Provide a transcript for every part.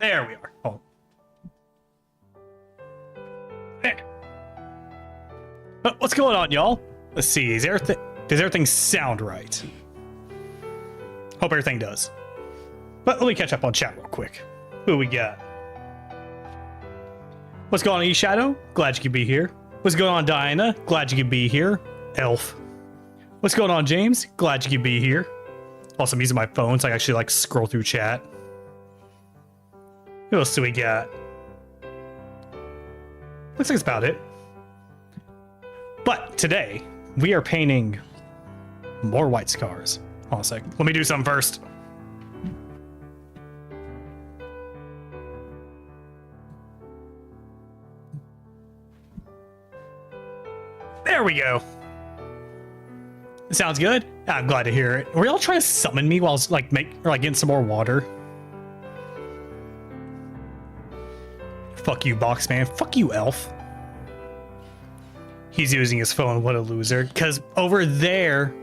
There we are. Oh. There. What's going on, y'all? Let's see. Does everything sound right? Hope everything does. But let me catch up on chat real quick. Who we got? What's going on, E-Shadow? Glad you could be here. What's going on, Diana? Glad you could be here. Elf. What's going on, James? Glad you could be here. Also, I'm using my phone, so I actually like scroll through chat. Who else do we got? Looks like that's about it. But today, we are painting more white scars. Hold on a sec. Let me do something first. There we go. Sounds good. I'm glad to hear it. Were y'all trying to summon me while I was like getting some more water? Fuck you, box man. Fuck you, elf. He's using his phone. What a loser. Because over there,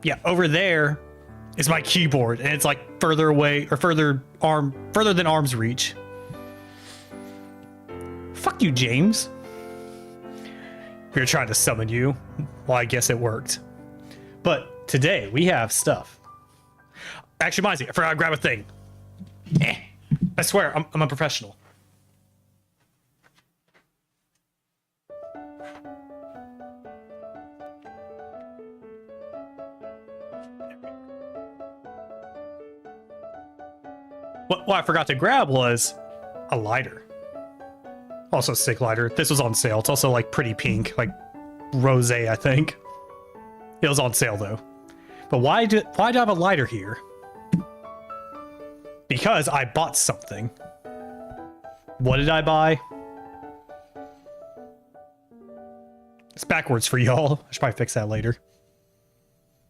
yeah, over there is my keyboard, and it's like further away or further than arm's reach. Fuck you, James. We were trying to summon you. Well, I guess it worked. But today we have stuff. Actually, reminds me, I forgot to grab a thing. I swear, I'm a professional. What I forgot to grab was a lighter. Also a stick lighter. This was on sale. It's also like pretty pink, like rosé, I think. It was on sale though. But why do I have a lighter here? Because I bought something. What did I buy? It's backwards for y'all. I should probably fix that later.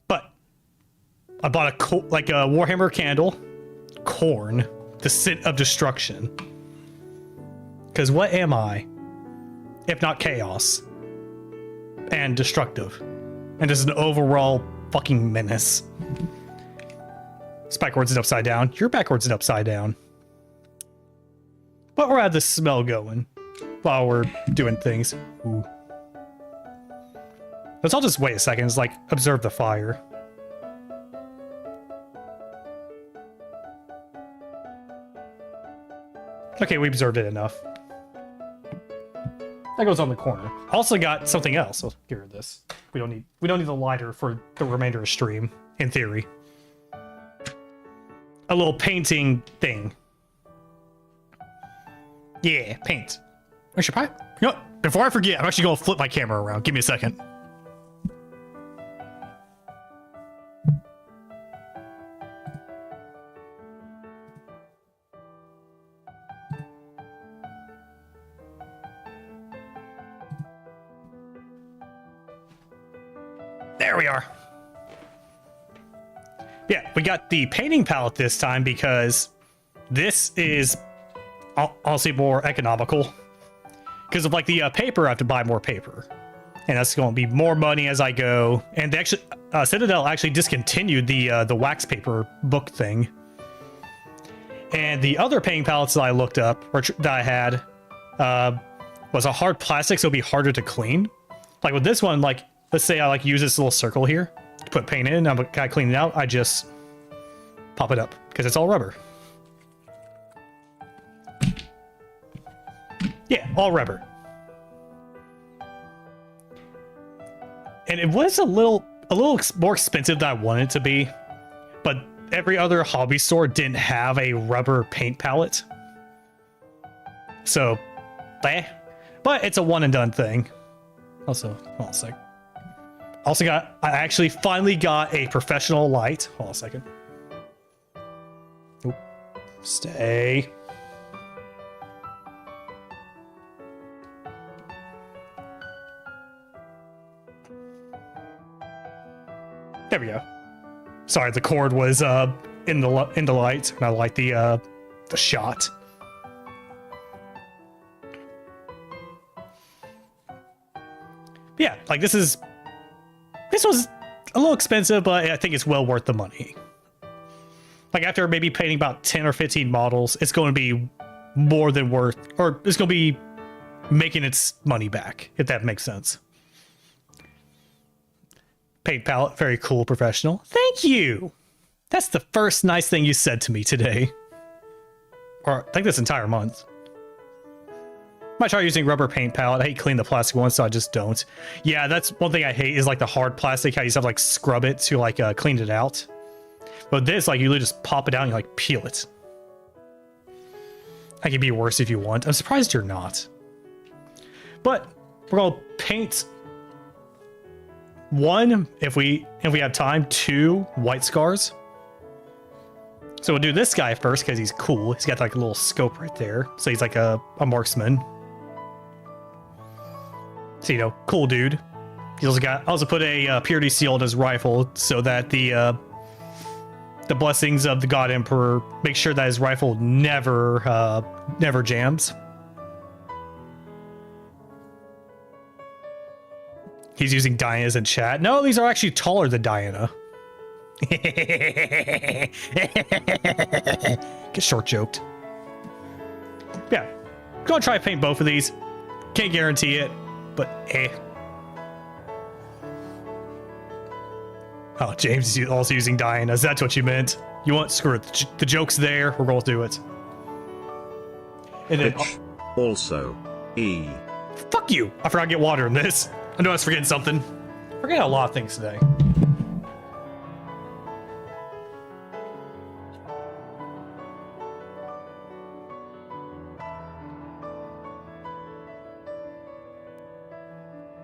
But I bought a Warhammer candle. Corn, the scent of destruction. Because what am I if not chaos and destructive and just an overall fucking menace? It's backwards and upside down. You're backwards and upside down. But we'll have the smell going while we're doing things. Ooh. Let's all just wait a second. It's like observe the fire. Okay, we observed it enough. That goes on the corner. Also got something else. I'll get rid of this. We don't need the lighter for the remainder of stream, in theory. A little painting thing. Yeah, paint. I should probably, you know what? Before I forget, I'm actually gonna flip my camera around. Give me a second. There we are. Yeah, we got the painting palette this time because this is honestly more economical. Because of like the paper, I have to buy more paper, and that's going to be more money as I go. And they actually, Citadel actually discontinued the wax paper book thing. And the other painting palettes that I looked up or that I had was a hard plastic, so it'll be harder to clean. Like with this one, like. Let's say I like use this little circle here to put paint in. I'm kind of clean it out. I just pop it up because it's all rubber. Yeah, all rubber. And it was a little more expensive than I wanted it to be, but every other hobby store didn't have a rubber paint palette. So, but it's a one and done thing. Also, hold on a sec. I actually finally got a professional light. Hold on a second. Oop. Stay. There we go. Sorry, the cord was in the light, and I like the shot. Yeah, like this was a little expensive, but I think it's well worth the money. Like after maybe painting about 10 or 15 models, it's going to be more than worth, or it's going to be making its money back, if that makes sense. Paint palette, very cool, professional. Thank you. That's the first nice thing you said to me today. Or I think this entire month. Might try using rubber paint palette. I hate cleaning the plastic ones, so I just don't. Yeah, that's one thing I hate is like the hard plastic, how you just have to like scrub it to like clean it out. But this, like you literally just pop it out and you like peel it. That could be worse if you want. I'm surprised you're not. But we're gonna paint one if we have time, 2 white scars. So we'll do this guy first because he's cool. He's got like a little scope right there. So he's like a marksman. So, you know, cool dude. He also put a purity seal on his rifle so that the blessings of the God Emperor make sure that his rifle never jams. He's using Diana's in chat. No, these are actually taller than Diana. Get short joked. Yeah, gonna try to paint both of these. Can't guarantee it, but eh. Oh, James is also using Diana's. That's what you meant. You want? Screw it. The joke's there. We're gonna do it. And then also E. Fuck you! I forgot to get water in this. I know I was forgetting something. I forget a lot of things today.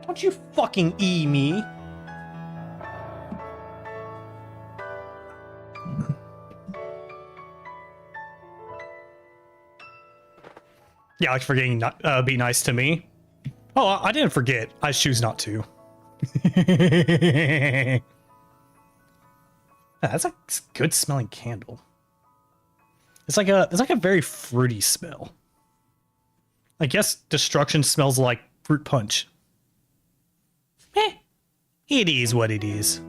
Don't you fucking E me. Yeah, like forgetting be nice to me. Oh, I didn't forget. I choose not to. That's a good smelling candle. It's like a very fruity smell. I guess destruction smells like fruit punch. Eh, it is what it is.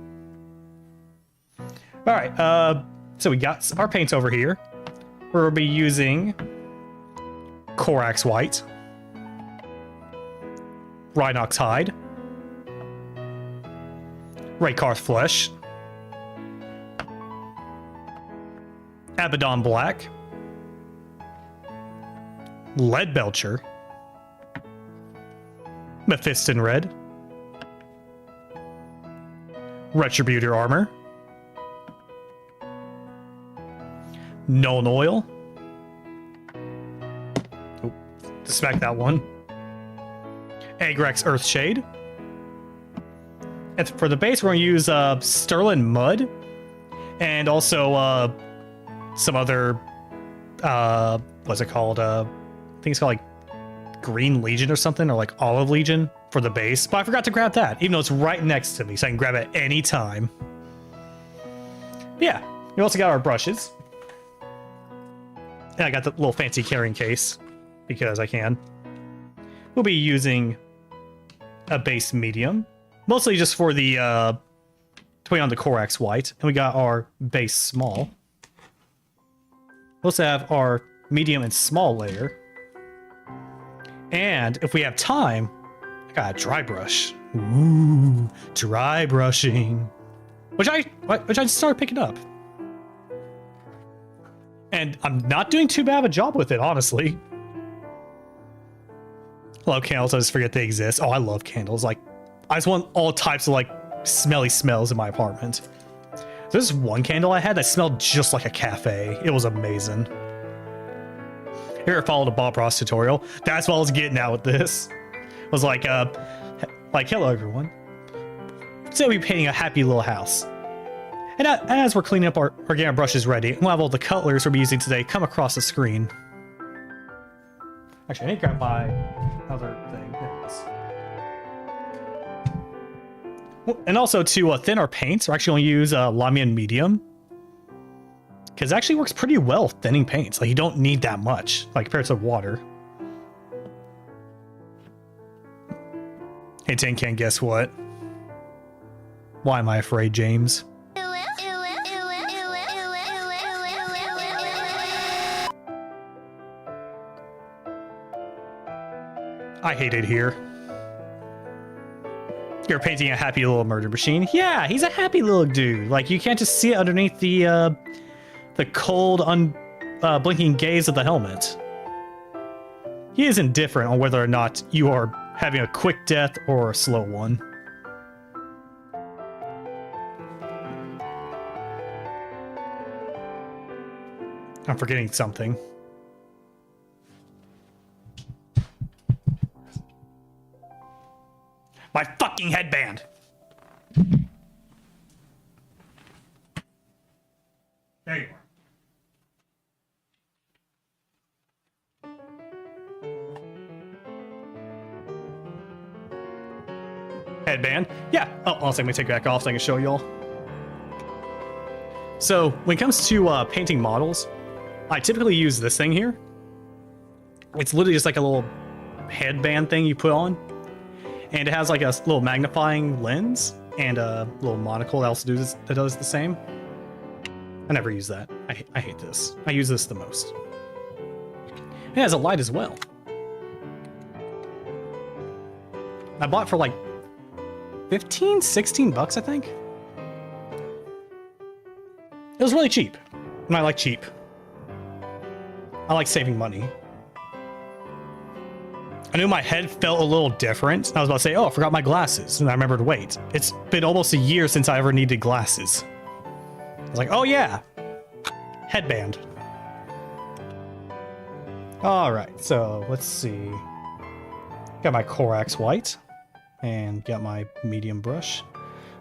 All right, so we got our paints over here. We'll be using Corax White, Rhinox Hide, Raykarth Flesh, Abaddon Black, Lead Belcher, Mephiston Red, Retributor Armor, Known Oil, smack that one, Agrex Earthshade, and for the base we're going to use Sterling Mud, and also some other what's it called? I think it's called like Green Legion or something, or like Olive Legion for the base, but I forgot to grab that, even though it's right next to me, so I can grab it any time. Yeah, we also got our brushes, and I got the little fancy carrying case because I can. We'll be using a base medium, mostly just for the to put on the Corax White, and we got our base small. We also have our medium and small layer, and if we have time, I got a dry brush. Ooh, dry brushing, which I just started picking up, and I'm not doing too bad of a job with it, honestly. I love candles. I just forget they exist. Oh, I love candles. Like, I just want all types of like smelly smells in my apartment. There's one candle I had that smelled just like a cafe. It was amazing. Here, I followed a Bob Ross tutorial. That's what I was getting at with this. It was like hello everyone. Today we'll be painting a happy little house. And as we're cleaning up our getting our brushes ready, we'll have all the colors we'll be using today come across the screen. Actually, I need to grab my other thing. There it is. And also to thin our paints, we're actually going to use Lamian Medium, because it actually works pretty well thinning paints. Like, you don't need that much, like compared to water. Hey, Tin Can, guess what? Why am I afraid, James? I hate it here. You're painting a happy little murder machine. Yeah, he's a happy little dude. Like, you can't just see it underneath the cold, blinking gaze of the helmet. He is indifferent on whether or not you are having a quick death or a slow one. I'm forgetting something. My fucking headband! There you are. Headband? Yeah. Oh, also, let me take it back off so I can show y'all. So, when it comes to painting models, I typically use this thing here. It's literally just like a little headband thing you put on. And it has like a little magnifying lens and a little monocle that also does the same. I never use that. I hate this. I use this the most. It has a light as well. I bought it for like 15, 16 bucks, I think. It was really cheap. And I like cheap. I like saving money. I knew my head felt a little different. I was about to say, oh, I forgot my glasses. And I remembered, wait, it's been almost a year since I ever needed glasses. I was like, oh yeah, headband. All right, so let's see. Got my Corax white and got my medium brush.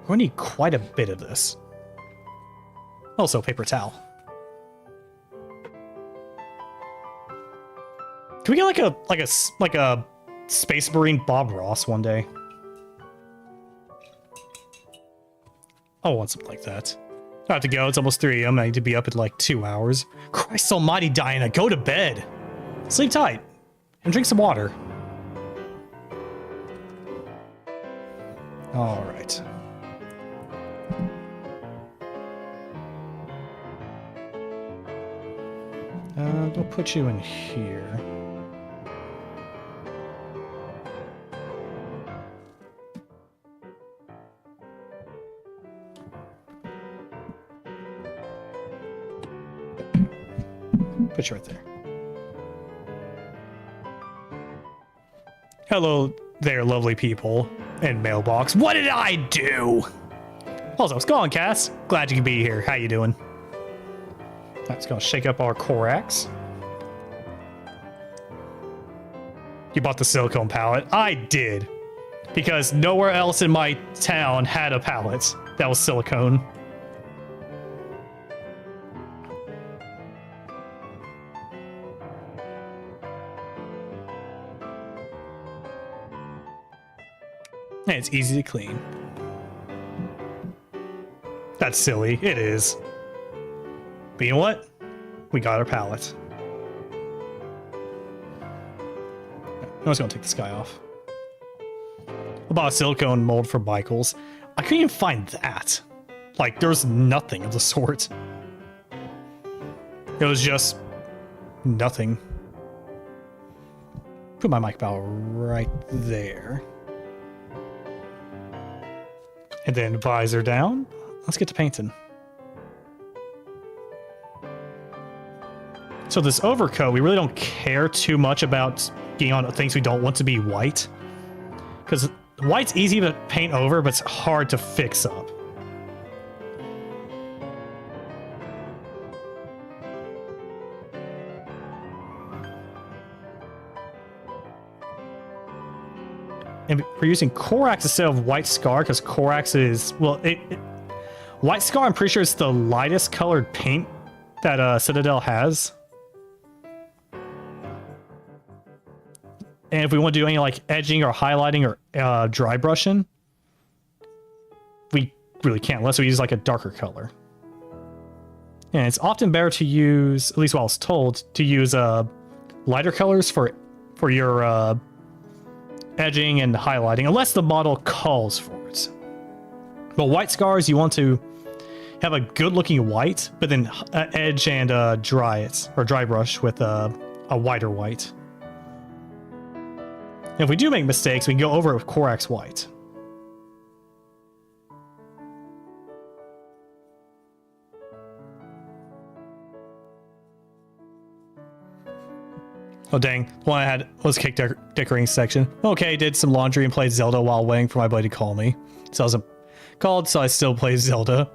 We're gonna need quite a bit of this. Also, paper towel. Can we get like a Space Marine Bob Ross one day? I want something like that. I have to go. It's almost 3 a.m. I need to be up in like 2 hours. Christ almighty, Diana, go to bed. Sleep tight and drink some water. All right. We'll put you in here. Put you right there. Hello there, lovely people in mailbox. What did I do? Also, what's going on, Cass? Glad you can be here. How you doing? That's gonna shake up our Corax. You bought the silicone palette. I did. Because nowhere else in my town had a palette that was silicone. And it's easy to clean. That's silly. It is. But you know what? We got our palette. I'm just gonna take this guy off. I bought a silicone mold for Michaels. I couldn't even find that. Like, there's nothing of the sort. It was just nothing. Put my mic barrel right there. And then visor down. Let's get to painting. So this overcoat, we really don't care too much about getting on things we don't want to be white. Because white's easy to paint over, but it's hard to fix up. And we're using Corax instead of White Scar, because Corax is, well, White Scar, I'm pretty sure it's the lightest colored paint that Citadel has. And if we want to do any like edging or highlighting or dry brushing, we really can't unless we use like a darker color. And it's often better to use, at least what I was told, to use lighter colors for your edging and highlighting, unless the model calls for it. But white scars, you want to have a good looking white, but then edge and dry it, or dry brush with a whiter white. if we do make mistakes, we can go over it with Corax White. Oh dang, the one I had was cake decorating section. Okay, did some laundry and played Zelda while waiting for my buddy to call me. So I was called, so I still play Zelda.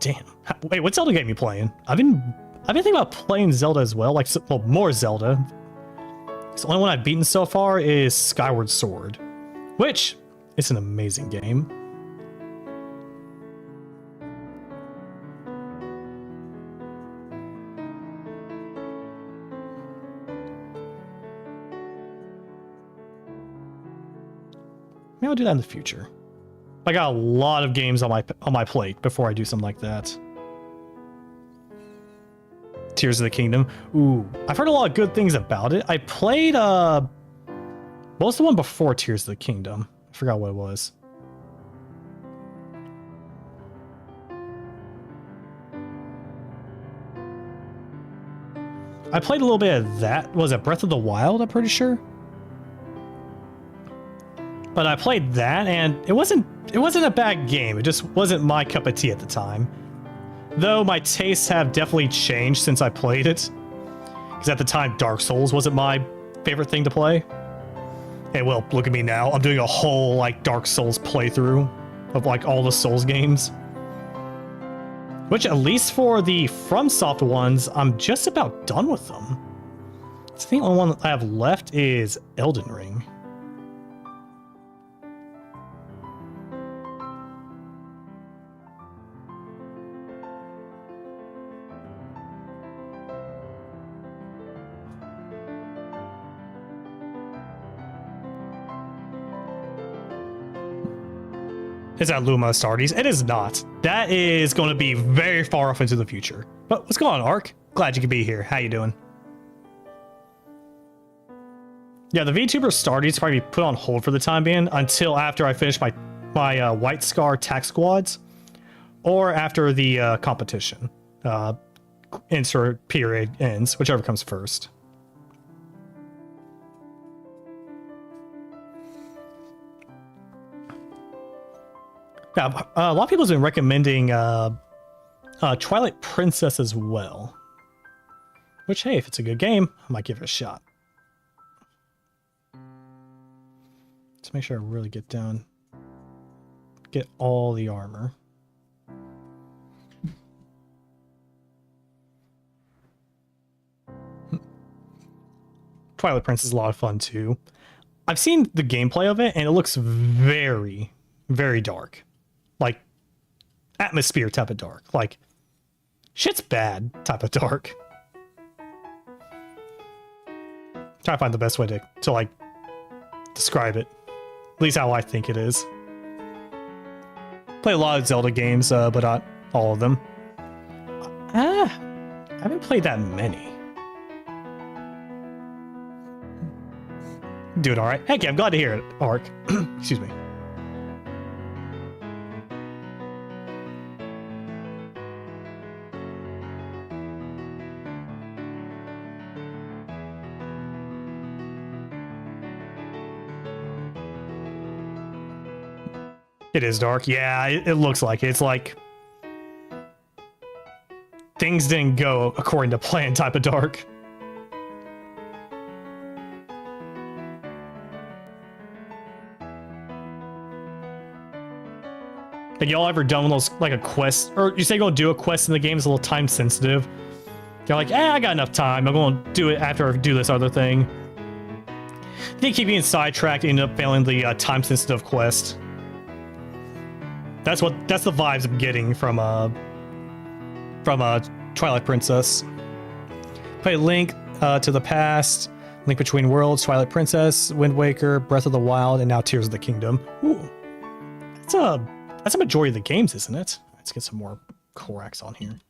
Damn. Wait, what Zelda game you playing? I've been thinking about playing Zelda as well, like, well, more Zelda. The only one I've beaten so far is Skyward Sword, which is an amazing game. Maybe I'll do that in the future. I got a lot of games on my plate before I do something like that. Tears of the Kingdom. Ooh, I've heard a lot of good things about it. I played what was the one before Tears of the Kingdom? I forgot what it was. I played a little bit of that. Was it Breath of the Wild? I'm pretty sure. But I played that, and it wasn't a bad game. It just wasn't my cup of tea at the time. Though my tastes have definitely changed since I played it. Because at the time, Dark Souls wasn't my favorite thing to play. And well, look at me now. I'm doing a whole like Dark Souls playthrough of like all the Souls games. Which, at least for the FromSoft ones, I'm just about done with them. I think the only one I have left is Elden Ring. Is that Luma Astartes? It is not. That is going to be very far off into the future. But what's going on, Ark? Glad you could be here. How you doing? Yeah, the VTuber Astartes probably put on hold for the time being until after I finish my White Scar tac squads, or after the competition insert period ends, whichever comes first. Yeah, a lot of people have been recommending Twilight Princess as well. Which, hey, if it's a good game, I might give it a shot. Let's make sure I really get all the armor. Twilight Princess is a lot of fun too. I've seen the gameplay of it, and it looks very, very dark. Like, atmosphere type of dark. Like, shit's bad type of dark. Trying to find the best way to like, describe it. At least how I think it is. Play a lot of Zelda games, but not all of them. I haven't played that many. Doing alright. Heck yeah, I'm glad to hear it, Ark. Excuse me. It is dark. Yeah, it looks like it. It's like things didn't go according to plan type of dark. Like, y'all ever done those, like a quest, or you say you're gonna do a quest in the game, it's a little time sensitive. You're like, I got enough time. I'm gonna do it after I do this other thing. You keep getting sidetracked, end up failing the time sensitive quest. That's the vibes I'm getting from Twilight Princess. Play Link to the Past, Link Between Worlds, Twilight Princess, Wind Waker, Breath of the Wild, and now Tears of the Kingdom. Ooh, that's a majority of the games, isn't it? Let's get some more Corax on here.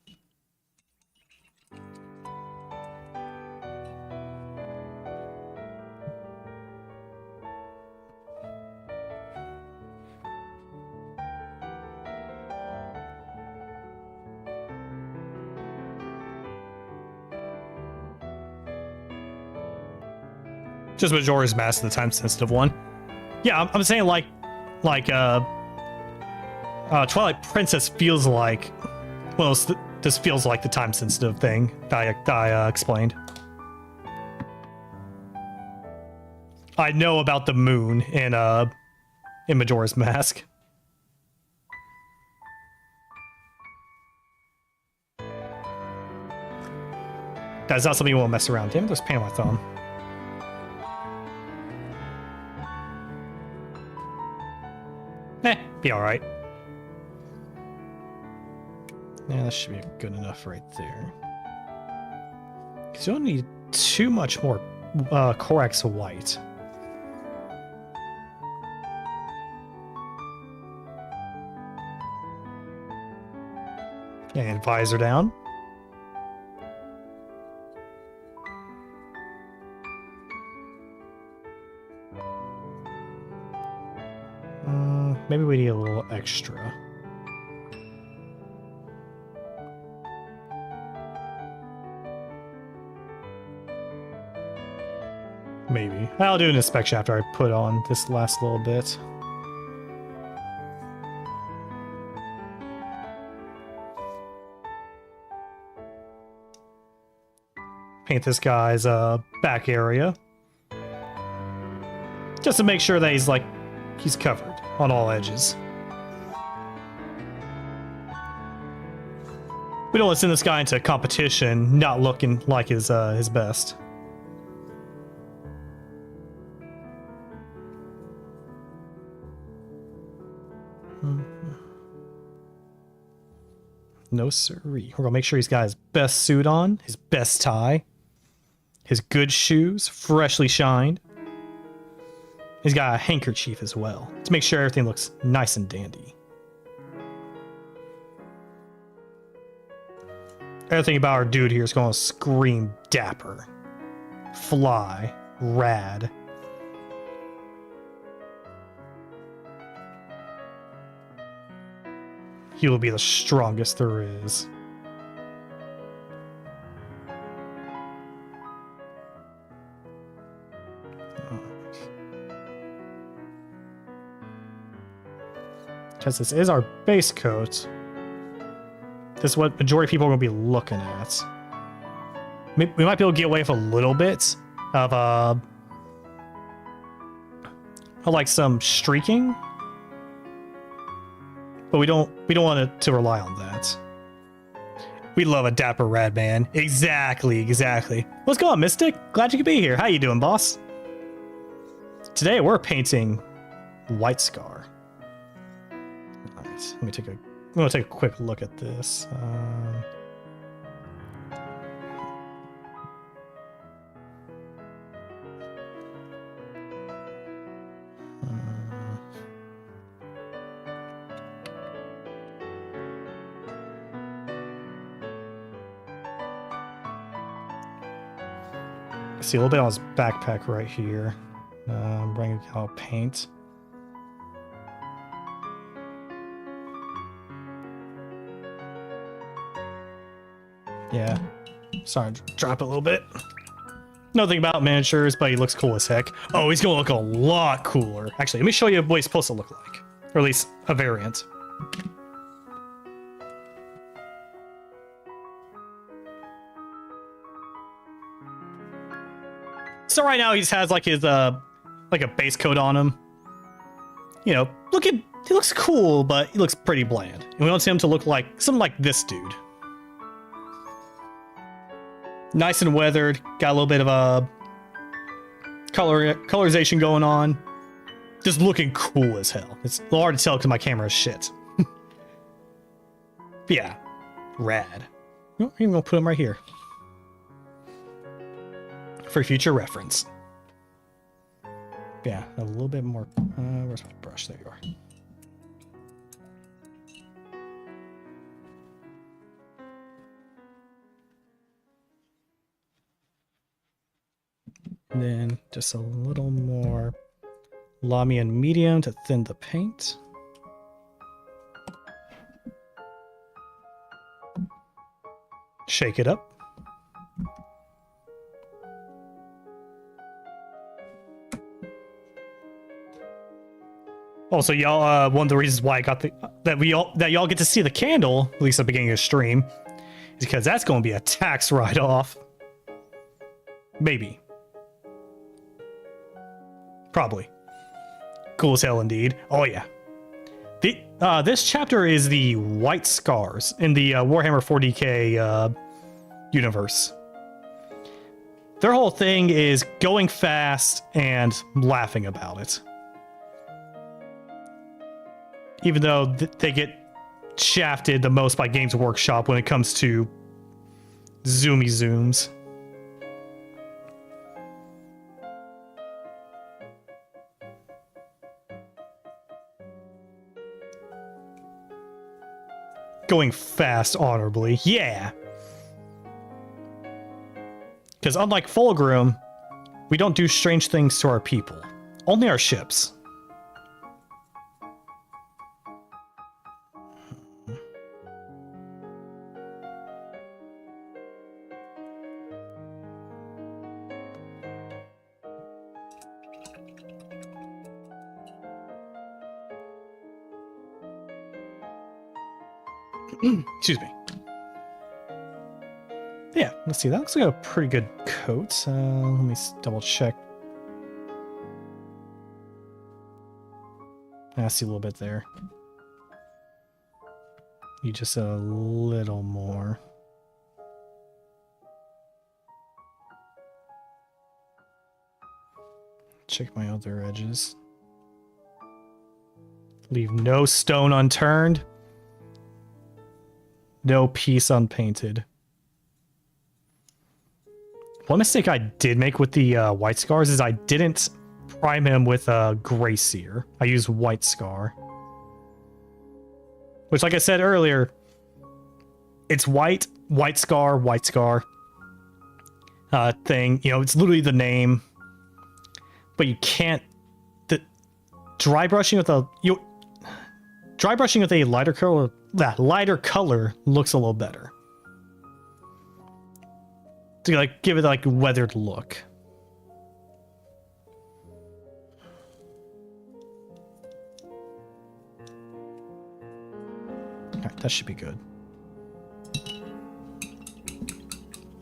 Just Majora's Mask, the time sensitive one. Yeah, I'm saying like Twilight Princess feels like, well, this feels like the time sensitive thing that I explained. I know about the moon in Majora's Mask. That's not something you want to mess around. Damn it, there's pain on my thumb. Be alright. Yeah, that should be good enough right there. Because you don't need too much more Corax white. And visor down. Maybe we need a little extra. Maybe. I'll do an inspection after I put on this last little bit. Paint this guy's back area. Just to make sure that he's covered on all edges. We don't want to send this guy into competition not looking like his best. No siree. We're gonna make sure he's got his best suit on, his best tie, his good shoes, freshly shined. He's got a handkerchief as well to make sure everything looks nice and dandy. Everything about our dude here is going to scream dapper, fly, rad. He will be the strongest there is. Because this is our base coat. This is what majority of people are going to be looking at. We might be able to get away with a little bit of like some streaking, but we don't want it to rely on that. We love a dapper rad man. Exactly. What's going on, Mystic? Glad you could be here. How you doing, boss? Today we're painting White Scar. Nice. I'm gonna take a quick look at this. See a little bit on his backpack right here. Bring out paint. Yeah, sorry, drop it a little bit. Nothing about miniatures, but he looks cool as heck. Oh, he's gonna look a lot cooler. Actually, let me show you what he's supposed to look like, or at least a variant. So right now he just has like his like a base coat on him. You know, he looks cool, but he looks pretty bland. And we want him to look like something like this dude. Nice and weathered, got a little bit of a colorization going on. Just looking cool as hell. It's a little hard to tell because my camera is shit. But yeah, rad. Oh, I'm even gonna put him right here for future reference. Yeah, a little bit more. Where's my brush? There you are. And then just a little more Lamy and medium to thin the paint. Shake it up. Also, y'all, one of the reasons why I got that y'all get to see the candle, at least at the beginning of the stream, is because that's going to be a tax write-off. Maybe. Probably. Cool as hell indeed. Oh yeah. This chapter is the White Scars in the Warhammer 40k universe. Their whole thing is going fast and laughing about it. Even though they get shafted the most by Games Workshop when it comes to zoomy zooms. Going fast honorably, yeah. Because unlike Fulgrim, we don't do strange things to our people. Only our ships. Excuse me. Yeah, let's see. That looks like a pretty good coat. Let me double check. I see a little bit there. You just a little more. Check my other edges. Leave no stone unturned. No piece unpainted. One mistake I did make with the White Scars is I didn't prime him with a Gray Seer. I used White Scar. Which, like I said earlier, it's white, White Scar thing. You know, it's literally the name. But you can't... Dry brushing with a lighter color... That lighter color looks a little better. To like give it like a weathered look. Alright, that should be good.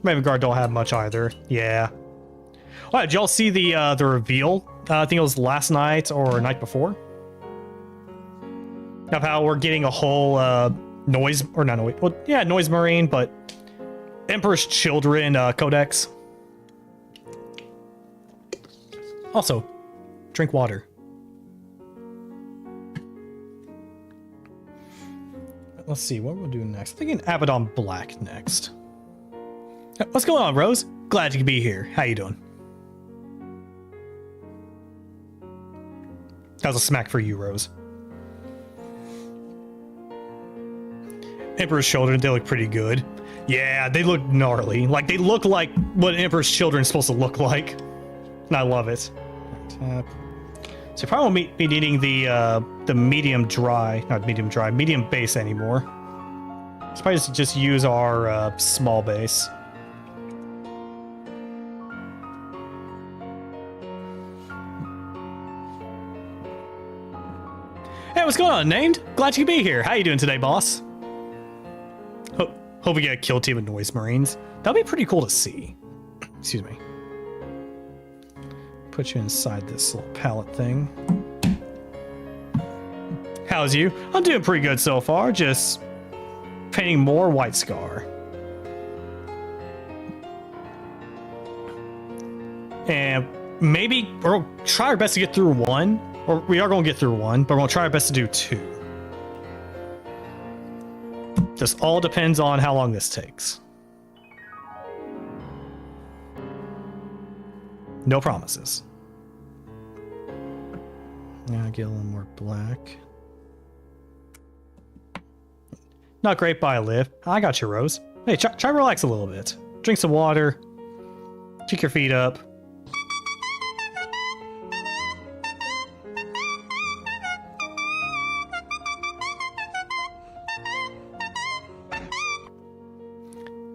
Raven Guard don't have much either. Yeah. Alright, did y'all see the reveal? I think it was last night or night before. Of how we're getting a whole noise marine, but Emperor's Children codex. Also, drink water. Let's see what we'll do next. I'm thinking Abaddon Black next. What's going on, Rose? Glad you could be here. How you doing? That was a smack for you, Rose. Emperor's Children, they look pretty good. Yeah, they look gnarly. Like, they look like what Emperor's Children is supposed to look like. And I love it. So you probably won't be needing the medium base anymore. Let's probably just use our small base. Hey, what's going on, Named? Glad you could be here. How you doing today, boss? Hope we get a kill team of Noise Marines. That'd be pretty cool to see. Excuse me. Put you inside this little pallet thing. How's you? I'm doing pretty good so far. Just painting more White Scar. And maybe we'll try our best to get through one. Or we are going to get through one, but we'll try our best to do two. This all depends on how long this takes. No promises. Yeah, get a little more black. Not great, but I live. I got you, Rose. Hey, try relax a little bit. Drink some water. Kick your feet up.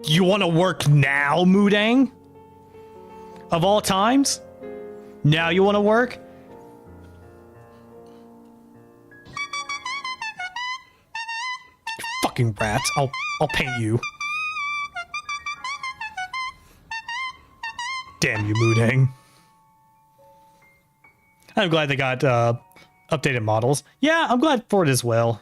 You want to work now, Mudang? Of all times? Now you want to work? fucking rat. I'll paint you. Damn you, Moodang. I'm glad they got updated models. Yeah, I'm glad for it as well.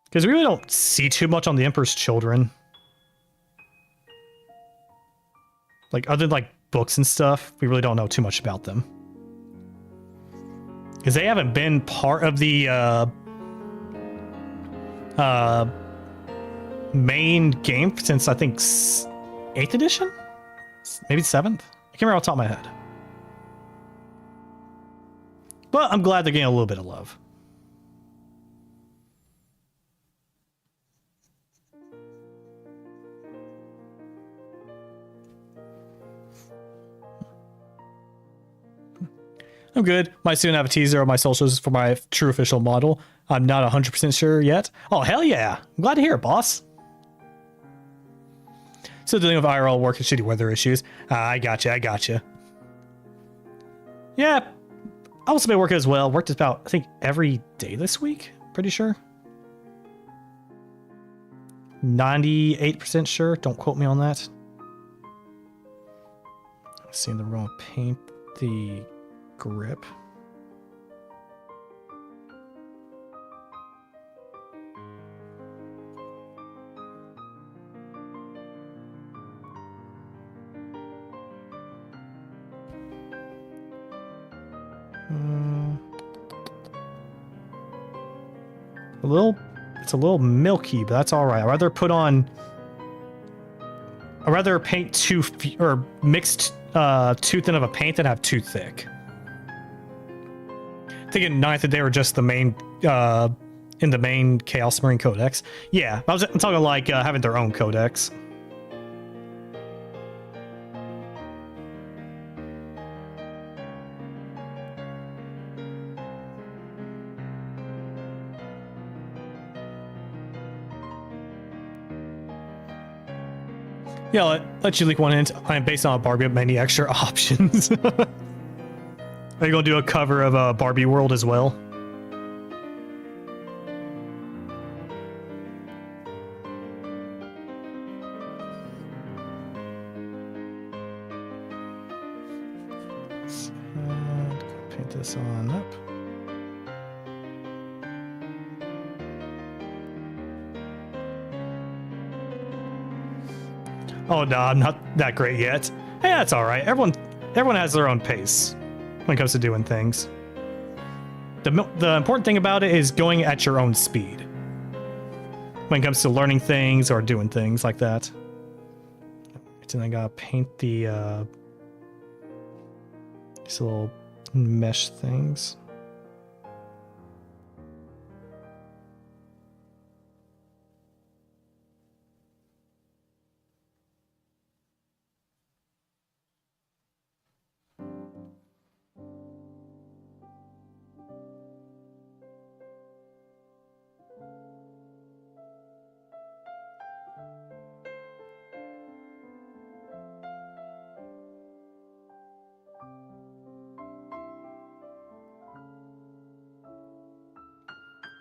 Because we really don't see too much on the Emperor's Children. Like, other than, like, books and stuff, we really don't know too much about them. Because they haven't been part of the main game since, I think, 8th edition? Maybe 7th? I can't remember off the top of my head. But I'm glad they're getting a little bit of love. I'm good. Might soon have a teaser of my socials for my true official model. I'm not 100% sure yet. Oh, hell yeah. I'm glad to hear it, boss. Still dealing with IRL work and shitty weather issues. I gotcha. Yeah, I also been working as well. Worked about, I think, every day this week. Pretty sure. 98% sure. Don't quote me on that. Seeing the wrong paint the grip. It's a little milky, but that's all right. I'd rather paint too or mixed too thin of a paint than have too thick. I think in 9th they were just the main in the main Chaos Marine Codex. Yeah, I'm talking like having their own codex. Yeah, let you leak one hint. I'm based on a Barbie with many extra options. Are you gonna do a cover of Barbie World as well? And paint this on up. Oh no, I'm not that great yet. Hey, that's all right. Everyone has their own pace when it comes to doing things. The important thing about it is going at your own speed when it comes to learning things or doing things like that. And I gotta paint the these little mesh things.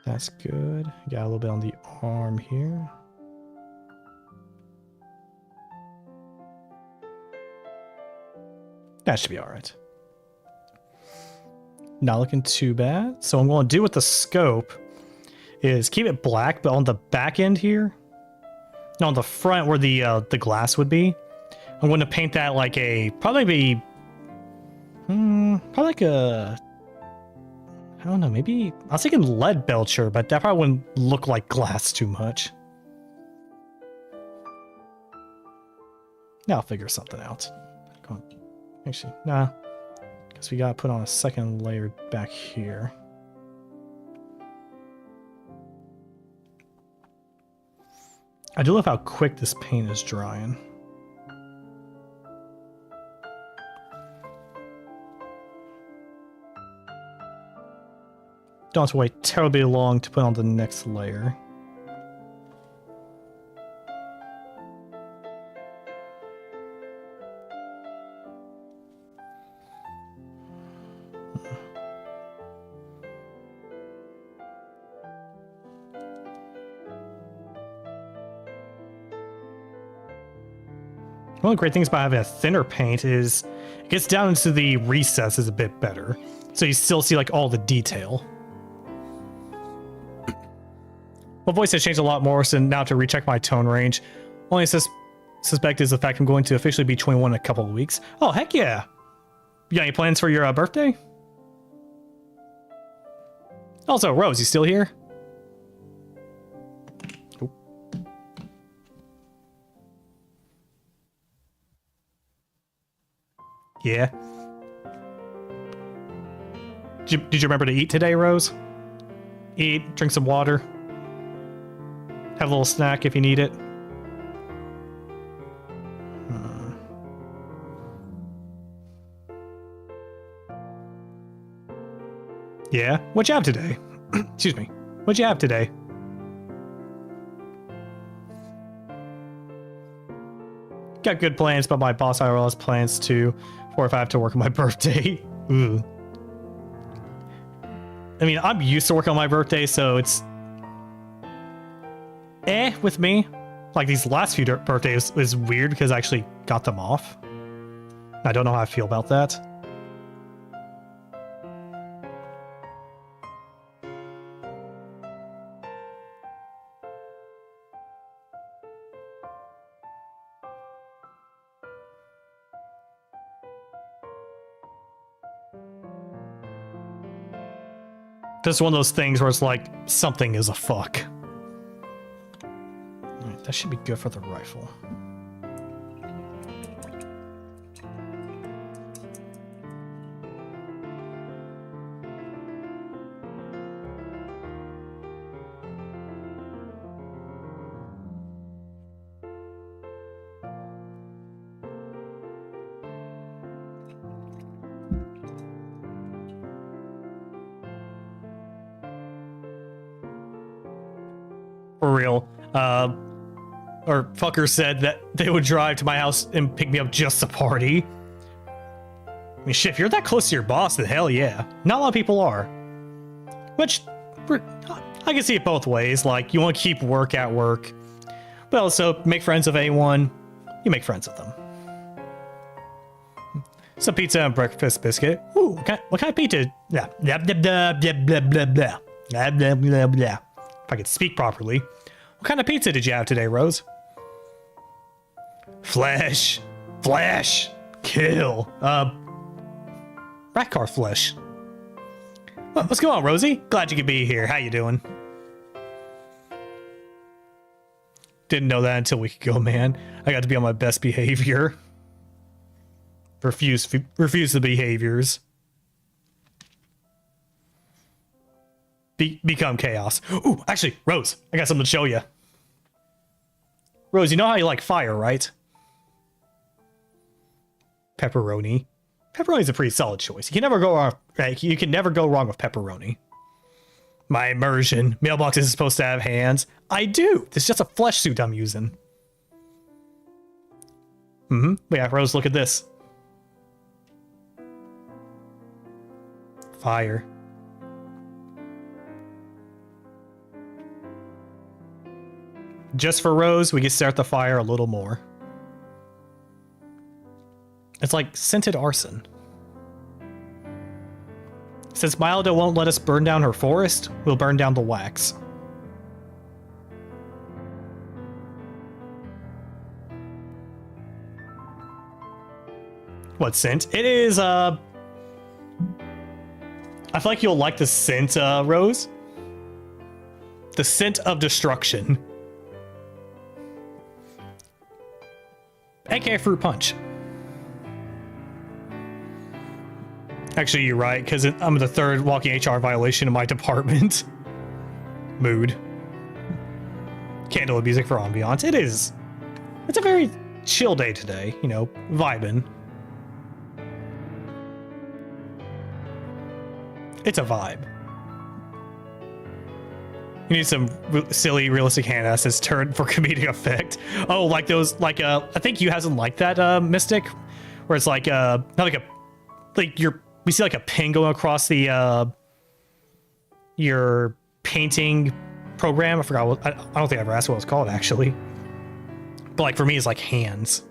That's good. Got a little bit on the arm here. That should be all right. Not looking too bad. So I'm going to do with the scope is keep it black, but on the back end here, no, on the front where the glass would be, I'm going to paint that like probably like a, I don't know, maybe I was thinking lead belcher, but that probably wouldn't look like glass too much. Now I'll figure something out. Actually, nah, because we gotta put on a second layer back here. I do love how quick this paint is drying. Don't have to wait terribly long to put on the next layer. One of the great things about having a thinner paint is it gets down into the recesses a bit better. So you still see like all the detail. My voice has changed a lot more, so now to recheck my tone range. Only suspect is the fact I'm going to officially be 21 in a couple of weeks. Oh, heck yeah. You got any plans for your birthday? Also, Rose, you still here? Oop. Yeah. Did you remember to eat today, Rose? Eat, drink some water. Have a little snack if you need it. Yeah? What'd you have today? Excuse me. What'd you have today? Got good plans, but my boss IRL has plans too. Or if I have to work on my birthday. Ooh. I mean, I'm used to working on my birthday, so it's with me. Like these last few birthdays was weird because I actually got them off. I don't know how I feel about that. This is one of those things where it's like something is a fuck. Alright, that should be good for the rifle. For real. Or fucker said that they would drive to my house and pick me up just to party. I mean, shit, if you're that close to your boss, then hell yeah. Not a lot of people are. Which, I can see it both ways. Like, you want to keep work at work, but also make friends with anyone. You make friends with them. Some pizza and breakfast biscuit. Ooh, what kind of pizza? Yeah, blah, blah, blah, blah, blah, blah, blah. Blah, blah, blah, blah. If I could speak properly. What kind of pizza did you have today, Rose? Flesh. Flesh. Kill. Rat car flesh. What's going on, Rosie? Glad you could be here. How you doing? Didn't know that until a week ago, man. I got to be on my best behavior. Refuse the behaviors. Become chaos. Ooh, actually, Rose, I got something to show you. Rose, you know how you like fire, right? Pepperoni. Pepperoni's a pretty solid choice. You can never go wrong. You can never go wrong with pepperoni. My immersion. Mailbox is supposed to have hands. I do. It's just a flesh suit I'm using. Yeah, Rose, look at this. Fire. Just for Rose, we can start the fire a little more. It's like scented arson. Since Milda won't let us burn down her forest, we'll burn down the wax. What scent? It is, I feel like you'll like the scent, Rose. The scent of destruction. AKA fruit punch. Actually, you're right, because I'm the third walking HR violation in my department. Mood. Candle music for ambiance. It is. It's a very chill day today, you know, vibing. It's a vibe. You need some silly, realistic hand assets turned for comedic effect. Oh, like those, like, I think you hasn't liked that, Mystic, where it's like, not like a, like we see like a pin going across the, your painting program. I forgot what, I don't think I ever asked what it was called, actually. But like, for me, it's like hands.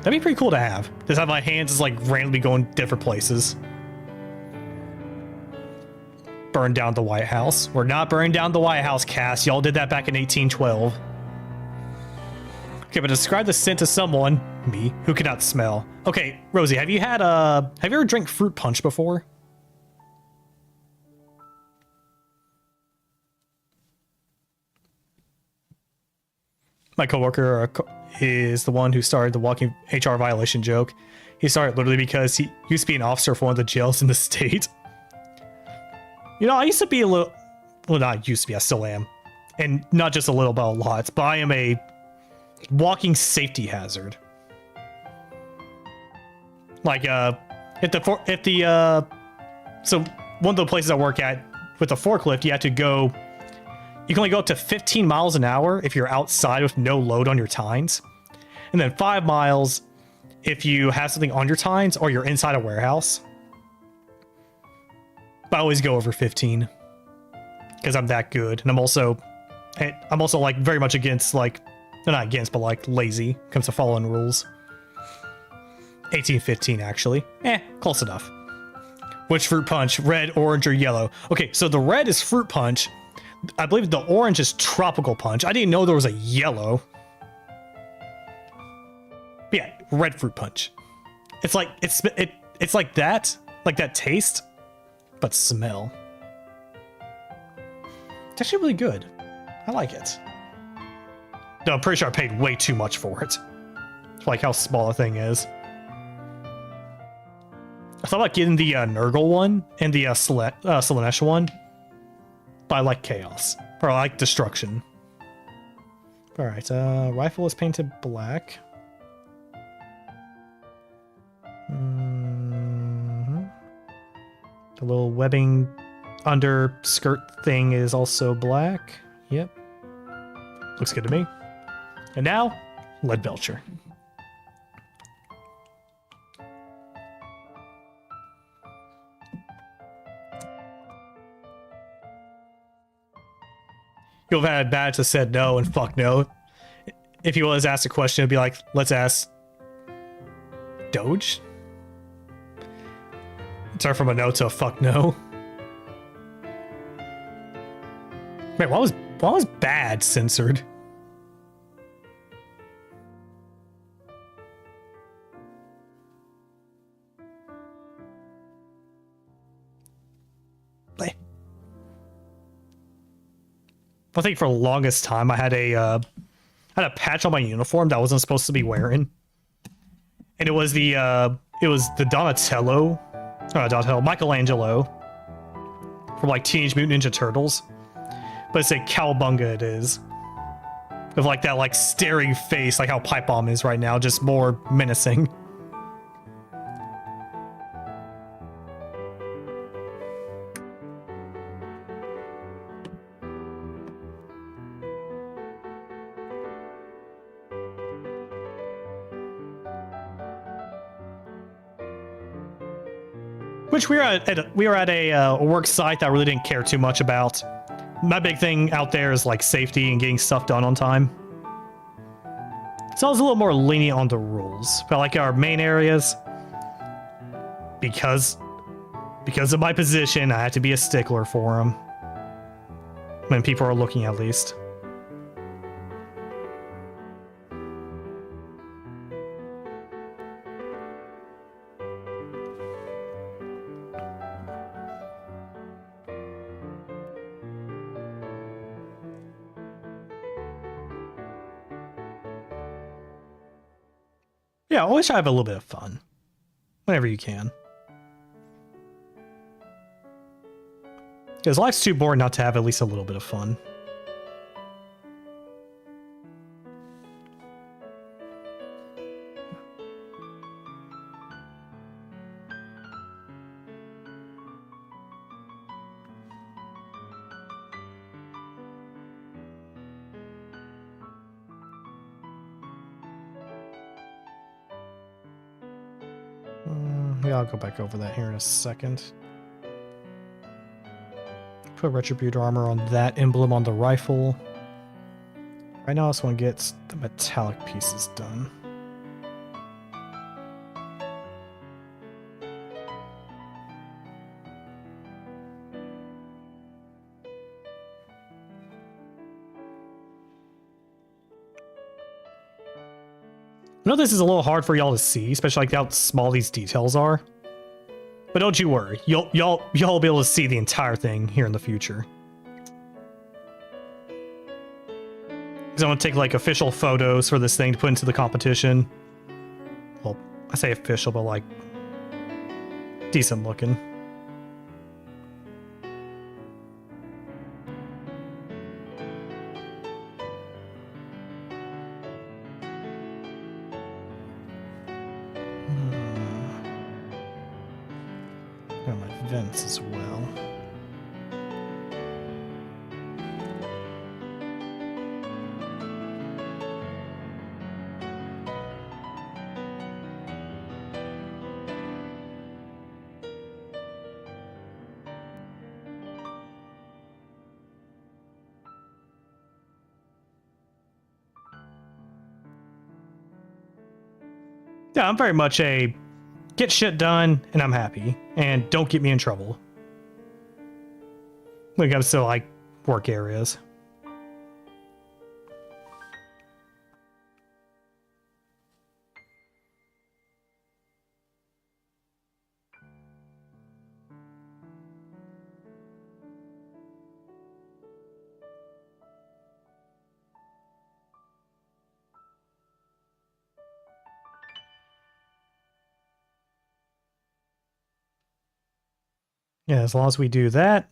That'd be pretty cool to have. Just have my hands just like randomly going different places. Burn down the White House. We're not burning down the White House, Cass. Y'all did that back in 1812. Okay, but describe the scent to someone, me, who cannot smell. Okay, Rosie, have you ever drank fruit punch before? My coworker is the one who started the walking HR violation joke. He started literally because he used to be an officer for one of the jails in the state. You know, I used to be a little, well, not used to be, I still am. And not just a little, but a lot. But I am a walking safety hazard. Like, so one of the places I work at with the forklift, you have to go, you can only go up to 15 miles an hour if you're outside with no load on your tines. And then 5 miles if you have something on your tines or you're inside a warehouse. But I always go over 15 because I'm that good. And I'm also like very much against, like, not against, but like lazy when it comes to following rules. 1815 actually. Close enough. Which fruit punch? Red, orange, or yellow? Okay, so the red is fruit punch. I believe the orange is tropical punch. I didn't know there was a yellow. But yeah, red fruit punch. It's like it's like that taste, but smell. It's actually really good. I like it. No, I'm pretty sure I paid way too much for it. It's like how small a thing is. I thought about getting the Nurgle one and the Slanesh one, but I like chaos, or I like destruction. All right, rifle is painted black. The little webbing under skirt thing is also black. Yep, looks good to me. And now, lead belcher. You'll have had badge that said no and fuck no. If you was asked a question, it'd be like, let's ask Doge? Turn from a no to a fuck no. Wait, why was bad censored? I think for the longest time I had a patch on my uniform that I wasn't supposed to be wearing, and it was the Michelangelo from like Teenage Mutant Ninja Turtles, but it's a cowabunga. It is with like that like staring face, like how Pipe Bomb is right now, just more menacing. Which we were at a work site that I really didn't care too much about. My big thing out there is like safety and getting stuff done on time. So I was a little more lenient on the rules. But like our main areas, because of my position, I had to be a stickler for them. When people are looking, at least. Yeah, always try to have a little bit of fun. Whenever you can. Because life's too boring not to have at least a little bit of fun. Yeah, I'll go back over that here in a second. Put Retributor armor on that emblem on the rifle. Right now I just want to get the metallic pieces done. I know this is a little hard for y'all to see, especially like how small these details are. But don't you worry, y'all will be able to see the entire thing here in the future. Because I want to take like official photos for this thing to put into the competition. Well, I say official, but like decent looking. Got my vents as well. Yeah, I'm very much a get shit done and I'm happy, and don't get me in trouble when it comes to like work areas. Yeah, as long as we do that,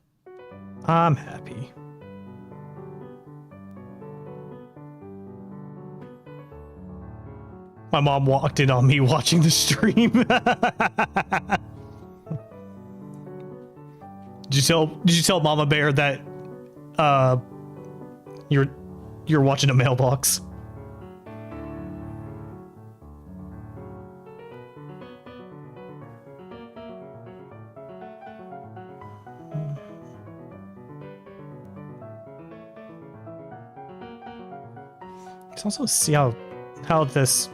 I'm happy. My mom walked in on me watching the stream. Did you tell Mama Bear that you're watching a mailbox? Let's also see how this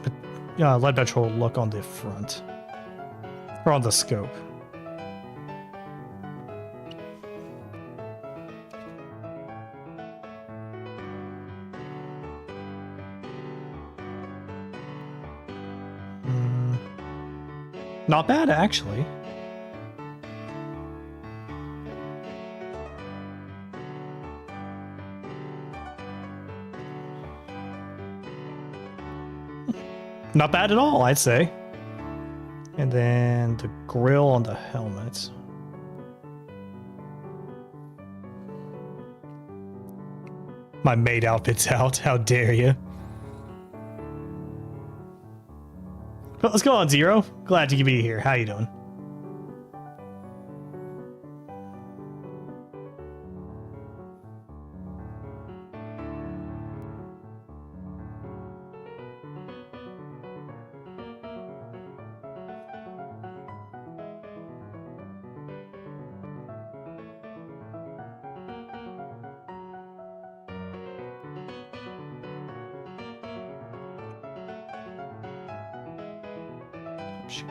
lead petrol will look on the front or on the scope. Not bad, actually. Not bad at all, I'd say. And then the grill on the helmet. My maid outfit's out. How dare you? Well, let's go on, Zero. Glad you could be here. How you doing? Shoot.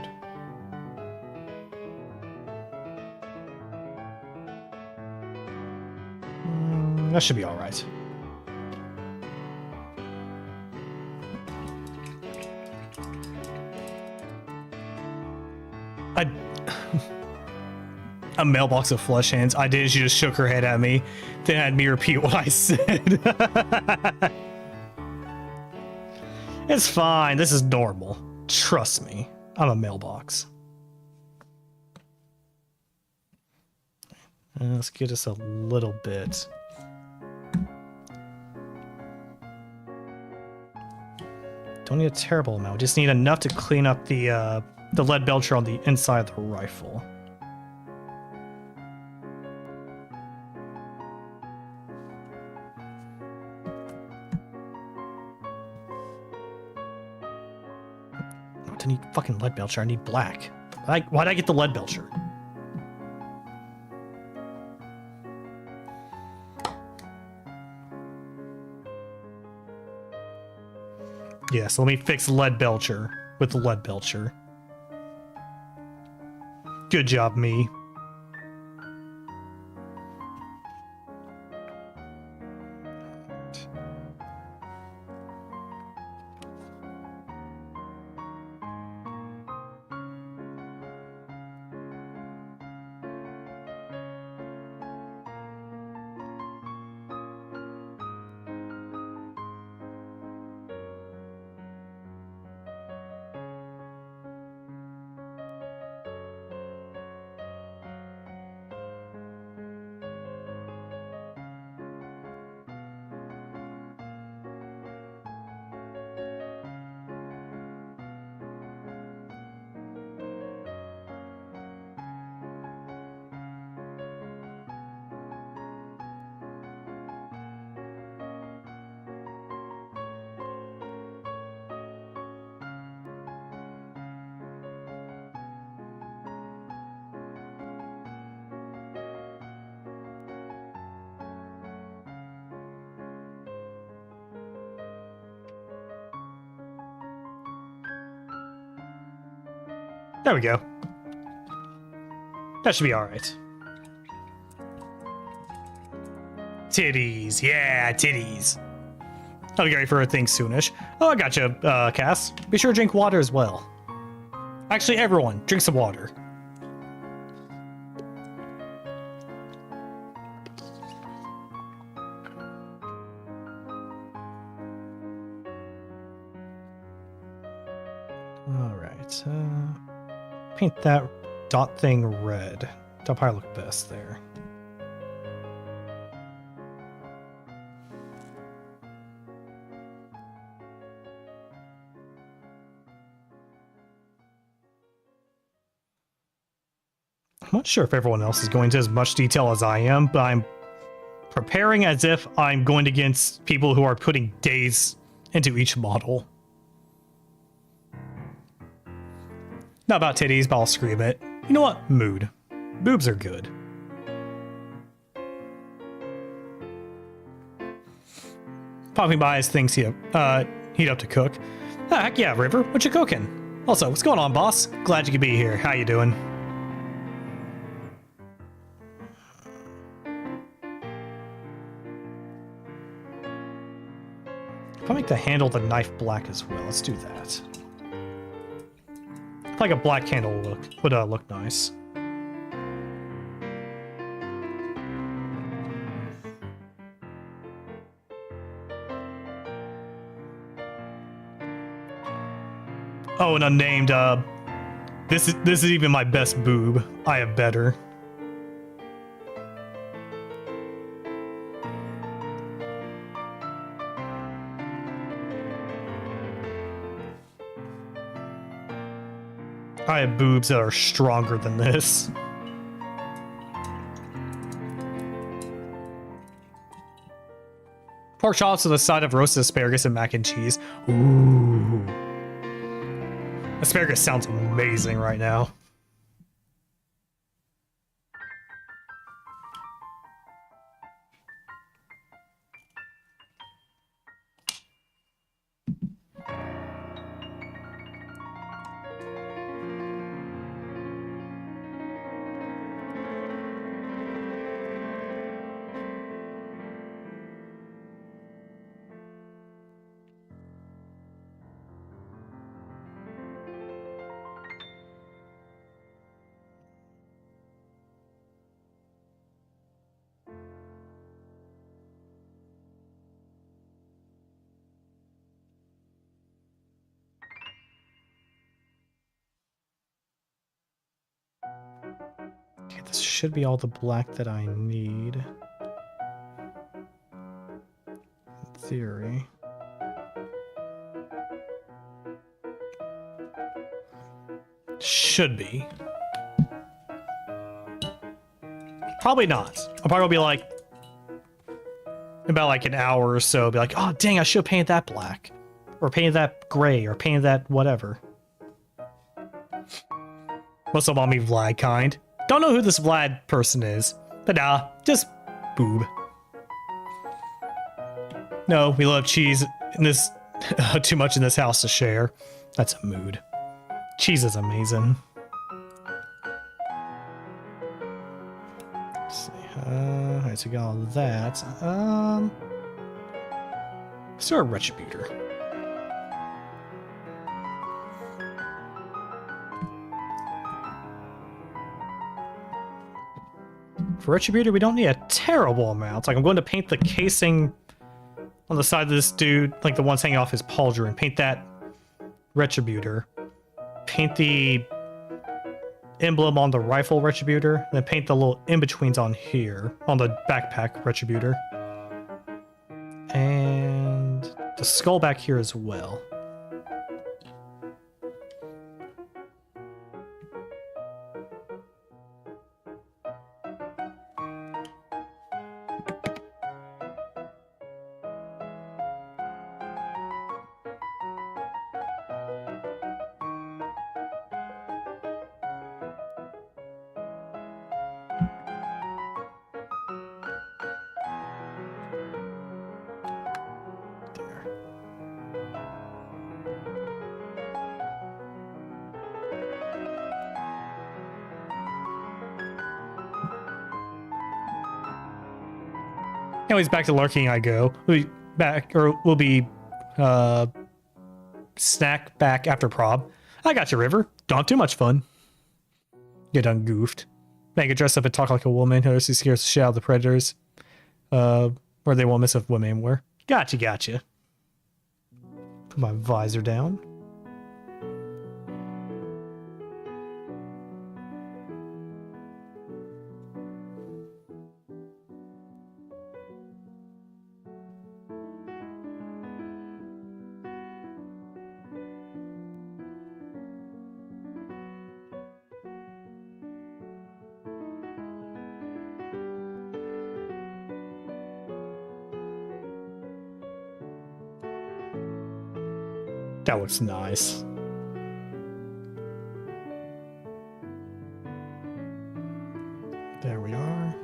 That should be all right. A mailbox of flesh hands. I did. She just shook her head at me, then had me repeat what I said. It's fine. This is normal. Trust me. I'm a mailbox. Let's get us a little bit. Don't need a terrible amount. We just need enough to clean up the lead belcher on the inside of the rifle. I need fucking lead belcher. I need black. Why'd I get the lead belcher? Yeah, so let me fix lead belcher with the lead belcher. Good job, me. There we go. That should be alright. Titties. Yeah, titties. I'll be ready for a thing soonish. Oh, I gotcha, Cass. Be sure to drink water as well. Actually, everyone, drink some water. Alright, paint that dot thing red. That'll probably look best there. I'm not sure if everyone else is going to as much detail as I am, but I'm preparing as if I'm going against people who are putting days into each model. Not about titties, but I'll scream it. You know what? Mood. Boobs are good. Popping by as things heat up to cook. Ah, heck yeah, River. What you cooking? Also, what's going on, boss? Glad you could be here. How you doing? I'll make the handle of the knife black as well. Let's do that. Like a black handle would look nice. Oh, and unnamed. This is even my best boob. I have better. I have boobs that are stronger than this. Pork chops with a side of roasted asparagus and mac and cheese. Ooh. Asparagus sounds amazing right now. Okay, this should be all the black that I need. In theory. Should be. Probably not. I'll probably be like, about like an hour or so, be like, oh dang, I should have painted that black. Or painted that gray, or painted that whatever. What's up on me, Vlad kind? Don't know who this Vlad person is, but nah, just boob. No, we love cheese in this too much in this house to share. That's a mood. Cheese is amazing. Let's see. Alright, so we got all that. Let's do a retributor. For retributor, we don't need a terrible amount. Like, I'm going to paint the casing on the side of this dude, like the ones hanging off his pauldron. Paint that retributor. Paint the emblem on the rifle retributor. Then paint the little in-betweens on here, on the backpack retributor. And the skull back here as well. Anyways, back to lurking I go. We'll be snack back after prob. I got you, River. Don't have too much fun. Get done goofed. Make it dress up and talk like a woman who scares the shit out of the predators. Or they won't mess with women anymore. Gotcha. Put my visor down. That looks nice. There we are.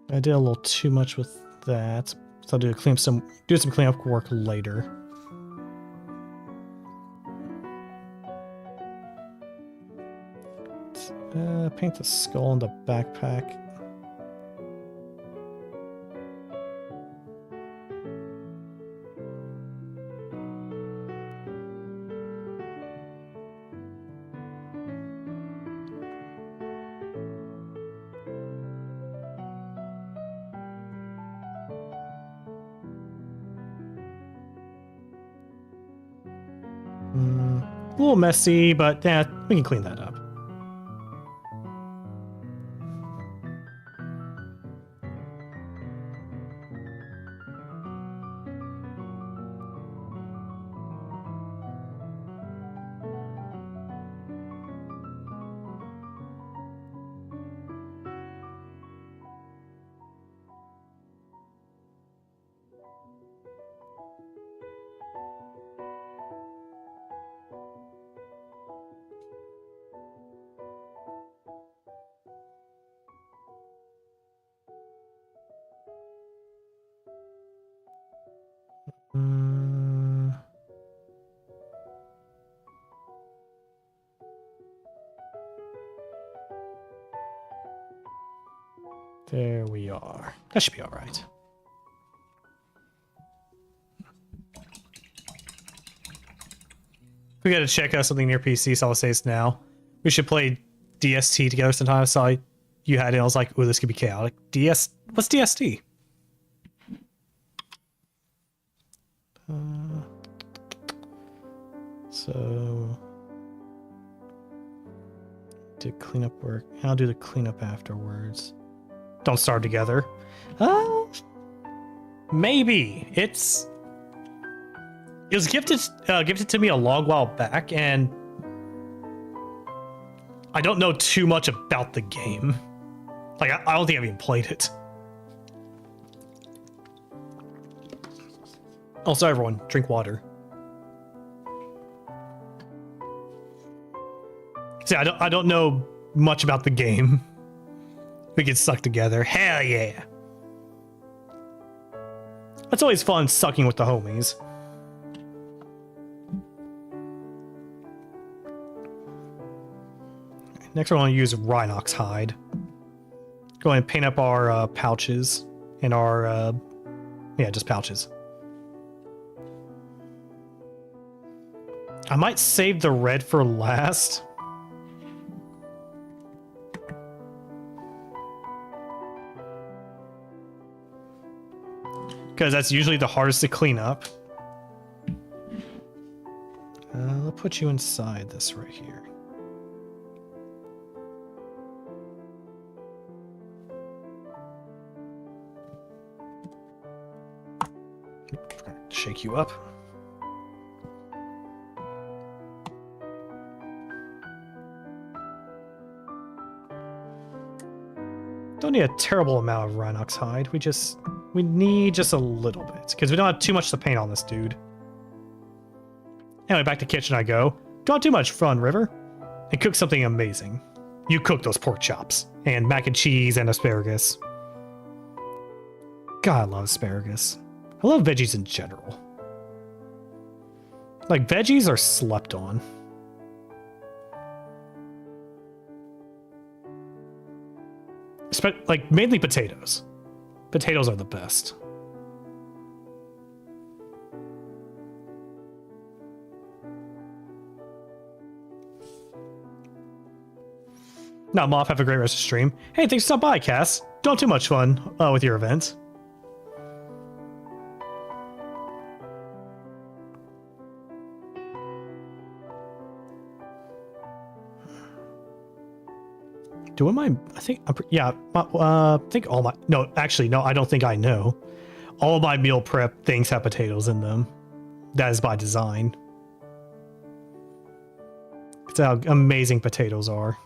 I did a little too much with that, so I'll do some cleanup work later. Paint the skull on the backpack. A little messy, but yeah, we can clean that up. There we are. That should be all right. We gotta check out something near PC, so I'll say it's now. We should play DST together sometime. I saw you had it, I was like, ooh, this could be chaotic. What's DST? So... did cleanup work. I'll do the cleanup afterwards. Don't start together. Maybe. It was gifted to me a long while back, and I don't know too much about the game. Like, I don't think I've even played it. Also, everyone, drink water. See, I don't know much about the game. We get sucked together. Hell yeah. It's always fun sucking with the homies. Next we're going to use Rhinox hide. Go ahead and paint up our pouches and our, yeah, just pouches. I might save the red for last. Because that's usually the hardest to clean up. I'll put you inside this right here. Shake you up. Don't need a terrible amount of Rhinox hide. We need just a little bit, because we don't have too much to paint on this dude. Anyway, back to kitchen I go. Don't too much fun, River. And cook something amazing. You cook those pork chops. And mac and cheese and asparagus. God, I love asparagus. I love veggies in general. Like, veggies are slept on. Like, mainly potatoes. Potatoes are the best. Now, Moth, have a great rest of the stream. Hey, thanks for stopping by, Cass. Don't too much fun with your event. I think, yeah, I think all my, no, actually, no, I don't think I know. All my meal prep things have potatoes in them. That is by design. It's how amazing potatoes are.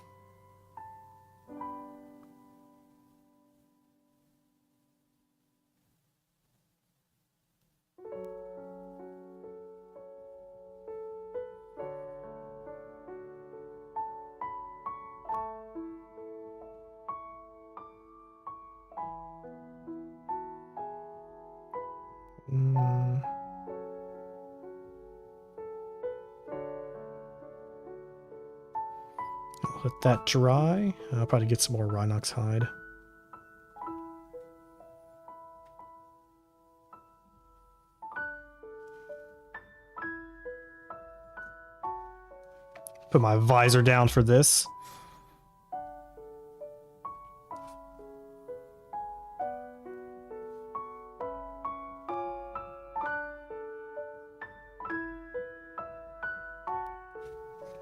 Let that dry. I'll probably get some more Rhinox hide. Put my visor down for this.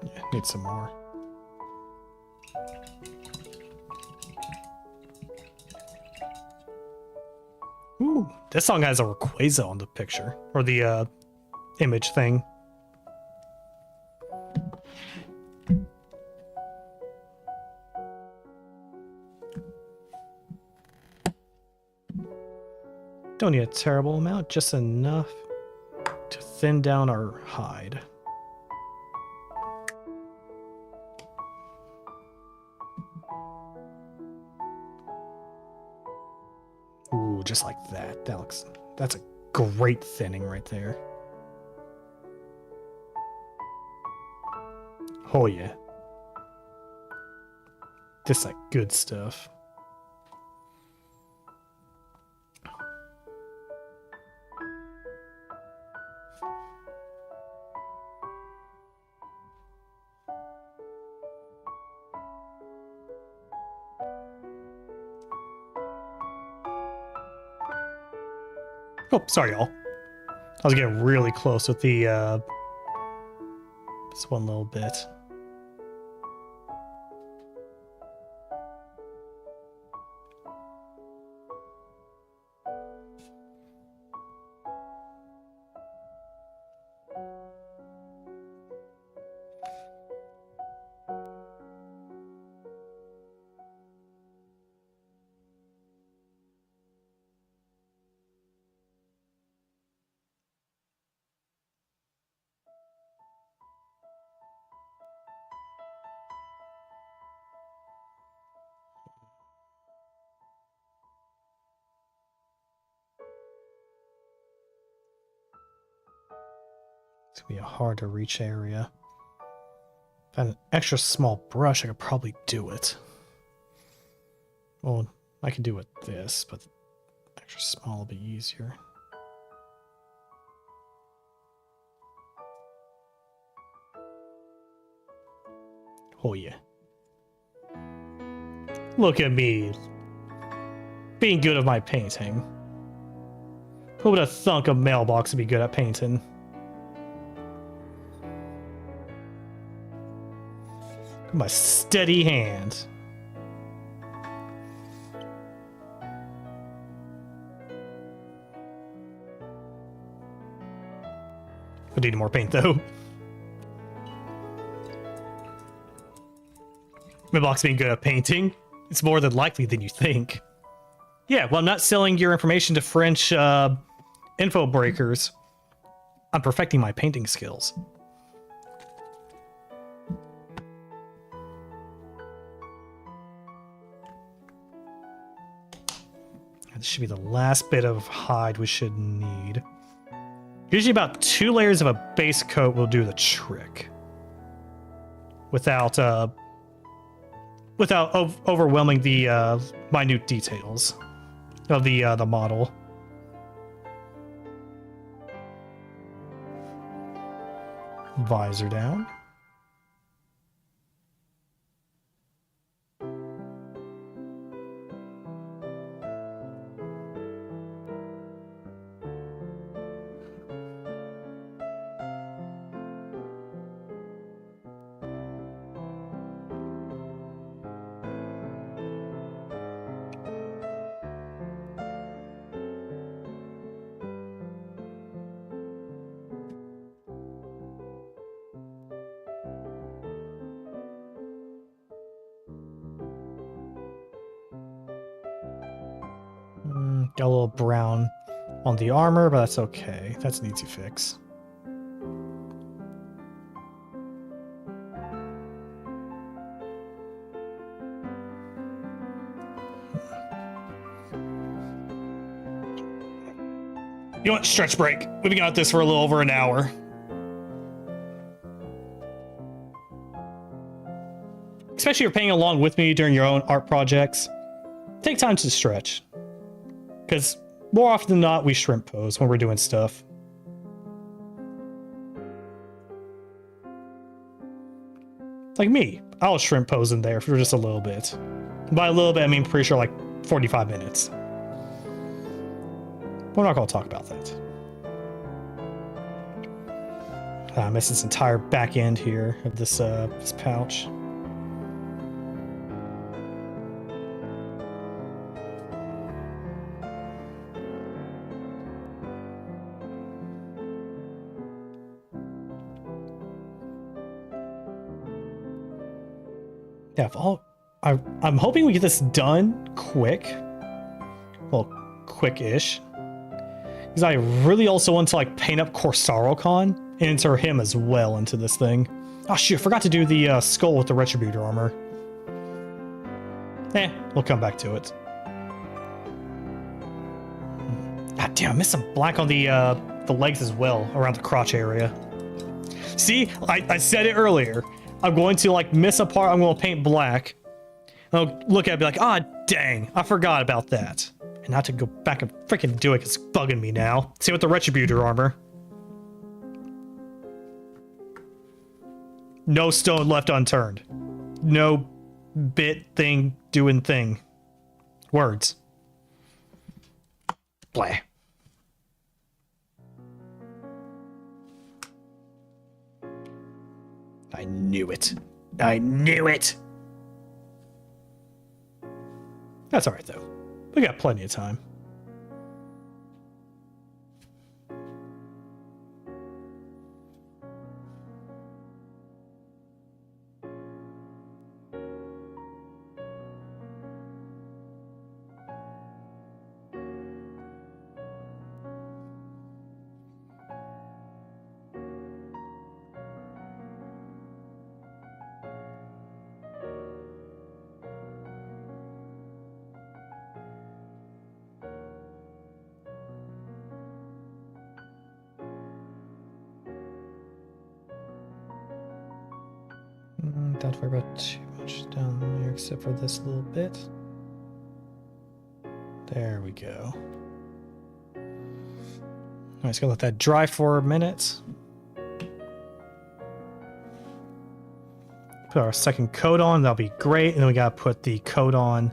Yeah, need some more. Ooh, this song has a Rayquaza on the picture, or the image thing. Don't need a terrible amount, just enough to thin down our hide. Ooh, just like that. That's a great thinning right there. Oh yeah. Just like good stuff. Oh, sorry, y'all. I was getting really close with the, just one little bit. It's gonna be a hard to reach area. If I had an extra small brush, I could probably do it. Well, I can do it with this, but extra small will be easier. Oh yeah. Look at me. Being good at my painting. Who would have thunk a mailbox would be good at painting? My steady hand. I need more paint though. Mailbox being good at painting, it's more than likely than you think. Yeah, well, I'm not selling your information to French info breakers. I'm perfecting my painting skills. This should be the last bit of hide we should need. Usually about 2 layers of a base coat will do the trick. Without overwhelming the minute details of the model. Visor down. Got a little brown on the armor, but that's okay. That's an easy fix. You know what? Stretch break. We've been at this for a little over an hour. Especially if you're playing along with me during your own art projects. Take time to stretch. Because more often than not, we shrimp pose when we're doing stuff. Like me, I'll shrimp pose in there for just a little bit. By a little bit, I mean pretty sure like 45 minutes. We're not going to talk about that. I missed this entire back end here of this pouch. Yeah, I'm hoping we get this done quick. Well, quick-ish. Because I really also want to like paint up Corsaro-Con and enter him as well into this thing. Oh shoot, I forgot to do the skull with the Retributor armor. We'll come back to it. God damn, I missed some black on the legs as well, around the crotch area. See, I said it earlier. I'm going to like miss a part, I'm going to paint black. I'll look at it and be like, ah, dang, I forgot about that. And not to go back and freaking do it because it's bugging me now. Same with the Retributor armor. No stone left unturned. No bit thing doing thing. Words. Blah. I knew it. I knew it. That's all right, though. We got plenty of time. Don't worry about too much down there except for this little bit. There we go. Alright, just gonna let that dry for a minute. Put our second coat on, that'll be great. And then we gotta put the coat on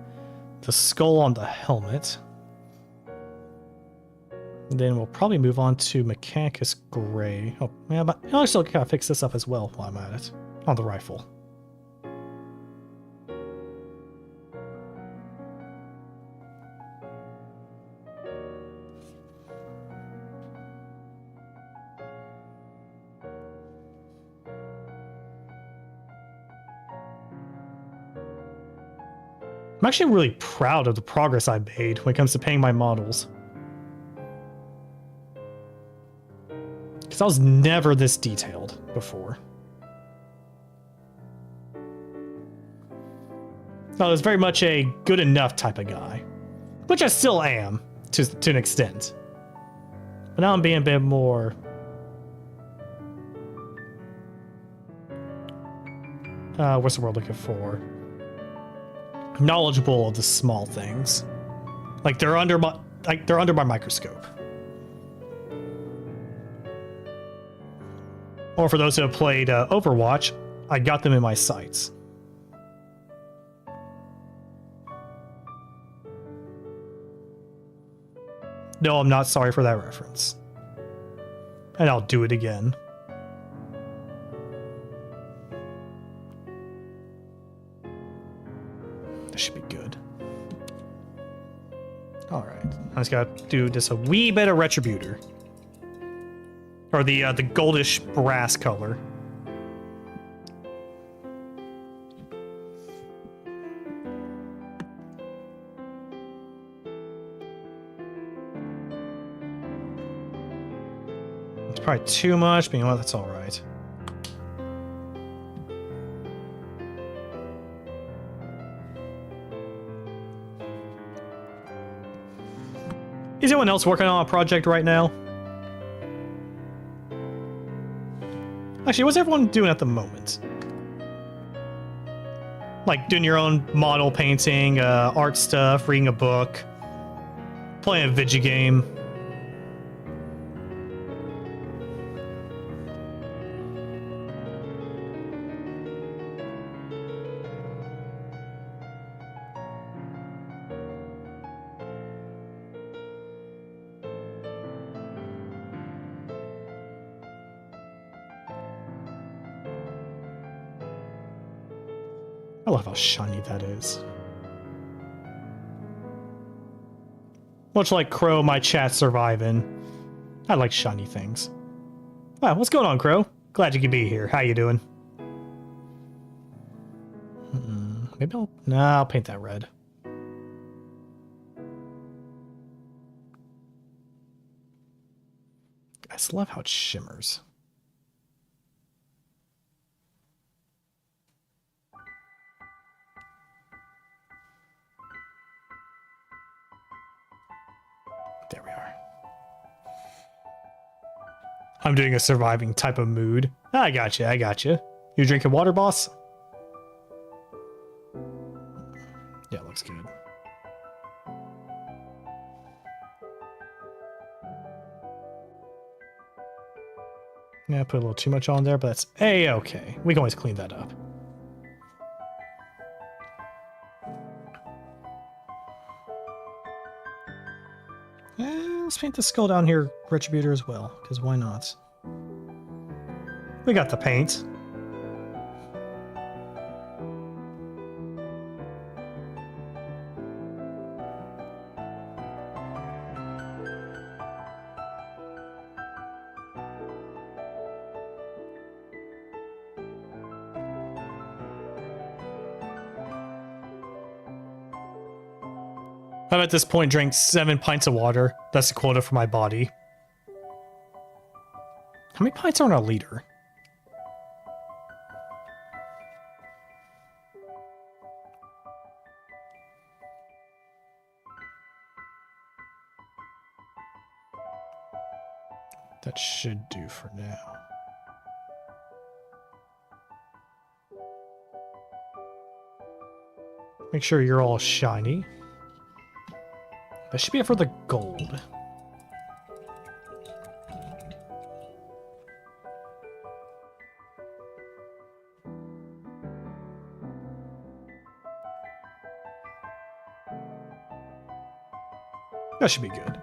the skull on the helmet. And then we'll probably move on to Mechanicus Gray. Oh, yeah, but I'll still gotta fix this up as well while I'm at it. On the rifle. I'm actually really proud of the progress I made when it comes to painting my models. Because I was never this detailed before. I was very much a good enough type of guy. which I still am to an extent. But now I'm being a bit more what's the word looking for? Knowledgeable of the small things. Like they're under my microscope. Or for those who have played Overwatch, I got them in my sights. No, I'm not sorry for that reference. And I'll do it again. This should be good. Alright. I just gotta do just a wee bit of Retributor. Or the goldish brass color. It's probably too much, but you know what? That's all right. Is anyone else working on a project right now? Actually, what's everyone doing at the moment? Like doing your own model painting, art stuff, reading a book, playing a video game. I love how shiny that is. Much like Crow, my chat's surviving. I like shiny things. Wow, what's going on, Crow? Glad you could be here. How you doing? Maybe I'll paint that red. I just love how it shimmers. There we are. I'm doing a surviving type of mood. I got you. I got you. You drinking water, boss? Yeah, looks good. Yeah, I put a little too much on there, but that's A-okay. We can always clean that up. Let's paint the skull down here, Retributor, as well, because why not? We got the paint. I've at this point drank 7 pints of water. That's the quota for my body. How many pints are in a liter? That should do for now. Make sure you're all shiny. That should be it for the gold. That should be good.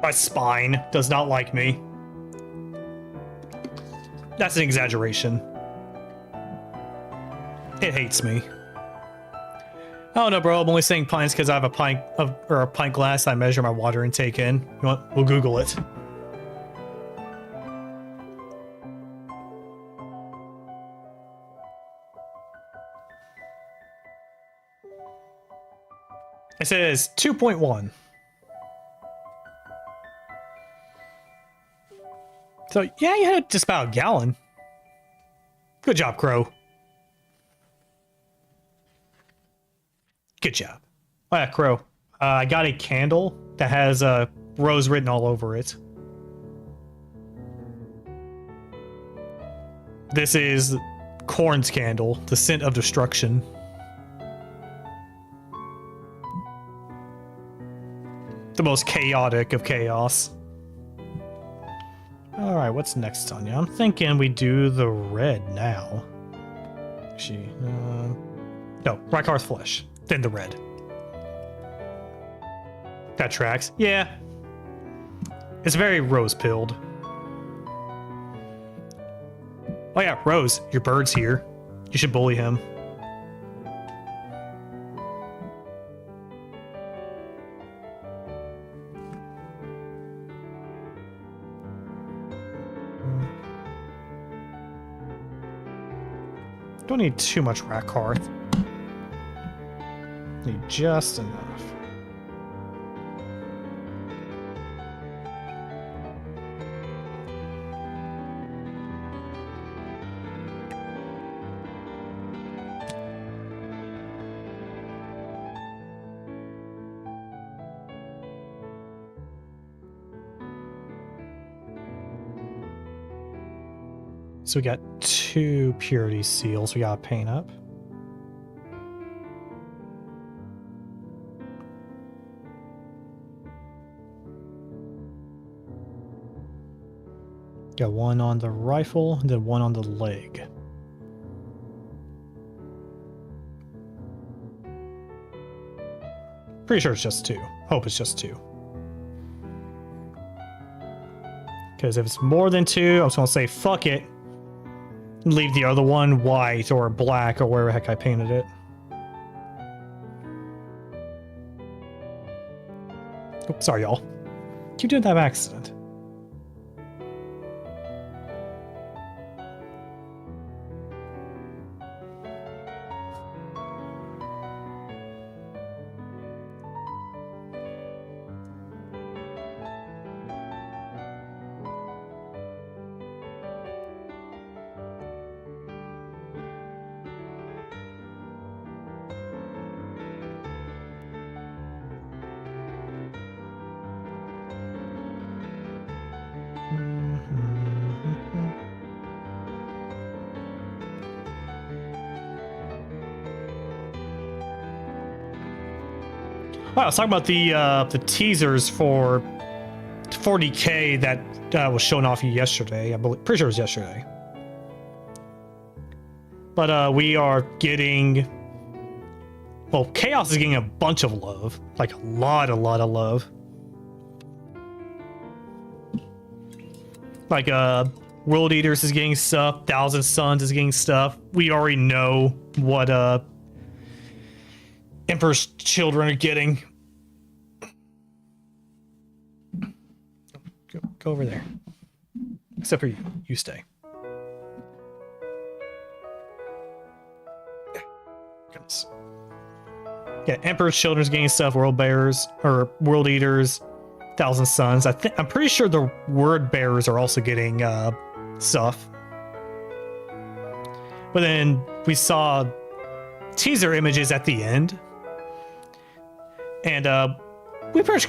My spine does not like me. That's an exaggeration. It hates me. Oh no, bro, I'm only saying pints because I have a pint or a pint glass I measure my water intake in. You want? We'll Google it. It says 2.1. So yeah, you had just about a gallon. Good job, Crow. Good job. Oh, yeah, Crow. I got a candle that has rose written all over it. This is Corn's candle, the scent of destruction. The most chaotic of chaos. Alright, what's next, Tanya? I'm thinking we do the red now. Actually, no, Rykar's flesh, then the red. That tracks. Yeah. It's very rose-pilled. Oh yeah, Rose, your bird's here. You should bully him. Don't need too much Rakarth. Need just enough. So we got 2 purity seals we gotta paint up. Got 1 on the rifle, and then 1 on the leg. Pretty sure it's just 2. Hope it's just 2. Because if it's more than 2, I was gonna say fuck it. Leave the other one white or black or where the heck I painted it. Oops, sorry, y'all. Keep doing that by accident. Wow, I was talking about the teasers for 40K that was shown off yesterday. I believe, pretty sure it was yesterday. But we are getting, well, Chaos is getting a bunch of love, like a lot of love. Like World Eaters is getting stuff, Thousand Suns is getting stuff. We already know what Emperor's Children are getting. Go over there. Except for you. You stay. Goodness. Yeah, Emperor's Children's getting stuff, World Bearers, or World Eaters, Thousand Suns. I'm pretty sure the Word Bearers are also getting stuff. But then we saw teaser images at the end. And we pretty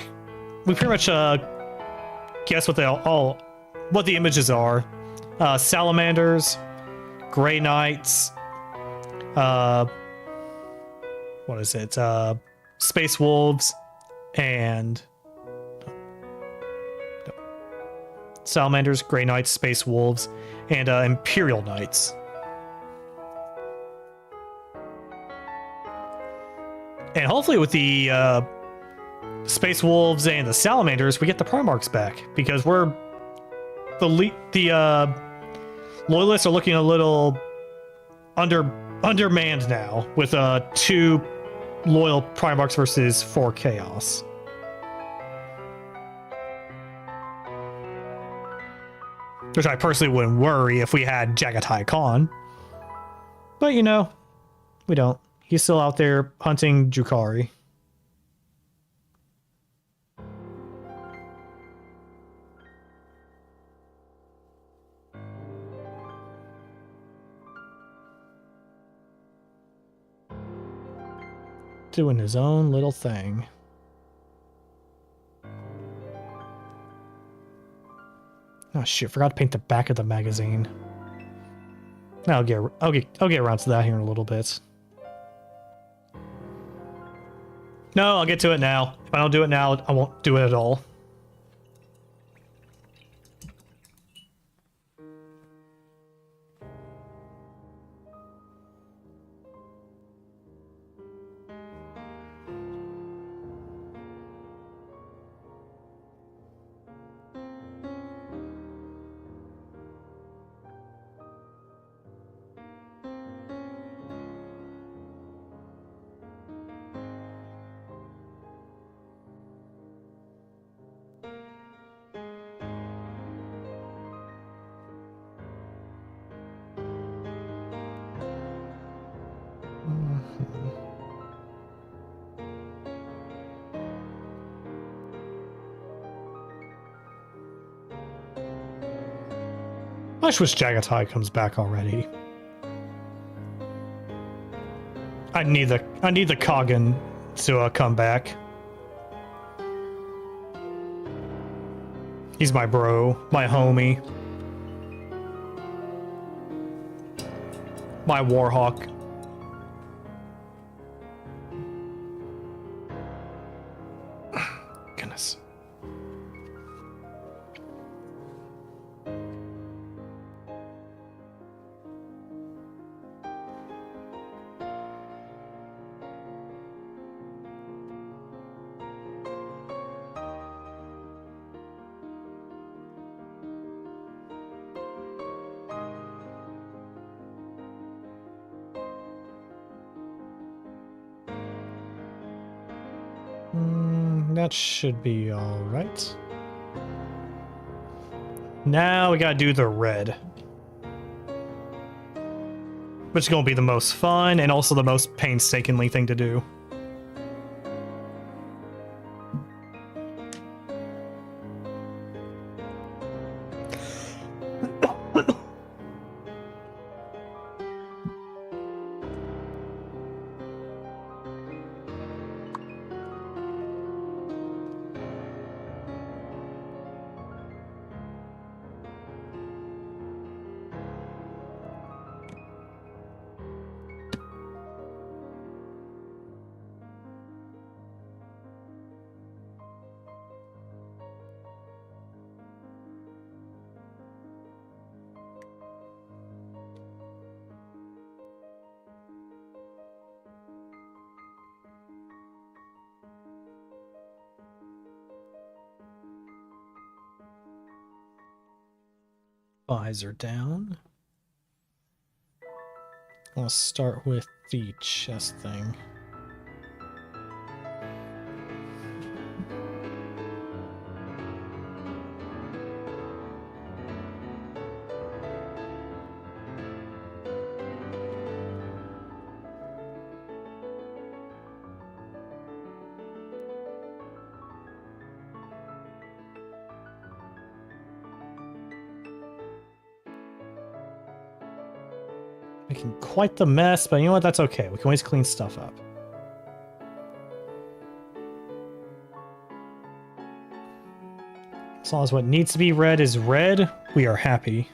much guess what what the images are. Salamanders, Grey Knights, what is it? Space Wolves, and Salamanders, Grey Knights, Space Wolves, and Imperial Knights. And hopefully with the Space Wolves and the Salamanders, we get the Primarchs back, because the Loyalists are looking a little undermanned now with 2 loyal Primarchs versus 4 Chaos. Which I personally wouldn't worry if we had Jagatai Khan. But you know, we don't. He's still out there hunting Drukhari. doing his own little thing. Oh shit, forgot to paint the back of the magazine. I'll get around to that here in a little bit. No, I'll get to it now. If I don't do it now, I won't do it at all. I just wish Jagatai comes back already. I need the Kagan to come back. He's my bro, my homie, my Warhawk. Goodness. That should be all right. Now we gotta do the red, which is gonna be the most fun and also the most painstakingly thing to do. Visor down. I'll start with the chest thing. Making quite the mess, but you know what? That's okay. We can always clean stuff up. As long as what needs to be red is red, we are happy.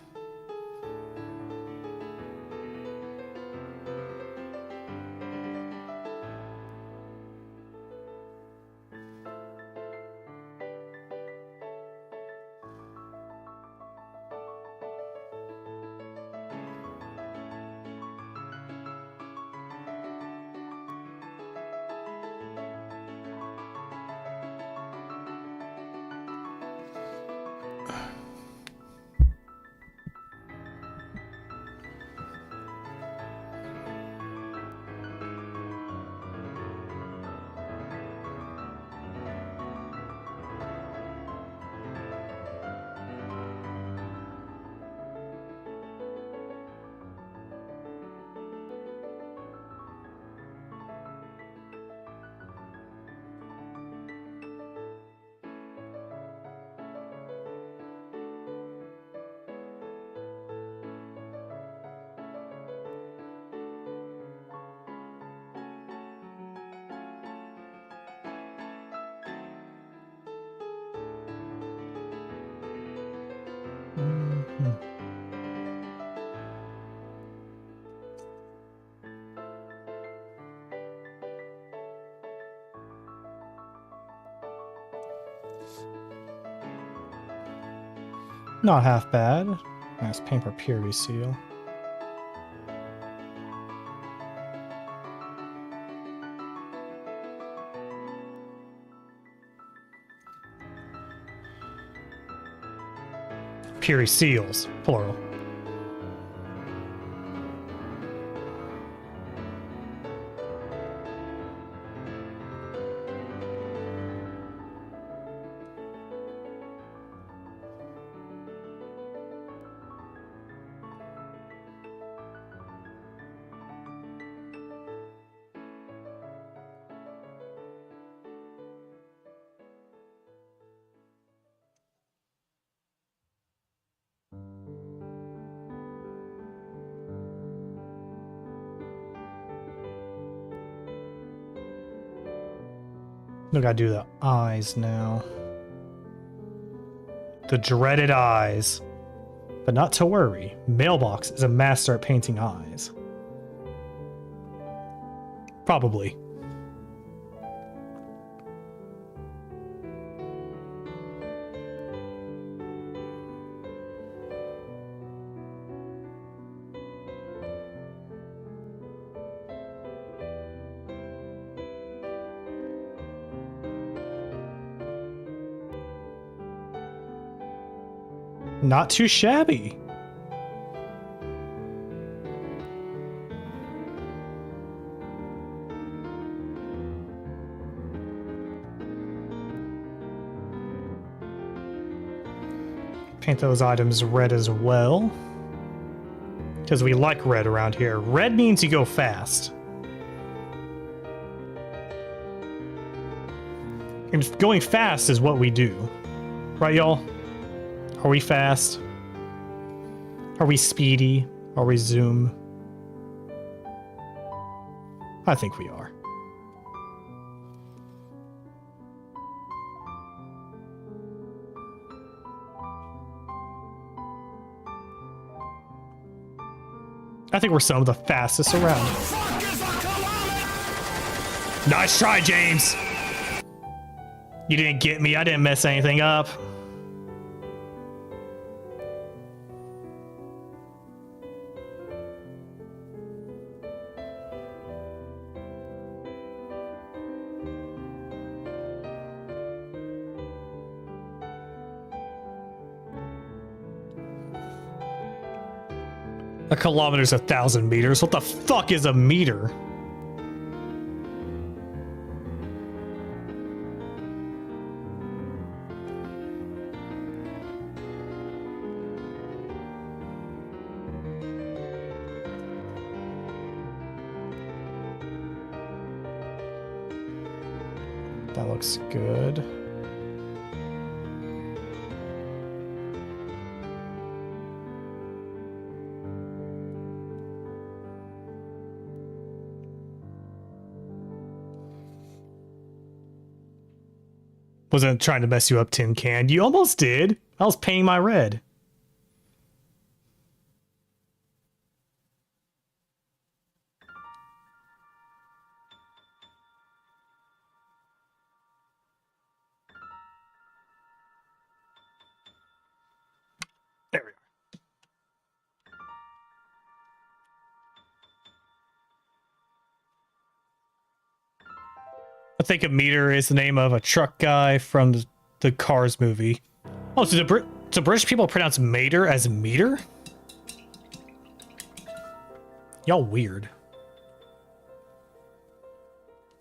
Mhm. Not half bad. Nice paper purity seal. Purity seals, plural. We gotta do the eyes now. The dreaded eyes. But not to worry, Mailbox is a master at painting eyes. Probably. Not too shabby. Paint those items red as well. Because we like red around here. Red means you go fast. And going fast is what we do. Right, y'all? Are we fast? Are we speedy? Are we zoom? I think we are. I think we're some of the fastest around. Nice try, James! You didn't get me. I didn't mess anything up. A kilometer's 1,000 meters. What the fuck is a meter? That looks good. Wasn't trying to mess you up, Tin Can. You almost did. I was painting my red. There we are. I think a meter is the name of a truck guy from the Cars movie. Oh, so so British people pronounce mater as meter? Y'all weird.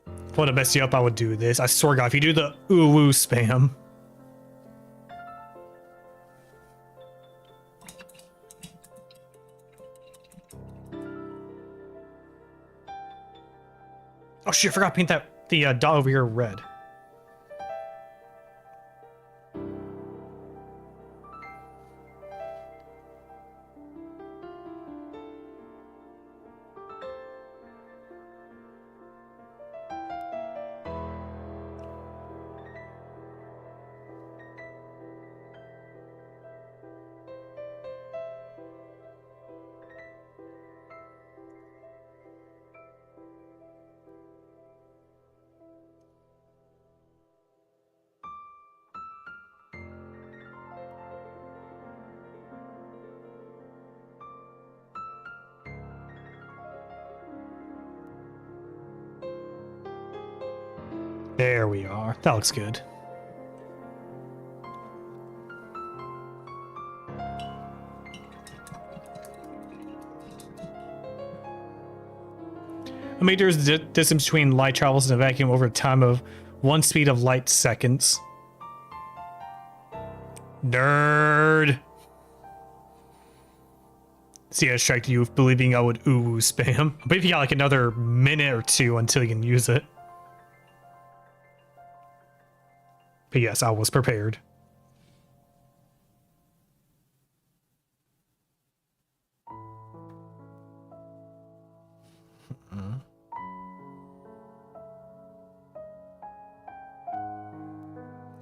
If I want to mess you up, I would do this. I swear to God, if you do the ooh-woo spam. Oh shit, I forgot to paint the dot over here red. There we are. That looks good. A meter is the distance between light travels in a vacuum over a time of 1 speed of light seconds. Nerd. See, I distracted you with believing I would ooh spam. But if you got like another minute or two until you can use it. But yes, I was prepared.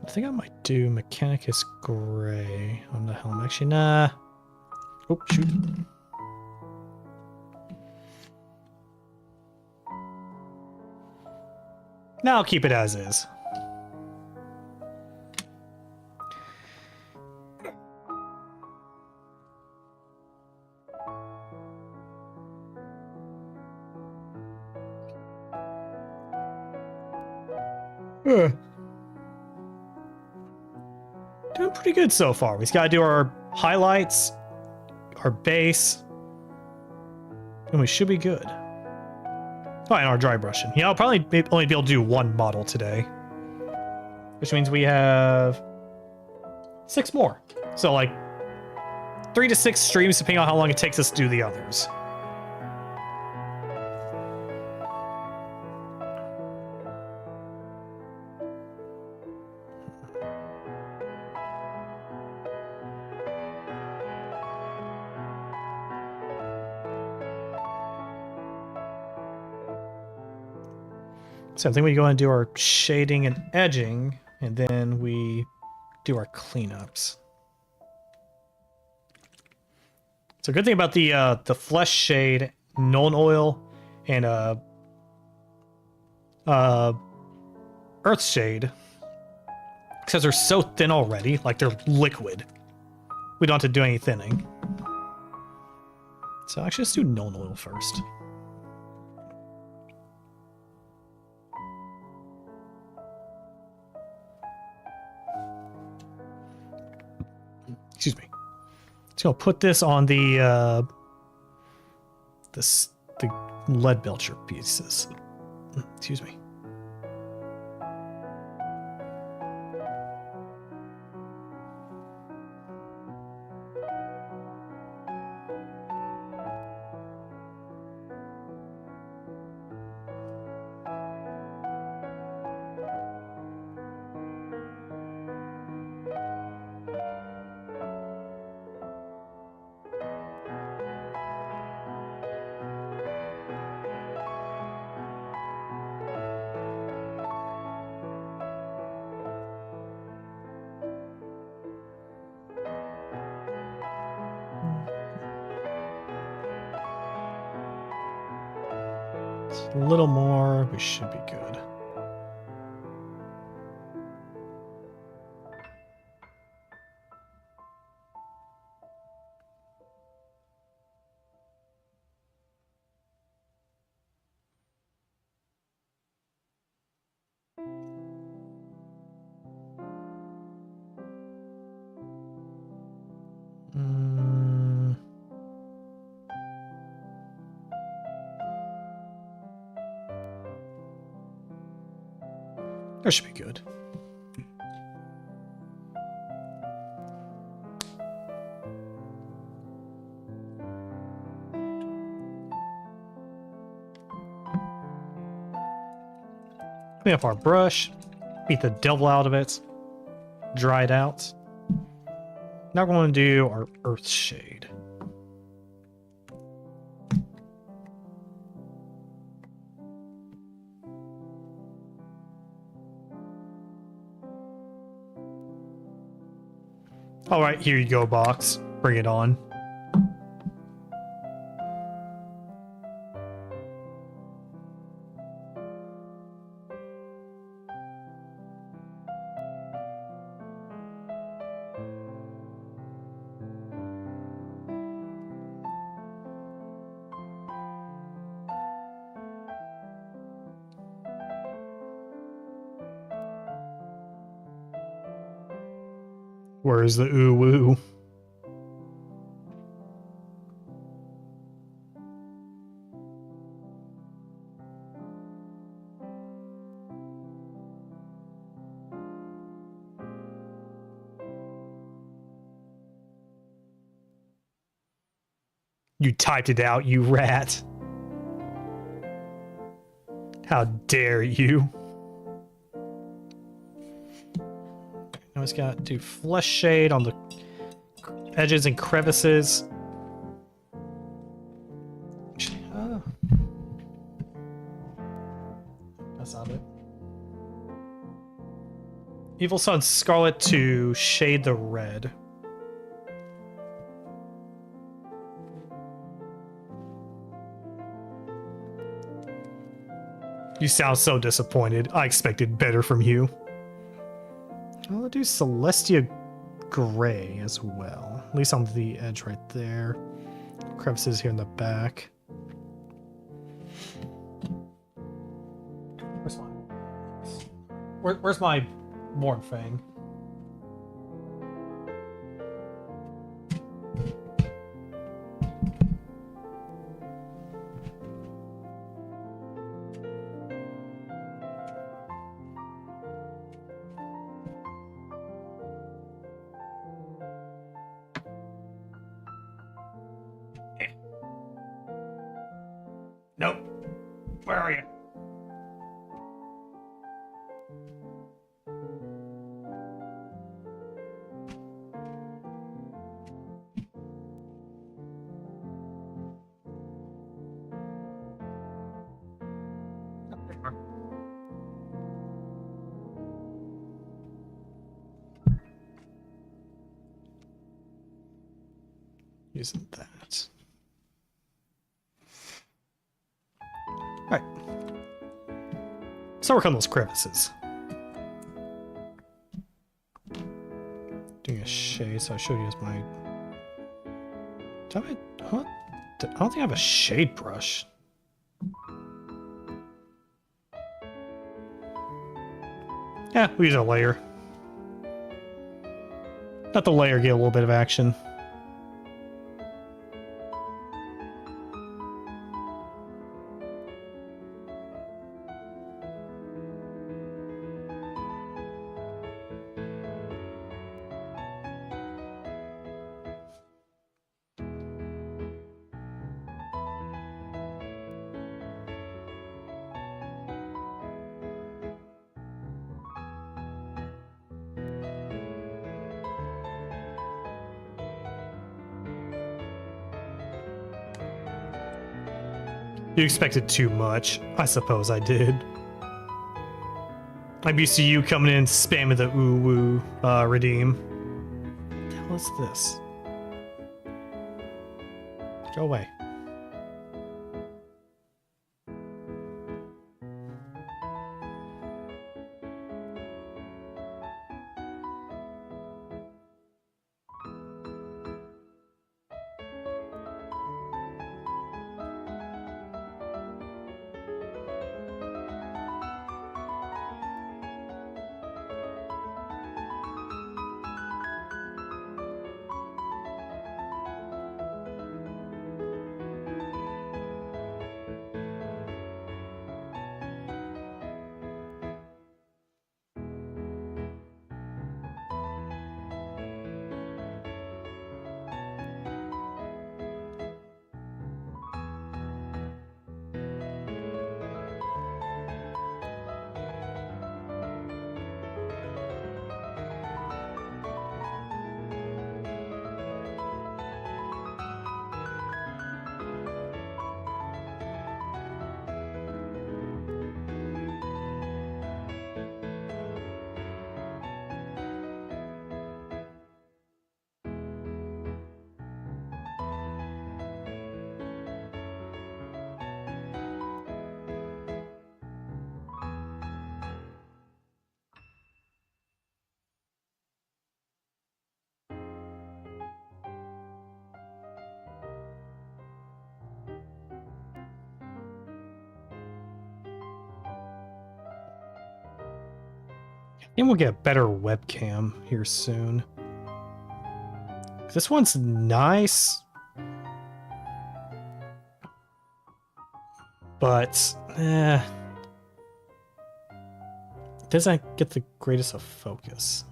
I think I might do Mechanicus Gray on the helm. Actually, nah. Oh, shoot. Now I'll keep it as is. Doing pretty good so far. We just gotta do our highlights, our base, and we should be good. Oh, and our dry brushing. Yeah, I'll probably only be able to do one model today, which means we have 6 more. So like 3 to 6 streams, depending on how long it takes us to do the others. So I think we go and do our shading and edging, and then we do our cleanups. So good thing about the flesh shade, Nuln Oil, and Earth Shade, because they're so thin already, like they're liquid. We don't have to do any thinning. So actually, let's do Nuln Oil first. Excuse me. Just gonna put this on the lead belcher pieces. Excuse me. A little more, we should be good. That should be good. Clean up our brush, beat the devil out of it, dry it out. Now we're going to do our Earth Shade. All right, here you go, box. Bring it on. Where's the ooh woo? You typed it out, you rat. How dare you? Now it's got to do flesh shade on the edges and crevices. That's not it. Evil Sun Scarlet to shade the red. You sound so disappointed. I expected better from you. I'll do Celestia Gray as well. At least on the edge right there. Crevices here in the back. Where's my... Where's my Morn Fang? Nope. Where are you? Using that. Alright. So work on those crevices. Doing a shade, so I showed you as my... I don't think I have a shade brush. Yeah, we use a layer. Let the layer get a little bit of action. You expected too much. I suppose I did. I'm used to you coming in spamming the ooh woo redeem. What the hell is this? Go away. I think we'll get a better webcam here soon. This one's nice. But, doesn't get the greatest of focus.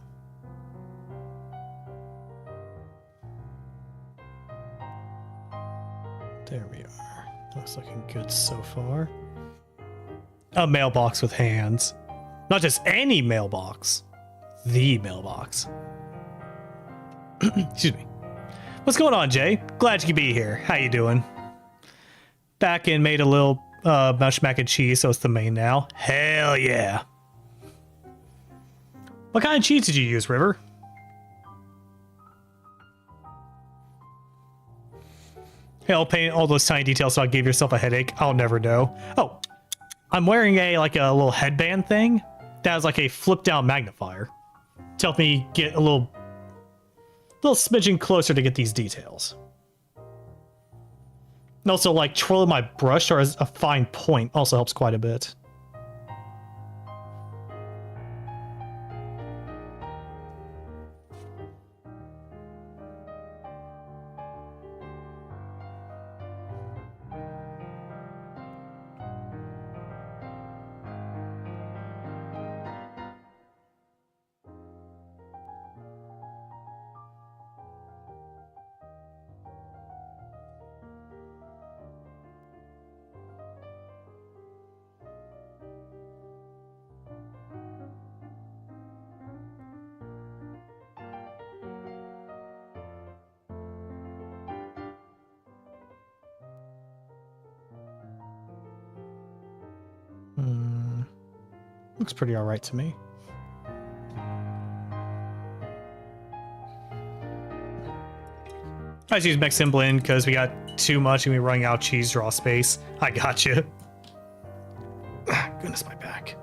There we are. Looks looking good so far. A mailbox with hands. Not just any mailbox. The mailbox. Excuse me. What's going on, Jay? Glad you could be here. How you doing? Back and made a little mashed mac and cheese, so it's the main now. Hell yeah. What kind of cheese did you use, River? Hey, I'll paint all those tiny details so I gave yourself a headache. I'll never know. Oh, I'm wearing a little headband thing that has like a flip down magnifier to help me get a little smidgen closer to get these details. And also, like, twirling my brush towards a fine point also helps quite a bit. Looks pretty alright to me. I just use mix and blend because we got too much and we're running out of cheese draw space. I got you. Goodness, my back.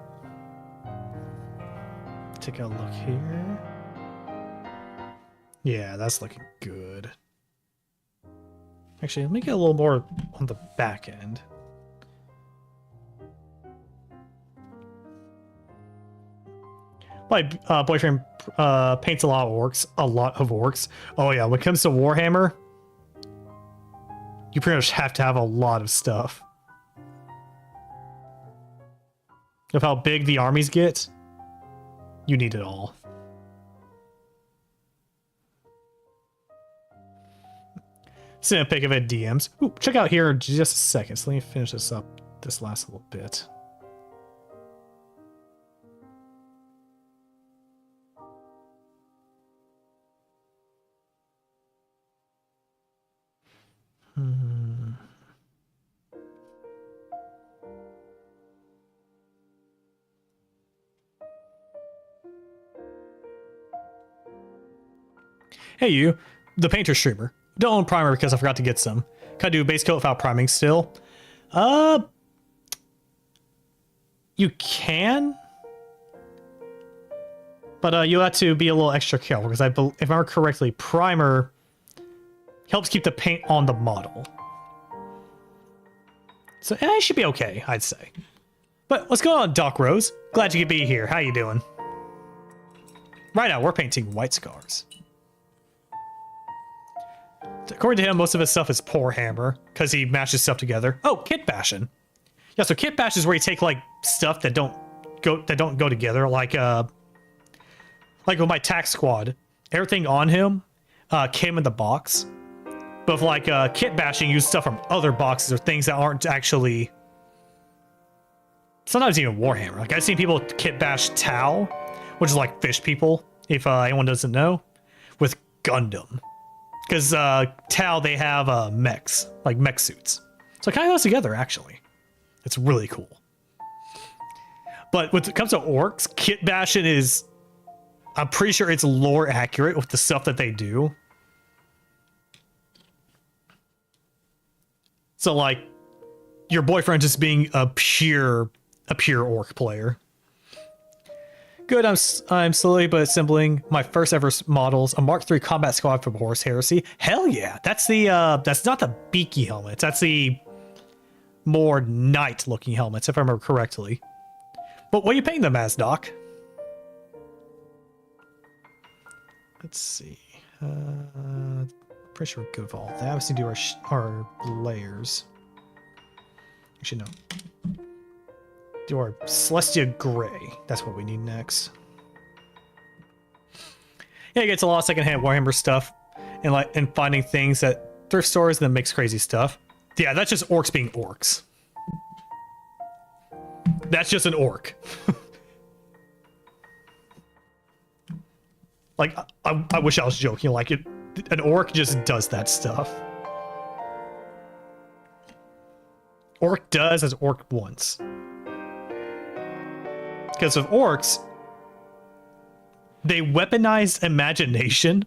Take a look here. Yeah, that's looking good. Actually, let me get a little more on the back end. My boyfriend paints a lot of orcs. Oh yeah, when it comes to Warhammer, you pretty much have to have a lot of stuff. Of how big the armies get, you need it all. Send a pic of it DMs. Ooh, check out here in just a second. So let me finish this up, this last little bit. Hey you, the painter streamer. Don't own primer because I forgot to get some. Can I do a base coat without priming still? You can, but you have to be a little extra careful because if I remember correctly, primer helps keep the paint on the model. So it should be okay, I'd say. But what's going on, Doc Rose? Glad you could be here. How you doing? Right now, we're painting white scars. According to him, most of his stuff is poor hammer because he mashes stuff together. Oh, kit bashing. Yeah, so kit bash is where you take like stuff that don't go together. Like with my tax squad, everything on him came in the box. But with like kit bashing, use stuff from other boxes or things that aren't actually. Sometimes even Warhammer. Like I've seen people kit bash Tau, which is like fish people. If anyone doesn't know, with Gundam. Because Tau, they have mechs, like mech suits. So it kind of goes together, actually. It's really cool. But when it comes to orcs, kit bashing is... I'm pretty sure it's lore accurate with the stuff that they do. So, like, your boyfriend just being a pure orc player. Good, I'm slowly but assembling my first ever models, a Mark III combat squad from Horus Heresy. Hell yeah, that's the that's not the beaky helmets. That's the more knight looking helmets, if I remember correctly. But what are you painting them as, Doc? Let's see. Pretty sure we're good with all that. We just need to do our layers. Actually, no. Do our Celestia Gray. That's what we need next. Yeah, it gets a lot of secondhand Warhammer stuff and finding things at thrift stores and then makes crazy stuff. Yeah, that's just orcs being orcs. That's just an orc. Like, I wish I was joking. Like, an orc just does that stuff. Orc does as orc wants. Because of orcs, they weaponize imagination.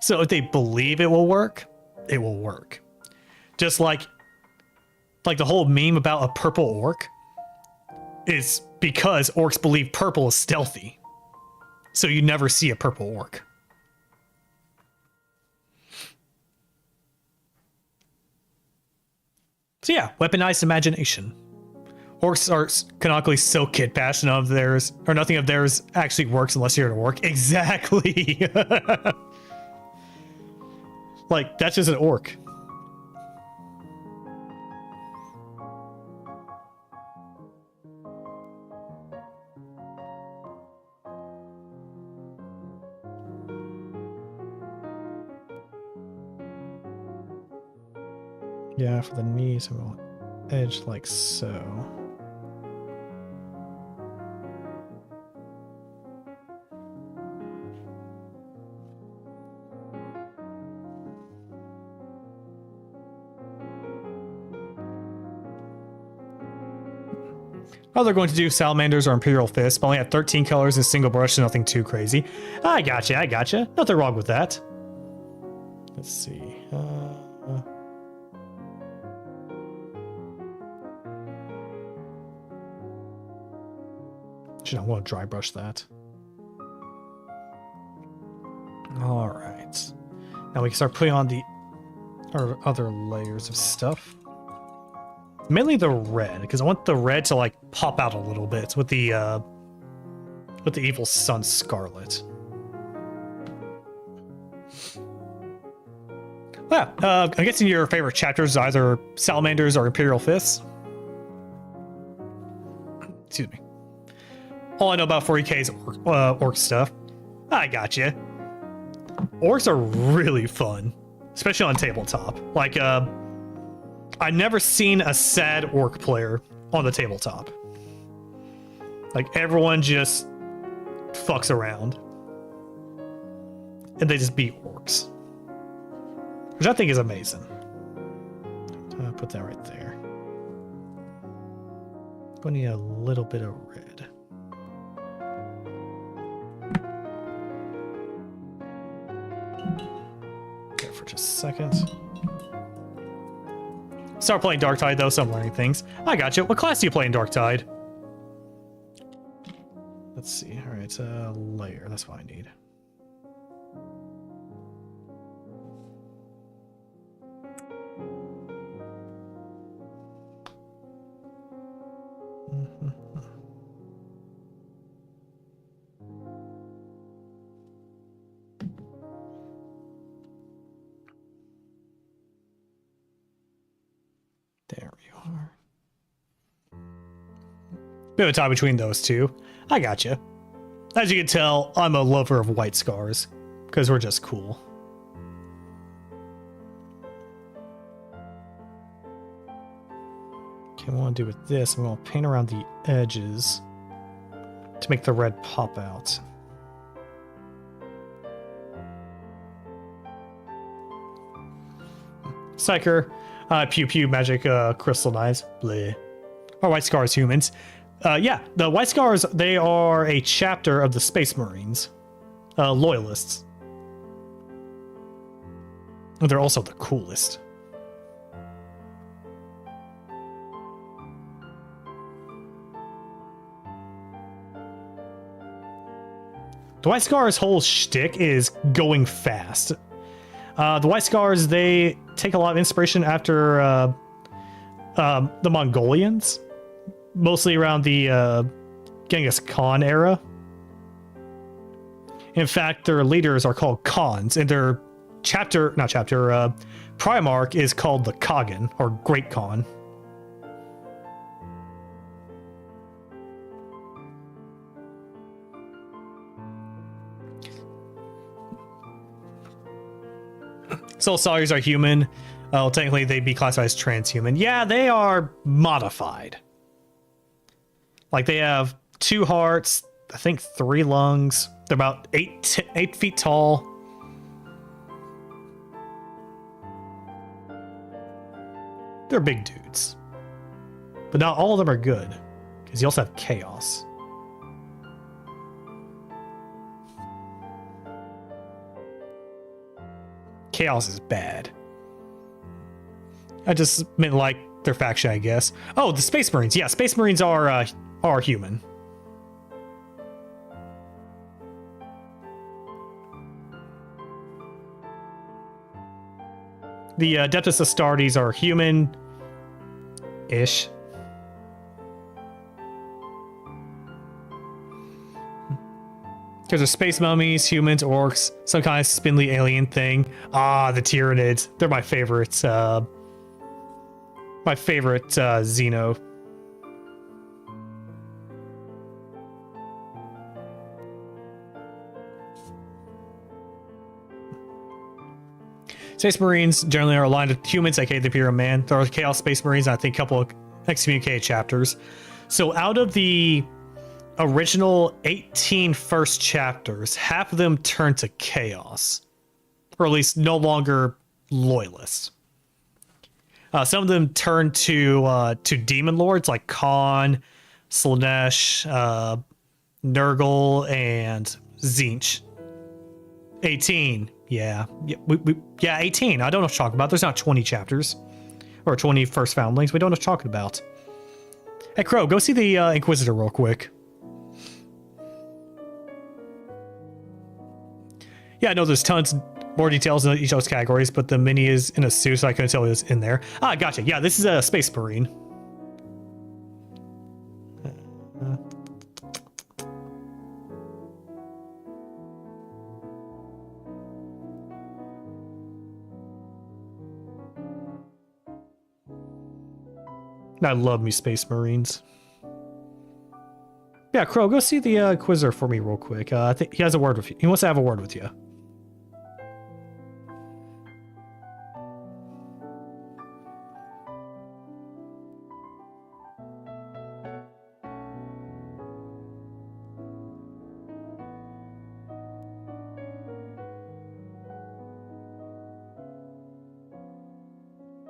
So if they believe it will work, it will work. Just like the whole meme about a purple orc is because orcs believe purple is stealthy. So you never see a purple orc. So yeah, weaponized imagination. Orcs are canonically so kid passion of theirs, or nothing of theirs actually works unless you're an orc. Exactly. Like, that's just an orc. Yeah, for the knees, we'll edge like so. Oh, they're going to do salamanders or imperial fists, but only have 13 colors and single brush, so nothing too crazy. I gotcha. Nothing wrong with that. Let's see. Should I want to dry brush that? All right. Now we can start putting on our other layers of stuff. Mainly the red, because I want the red to like pop out a little bit with the Evil Sun Scarlet. Yeah, I'm guessing your favorite chapters are either salamanders or imperial fists. Excuse me. All I know about 40k is orc stuff. I gotcha. Orcs are really fun, especially on tabletop. Like, I've never seen a sad orc player on the tabletop. Like, everyone just fucks around. And they just beat orcs. Which I think is amazing. I'll put that right there. Gonna need a little bit of red. There for just a second. Start playing Darktide though, so I'm learning things. I gotcha. What class do you play in Darktide? Let's see. All right, layer. That's what I need. There we are. Bit of a tie between those two. I gotcha. As you can tell, I'm a lover of white scars because we're just cool. Okay, what I want to do with this, I'm going to paint around the edges to make the red pop out. Psyker, pew pew magic crystal knives, bleh. Or white scars humans. Yeah, the white scars, they are a chapter of the Space Marines, loyalists. And they're also the coolest. The White Scars' whole shtick is going fast. The White Scars, they take a lot of inspiration after the Mongolians, mostly around the Genghis Khan era. In fact, their leaders are called Khans, and they're Primarch is called the Khagan, or Great Khan. Soul Sawyers are human. Well, technically, they'd be classified as transhuman. Yeah, they are modified. Like, they have 2 hearts, I think 3 lungs. They're about 8 feet tall. They're big dudes. But not all of them are good, because you also have chaos. Chaos is bad. I just meant like their faction, I guess. Oh, the Space Marines. Yeah, Space Marines are human. The Adeptus Astartes are human-ish. Because there's space mummies, humans, orcs, some kind of spindly alien thing. Ah, the Tyranids. They're my favorite. My favorite Xeno. Space Marines generally are aligned with humans, aka the Imperial Man. There are Chaos Space Marines, and I think a couple of excommunicated chapters. So out of the original 18 first chapters, half of them turn to Chaos, or at least no longer loyalists. Some of them turn to demon lords like Khan, Slanesh, Nurgle, and Tzeentch. 18, yeah, 18. I don't know what to talk about. There's not 20 chapters or 20 first foundlings. We don't know what to talk about. Hey, Crow, go see the Inquisitor real quick. Yeah, I know there's tons more details in each of those categories, but the mini is in a suit, so I couldn't tell it was in there. Ah, gotcha. Yeah, this is a Space Marine. I love me Space Marines. Yeah, Crow, go see the Inquisitor for me real quick. I think he has a word with you. He wants to have a word with you.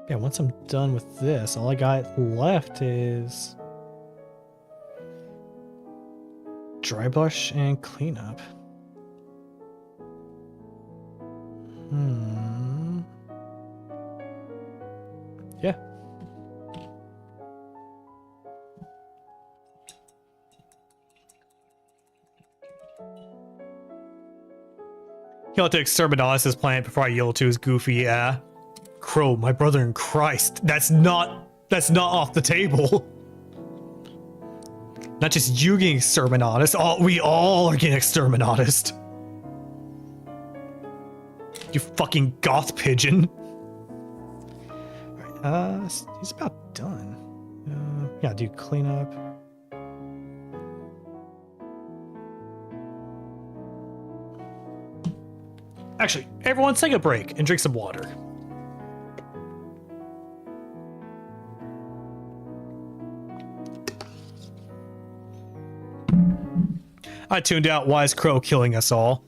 Yeah, once I'm done with this, all I got left is dry brush and cleanup. Yeah. He'll have to exterminate his planet before I yield to his goofy, yeah. Crow, my brother in Christ. That's not off the table. Not just you getting exterminatus. We all are getting exterminatus. You fucking goth pigeon. Alright, he's about done. Yeah, dude, clean up. Actually, everyone take a break and drink some water. I tuned out why is Crow killing us all.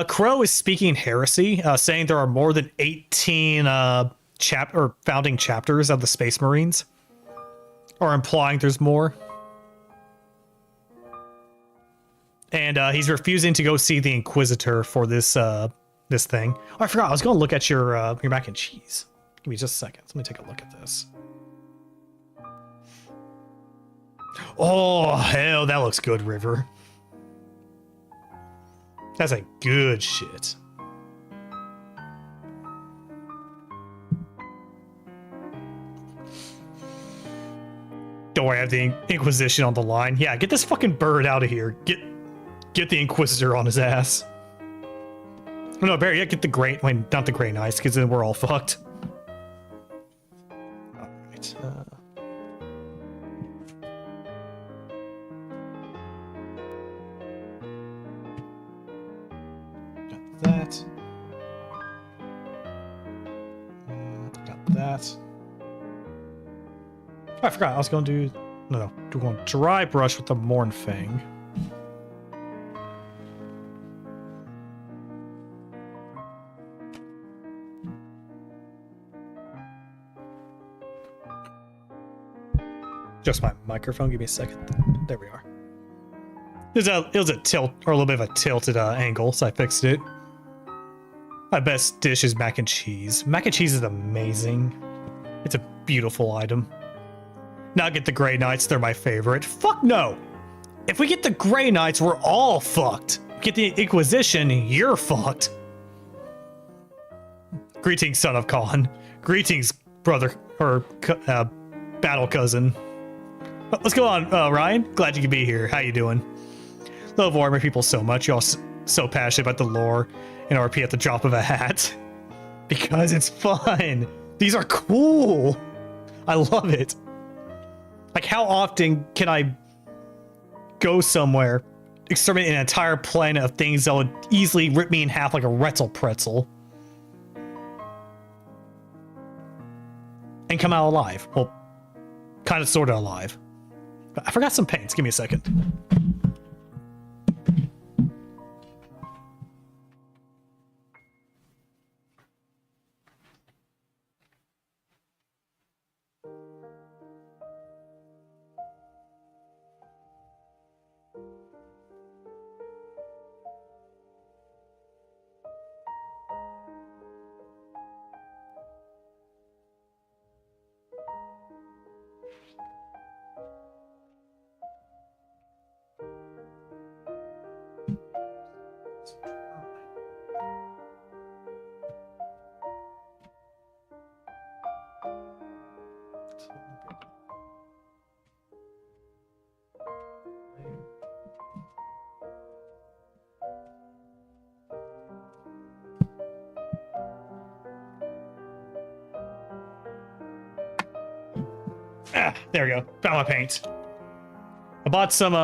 Crow is speaking heresy, saying there are more than 18 founding chapters of the Space Marines, or implying there's more. And he's refusing to go see the Inquisitor for this this thing. Oh, I forgot. I was going to look at your mac and cheese. Give me just a second. Let me take a look at this. Oh, hell, that looks good, River. That's a good shit. Don't worry, I have the Inquisition on the line. Yeah, get this fucking bird out of here. Get the Inquisitor on his ass. No, Barry, yeah, get the gray. Wait, not the gray knights, because then we're all fucked. Alright. Got that. Got that. Oh, I forgot. I was going to do... No. We're going to dry brush with the Mornfang. Just my microphone. Give me a second. There we are. It was a tilt, or a little bit of a tilted angle, so I fixed it. My best dish is mac and cheese. Mac and cheese is amazing. It's a beautiful item. Now get the Grey Knights, they're my favorite. Fuck no! If we get the Grey Knights, we're all fucked. Get the Inquisition, you're fucked. Greetings, son of Khan. Greetings, brother, or battle cousin. What's going on, Ryan? Glad you could be here. How you doing? Love Warhammer people so much. You're all so passionate about the lore and RP at the drop of a hat. Because it's fun. These are cool. I love it. Like, how often can I go somewhere, exterminate an entire planet of things that would easily rip me in half like a pretzel, and come out alive? Well, kind of, sort of alive. I forgot some paints. Give me a second. Ah, there we go. Found my paint. I bought some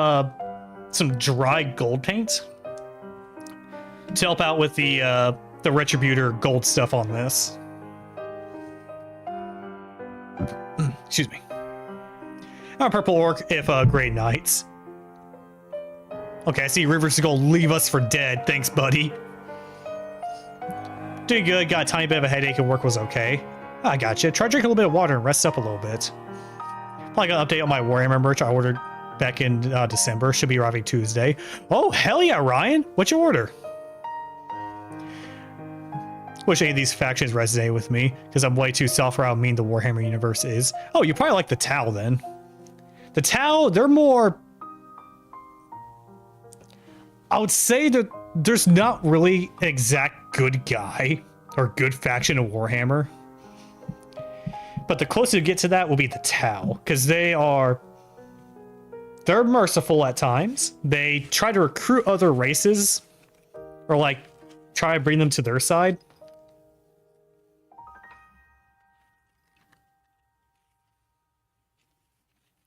dry gold paint to help out with the Retributor gold stuff on this. Excuse me. I'm a purple orc if Grey Knights. Okay, I see Rivers is gonna leave us for dead. Thanks, buddy. Doing good. Got a tiny bit of a headache and work was okay. I gotcha. Try drinking a little bit of water and rest up a little bit. Probably got an update on my Warhammer merch I ordered back in December. Should be arriving Tuesday. Oh, hell yeah, Ryan. What's your order? Wish any of these factions resonate with me, because I'm way too soft for how mean the Warhammer universe is. Oh, you probably like the Tau then. The Tau, they're more... I would say that there's not really an exact good guy or good faction of Warhammer. But the closer you get to that will be the Tau, because they're merciful at times. They try to recruit other races, or like try to bring them to their side.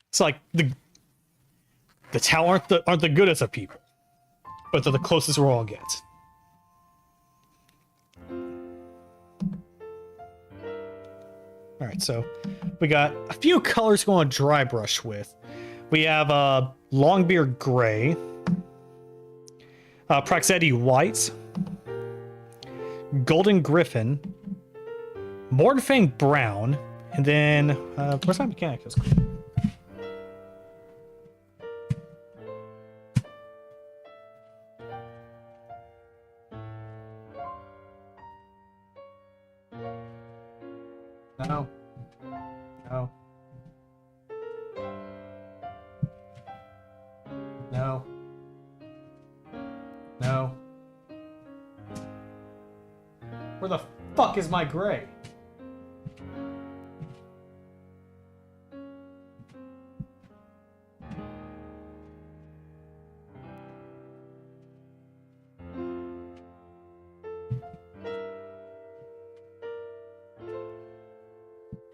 It's like the Tau aren't the goodest of people, but they're the closest we'll all get. All right, so we got a few colors going to dry brush with. We have Longbeard Gray, Praxetti White, Golden Griffin, Mornfang Brown, and then where's my Mechanicus? No. No. No. No. Where the fuck is my gray?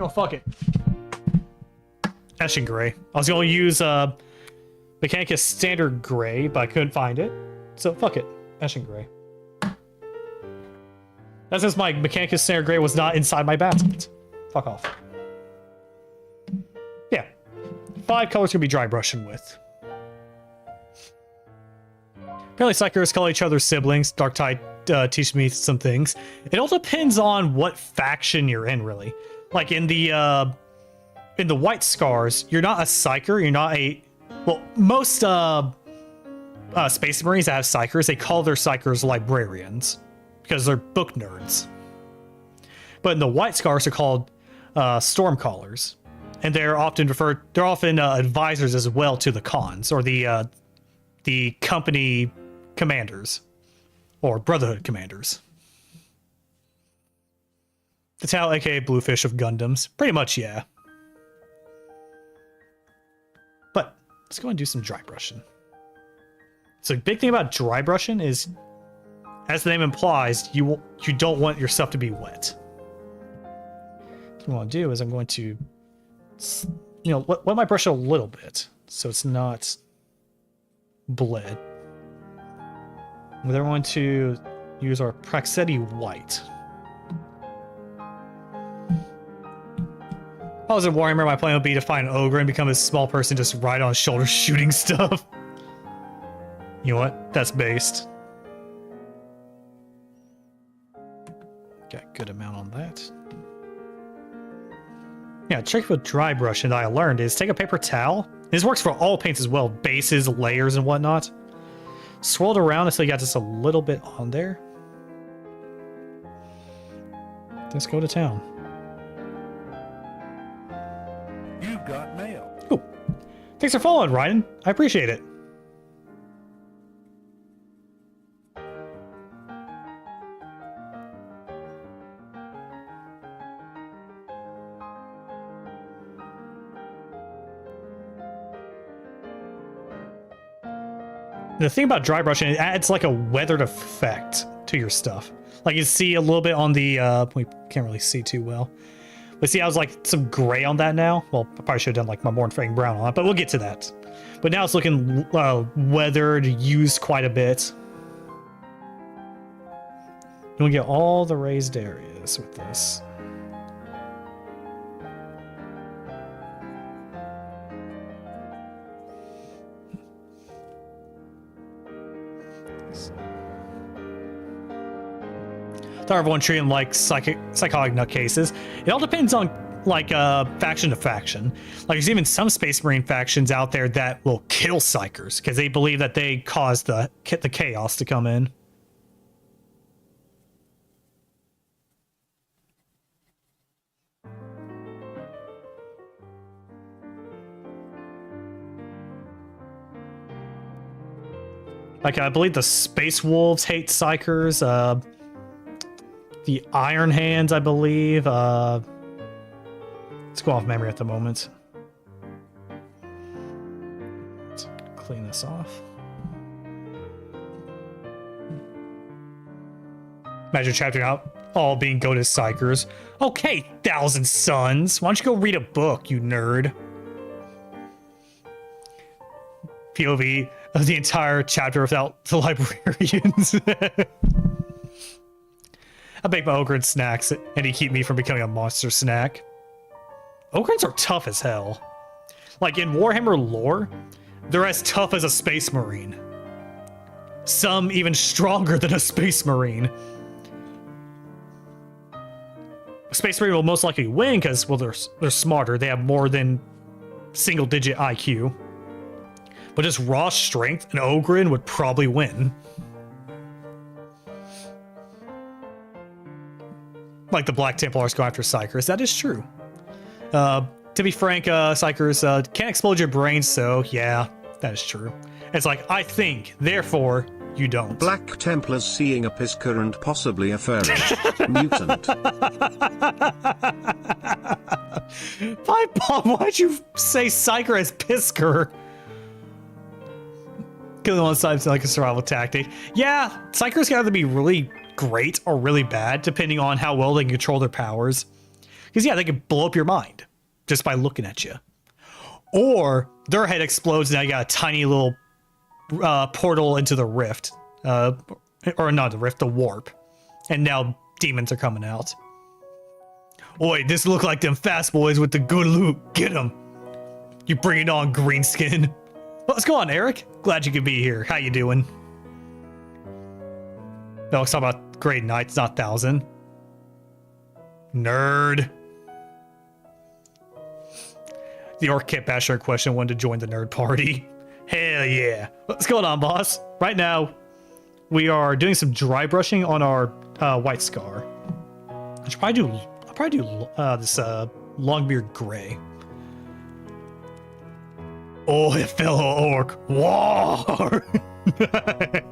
Oh, fuck it. Ashen Gray. I was going to use Mechanicus Standard Gray, but I couldn't find it. So, fuck it. Ashen Gray. That's since my Mechanicus Standard Gray was not inside my basket. Fuck off. Yeah. 5 colors can be dry brushing with. Apparently, Psychers call each other siblings. Darktide teaches me some things. It all depends on what faction you're in, really. Like in the White Scars, you're not a Psyker. You're not a... Well, most Space Marines that have Psychers, they call their Psychers librarians because they're book nerds. But in the White Scars, they're called Stormcallers, and they're often advisors as well to the Khans or the company commanders or Brotherhood commanders. That's how, aka Bluefish of Gundams. Pretty much, yeah. But let's go and do some dry brushing. So the big thing about dry brushing is, as the name implies, you don't want your stuff to be wet. What I want to do is I'm going to, wet my brush a little bit so it's not bled. We're then going to use our Praxetti White. If I was in Warhammer, my plan would be to find an ogre and become a small person just ride on his shoulders shooting stuff. You know what? That's based. Got a good amount on that. Yeah, trick with dry brushing that I learned is take a paper towel. This works for all paints as well, bases, layers, and whatnot. Swirl it around until you got just a little bit on there. Let's go to town. You've got mail. Ooh. Thanks for following, Ryan. I appreciate it. The thing about dry brushing, it adds like a weathered effect to your stuff. Like you see a little bit on the, we can't really see too well. But see, I was like some gray on that now. Well, I probably should have done like my Mornfang brown on it, but we'll get to that. But now it's looking weathered, used quite a bit. You'll get all the raised areas with this. Thought everyone treat them like psychotic nutcases. It all depends on like faction to faction. Like there's even some Space Marine factions out there that will kill psychers because they believe that they caused the chaos to come in. Like I believe the Space Wolves hate psychers. The Iron Hands, I believe. Let's go off memory at the moment. Let's clean this off. Imagine chapter out all being goated psychers. Okay, Thousand Suns. Why don't you go read a book, you nerd? POV of the entire chapter without the librarians. I bake my Ogryn snacks, and he keep me from becoming a monster snack. Ogryns are tough as hell. Like, in Warhammer lore, they're as tough as a Space Marine. Some even stronger than a Space Marine. A Space Marine will most likely win because, well, they're smarter. They have more than single-digit IQ. But just raw strength, an Ogryn would probably win. Like the Black Templars go after Psychers. That is true. To be frank, Psychers can't explode your brain, so yeah, that is true. It's like, I think, therefore, you don't. Black Templars seeing a Pisker and possibly a furry mutant. Pipe Bomb, why'd you say Psyker as Pisker? Killing one side is like a survival tactic. Yeah, Psychers can either be really great or really bad, depending on how well they can control their powers. Because yeah, they can blow up your mind just by looking at you. Or their head explodes and now you got a tiny little portal into the rift. Or not the rift, the warp. And now demons are coming out. Oi, this look like them fast boys with the good loot. Get them. You bring it on, Greenskin. What's going on, Eric? Glad you could be here. How you doing? No, let's talk about grade knights, not 1,000. Nerd. The Orc Kit Basher question wanted to join the nerd party. Hell yeah. What's going on, boss? Right now, we are doing some dry brushing on our white scar. I'll probably do this Longbeard Gray. Oh, a fellow orc. War! I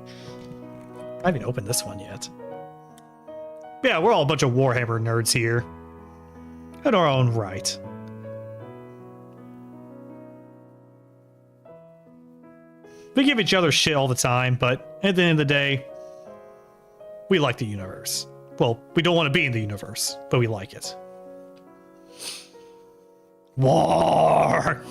haven't opened this one yet. Yeah, we're all a bunch of Warhammer nerds here. In our own right. We give each other shit all the time, but at the end of the day, we like the universe. Well, we don't want to be in the universe, but we like it. War!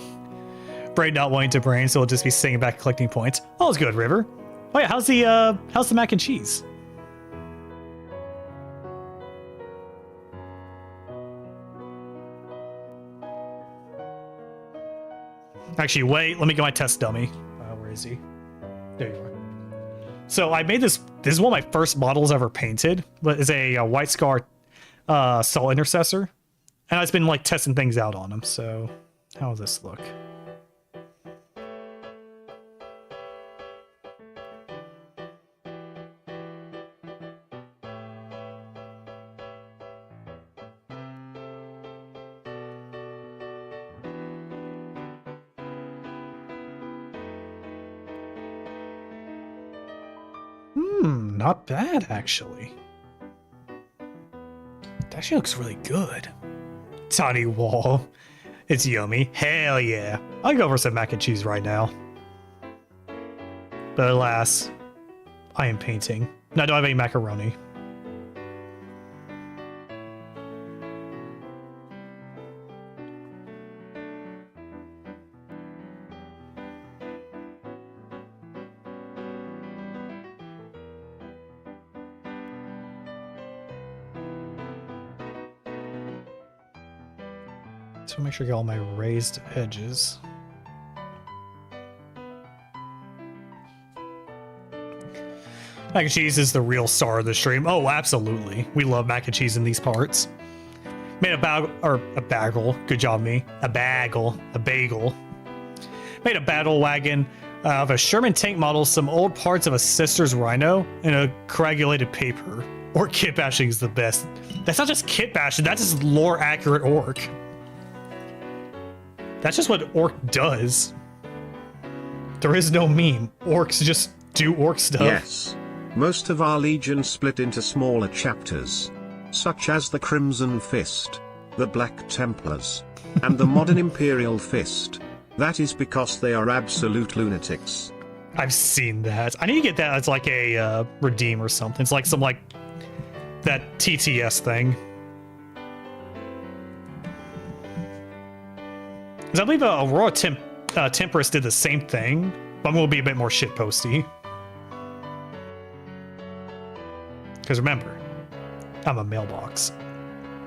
Brain not wanting to brain, so he'll just be sitting back collecting points. All's good, River. Oh yeah, how's the mac and cheese? Actually, wait, let me get my test dummy. Where is he? There you are. So I made this. This is one of my first models ever painted, but it's a White Scar Soul Intercessor, and I've been like testing things out on him. So how does this look? Not bad, actually. That actually looks really good. Tiny wall. It's yummy. Hell yeah. I'll go for some mac and cheese right now. But alas, I am painting. No, I don't have any macaroni. So make sure I get all my raised edges. Mac and cheese is the real star of the stream. Oh, absolutely. We love mac and cheese in these parts. Made a bagel. Good job, me. A bagel. Made a battle wagon of a Sherman tank model, some old parts of a sister's rhino, and a coagulated paper. Orc kit bashing is the best. That's not just kit bashing, that's just lore accurate orc. That's just what orc does. There is no meme. Orcs just do orc stuff. Yes. Most of our legion split into smaller chapters, such as the Crimson Fist, the Black Templars, and the modern Imperial Fist. That is because they are absolute lunatics. I've seen that. I need to get that as like a redeem or something. It's like some like that TTS thing. Because I believe Aurora Temperance did the same thing, but I'm going to be a bit more shitposty. Because remember, I'm a mailbox.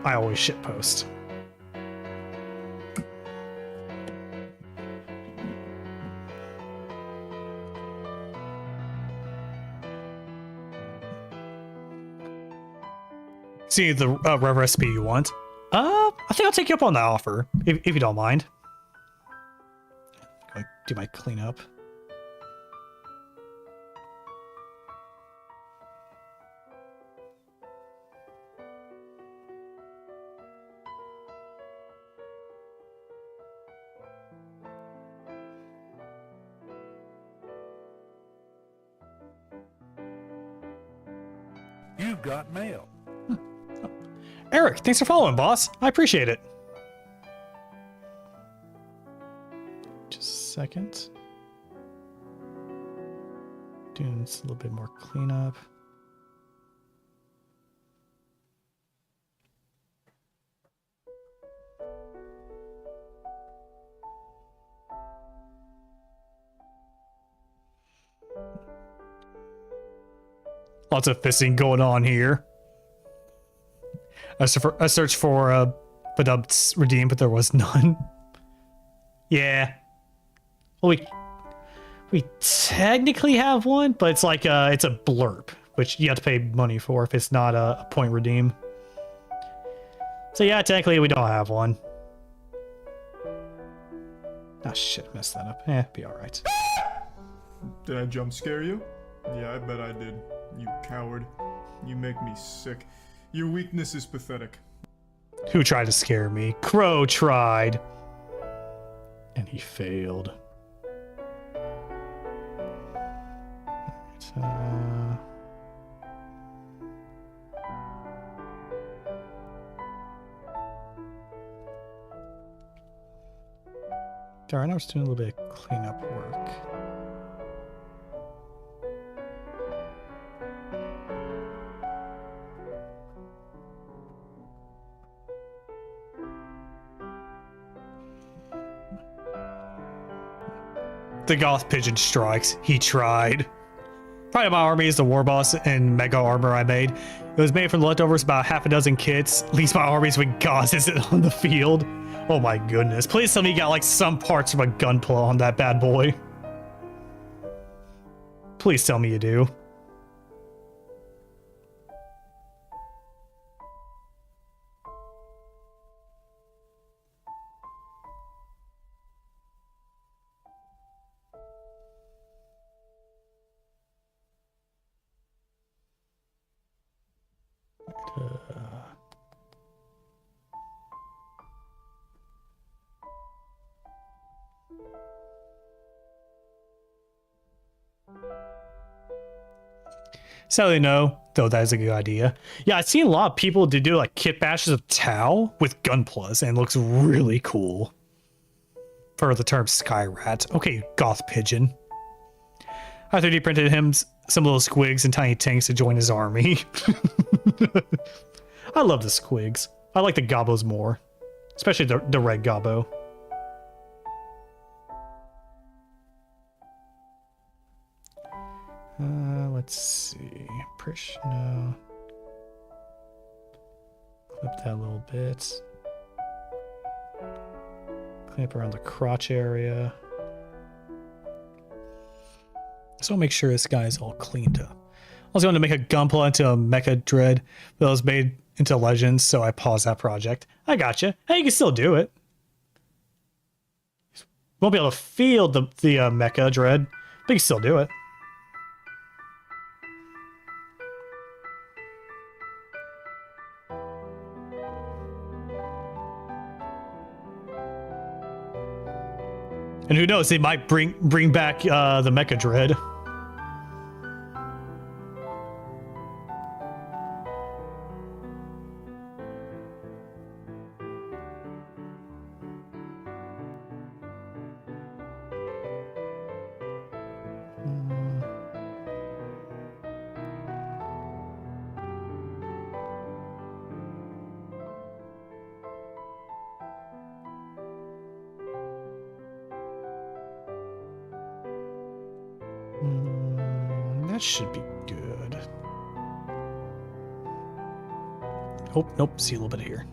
I always shitpost. See the recipe you want. I think I'll take you up on that offer, if you don't mind. Go do my cleanup. You've got mail. Eric, thanks for following, boss. I appreciate it. Just a second. Doing this a little bit more cleanup. Lots of fisting going on here. I searched for Vtuber redeem, but there was none. Yeah. Well, we technically have one, but it's like it's a blurb, which you have to pay money for if it's not a point redeem. So yeah, technically we don't have one. Ah shit, messed that up. Be alright. Did I jump scare you? Yeah, I bet I did. You coward. You make me sick. Your weakness is pathetic. Who tried to scare me? Crow tried. And he failed. Alright, Darn, I was doing a little bit of cleanup work. The Goth Pigeon strikes. He tried. Part of my army is the War Boss and Mega Armor I made. It was made from leftovers, about half a dozen kits. At least my armies when Goth isn't on the field. Oh my goodness. Please tell me you got like some parts of a gunpla on that bad boy. Please tell me you do. Sadly, no, though that is a good idea. Yeah, I've seen a lot of people do like kit bashes of Tau with gunplas, and it looks really cool. For the term Skyrat. Okay, Goth Pigeon. I 3D printed him some little squigs and tiny tanks to join his army. I love the squigs. I like the gobbos more. Especially the red gobbo. Let's see. No. Clip that a little bit. Clean up around the crotch area. So I'll make sure this guy's all cleaned up. I was going to make a gunpla into a mecha dread, but it was made into legends, so I paused that project. I gotcha. Hey, you can still do it. Won't be able to field the mecha dread, but you can still do it. And who knows, they might bring back the Mecha Dread. That should be good. Oh, nope, see a little bit here.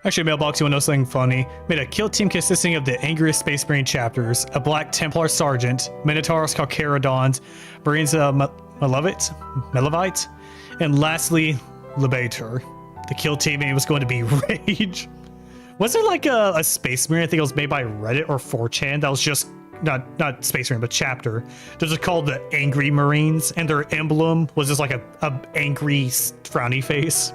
Actually, Mailbox, you want to know something funny? Made a kill team consisting of the angriest Space Marine chapters, a Black Templar Sergeant, Minotaurs Calcaradons, Marines Melevite, and lastly, Lebator. The kill team name was going to be Rage. Was there like a Space Marine, I think it was made by Reddit or 4chan, that was just, not Space Marine, but chapter. Those are called the Angry Marines, and their emblem was just like a angry, frowny face.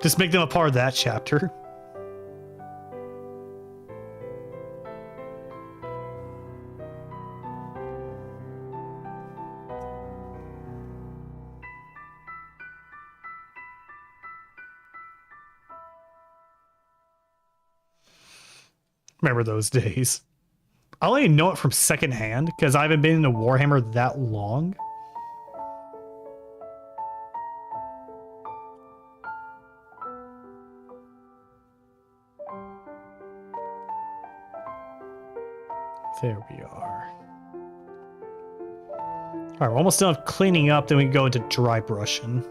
Just make them a part of that chapter. Remember those days. I only know it from secondhand because I haven't been into Warhammer that long. There we are. Alright, we're almost done cleaning up, then we can go into dry brushing.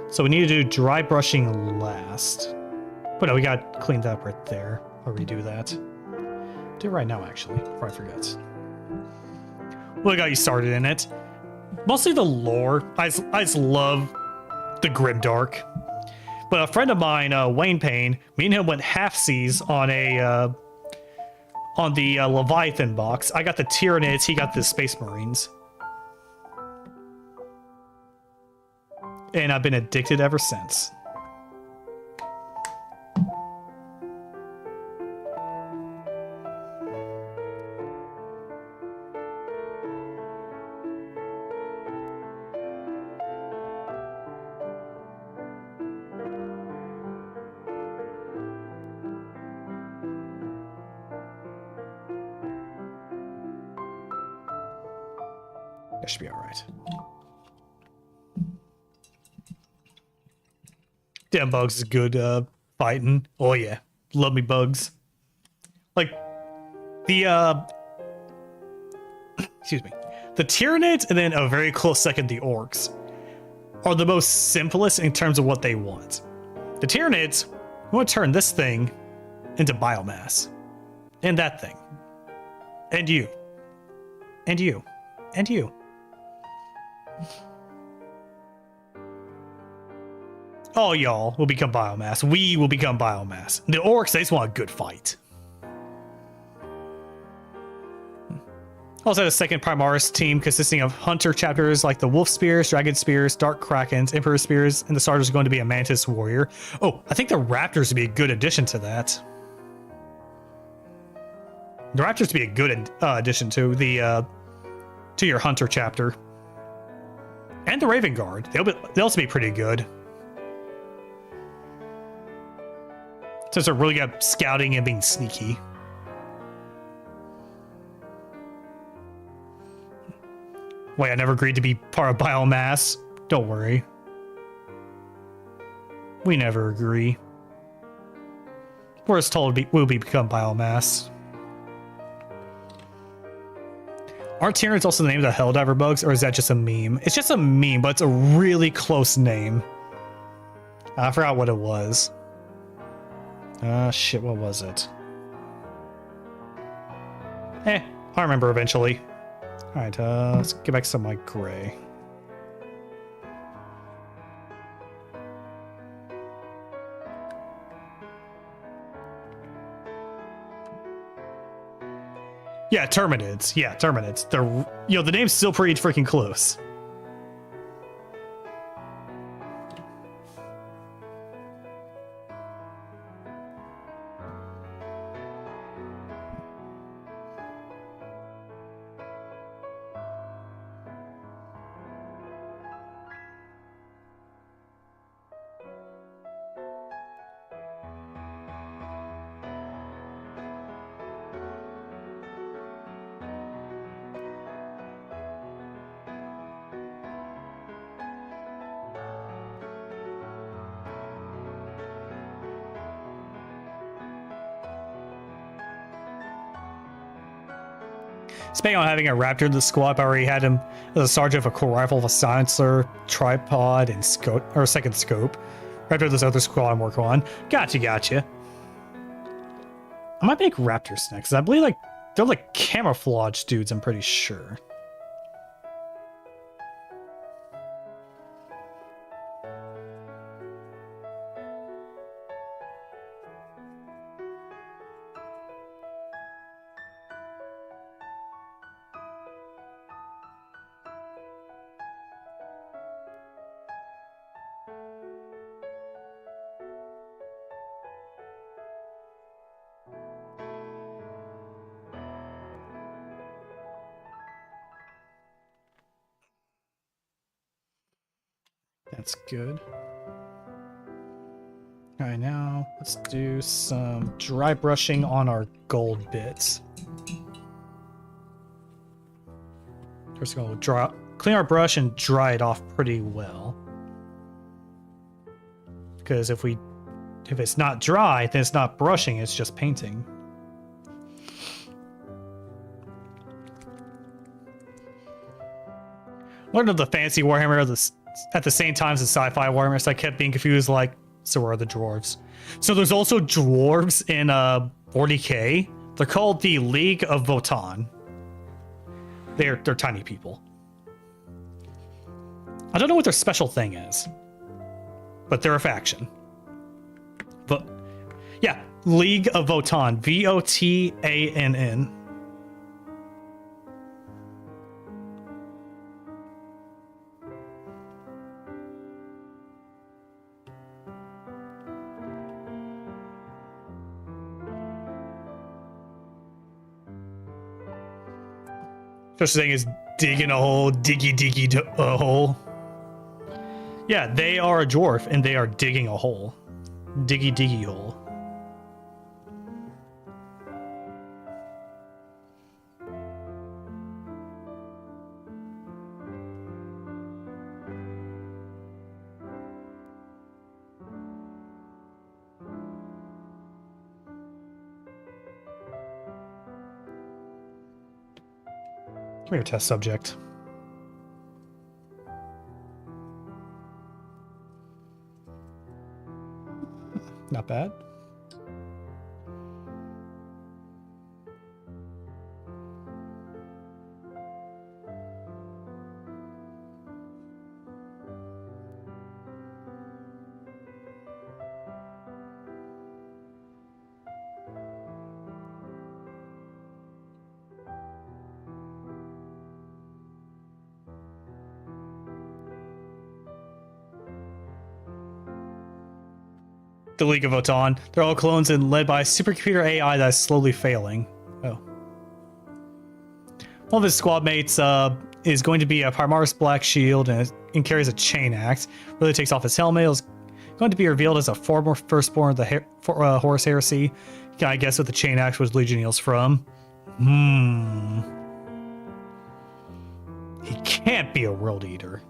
So we need to do dry brushing last. But no, we got cleaned up right there. I'll redo that. Do it right now, actually, before I forget. What got you started in it? Mostly the lore. I just love the grimdark. But a friend of mine, Wayne Payne, me and him went half-seas on a on the Leviathan box. I got the Tyranids, he got the Space Marines. And I've been addicted ever since. That should be all right. Damn, Bugs is good fighting. Oh yeah, love me Bugs. Like the excuse me, the Tyranids and then a very close second the Orcs are the most simplest in terms of what they want. The Tyranids want to turn this thing into biomass, and that thing, and you, and you, and you. All y'all will become biomass. We will become biomass. The Orcs, they just want a good fight. Also had a second Primaris team consisting of Hunter chapters like the Wolf Spears, Dragon Spears, Dark Krakens, Emperor Spears, and the starter is going to be a Mantis Warrior. Oh, I think the Raptors would be a good addition to that. The Raptors would be a good addition to the to your Hunter chapter. And the Raven Guard. They'll also be pretty good. Since they're really good at scouting and being sneaky. Wait, I never agreed to be part of biomass. Don't worry. We never agree. We're just told we'll become biomass. Aren't Tyranids also the name of the Helldiver bugs, or is that just a meme? It's just a meme, but it's a really close name. I forgot what it was. Shit, what was it? I'll remember eventually. Alright, let's get back to some like gray. Yeah, Terminids. Yeah, Terminids. They're, you know, the name's still pretty freaking close. Speaking on having a Raptor in the squad, I already had him as a sergeant of a core rifle, a silencer, tripod, and scope, or second scope. Raptor, this other squad I'm working on. Gotcha. I might make Raptors next, 'cause I believe they're like camouflage dudes, I'm pretty sure. That's good. Alright, now let's do some dry brushing on our gold bits. First of all, clean our brush and dry it off pretty well. Because if it's not dry, then it's not brushing, it's just painting. One of the fantasy Warhammer at the same time as the sci-fi Warhammer, so I kept being confused, like, so where are the dwarves? So there's also dwarves in 40k. They're called the League of Votan. They're tiny people. I don't know what their special thing is, but they're a faction. But yeah, League of Votan, Votann. Such thing is digging a hole, diggy a hole. Yeah, they are a dwarf and they are digging a hole. Diggy hole. Come here, test subject. Not bad. The League of Votan. They're all clones and led by a supercomputer AI that is slowly failing. Oh. One of his squad mates is going to be a Primaris Black Shield and carries a chain axe. Really takes off his helmet. Is going to be revealed as a former firstborn of the Horus Heresy. Can I guess what the chain axe was Legionnaires from? He can't be a World Eater.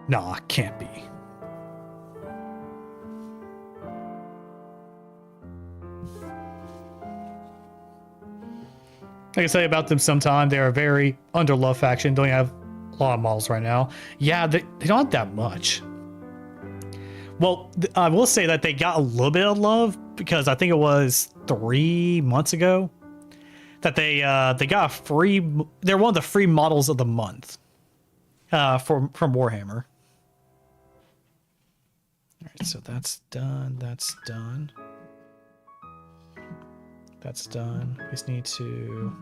Nah, can't be. Like I say about them sometime, they're a very underloved faction. Don't have a lot of models right now. Yeah, they don't have that much. Well, I will say that they got a little bit of love because I think it was 3 months ago that they got a free. They're one of the free models of the month from Warhammer. All right, so that's done. That's done. That's done. We just need to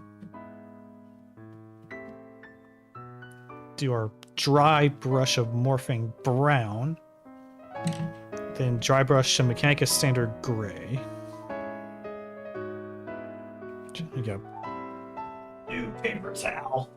do our dry brush of morphing brown. Then dry brush some Mechanicus standard gray. There we go. New paper towel.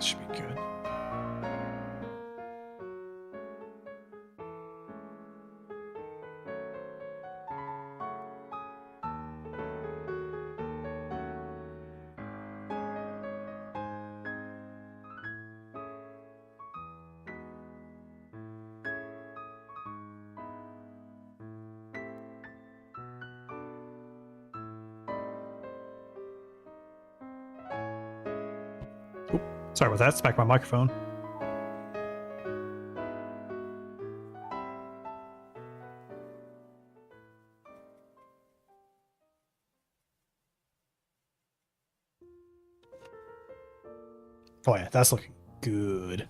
Should be good. Sorry about that. Smacked my microphone. Oh yeah, that's looking good.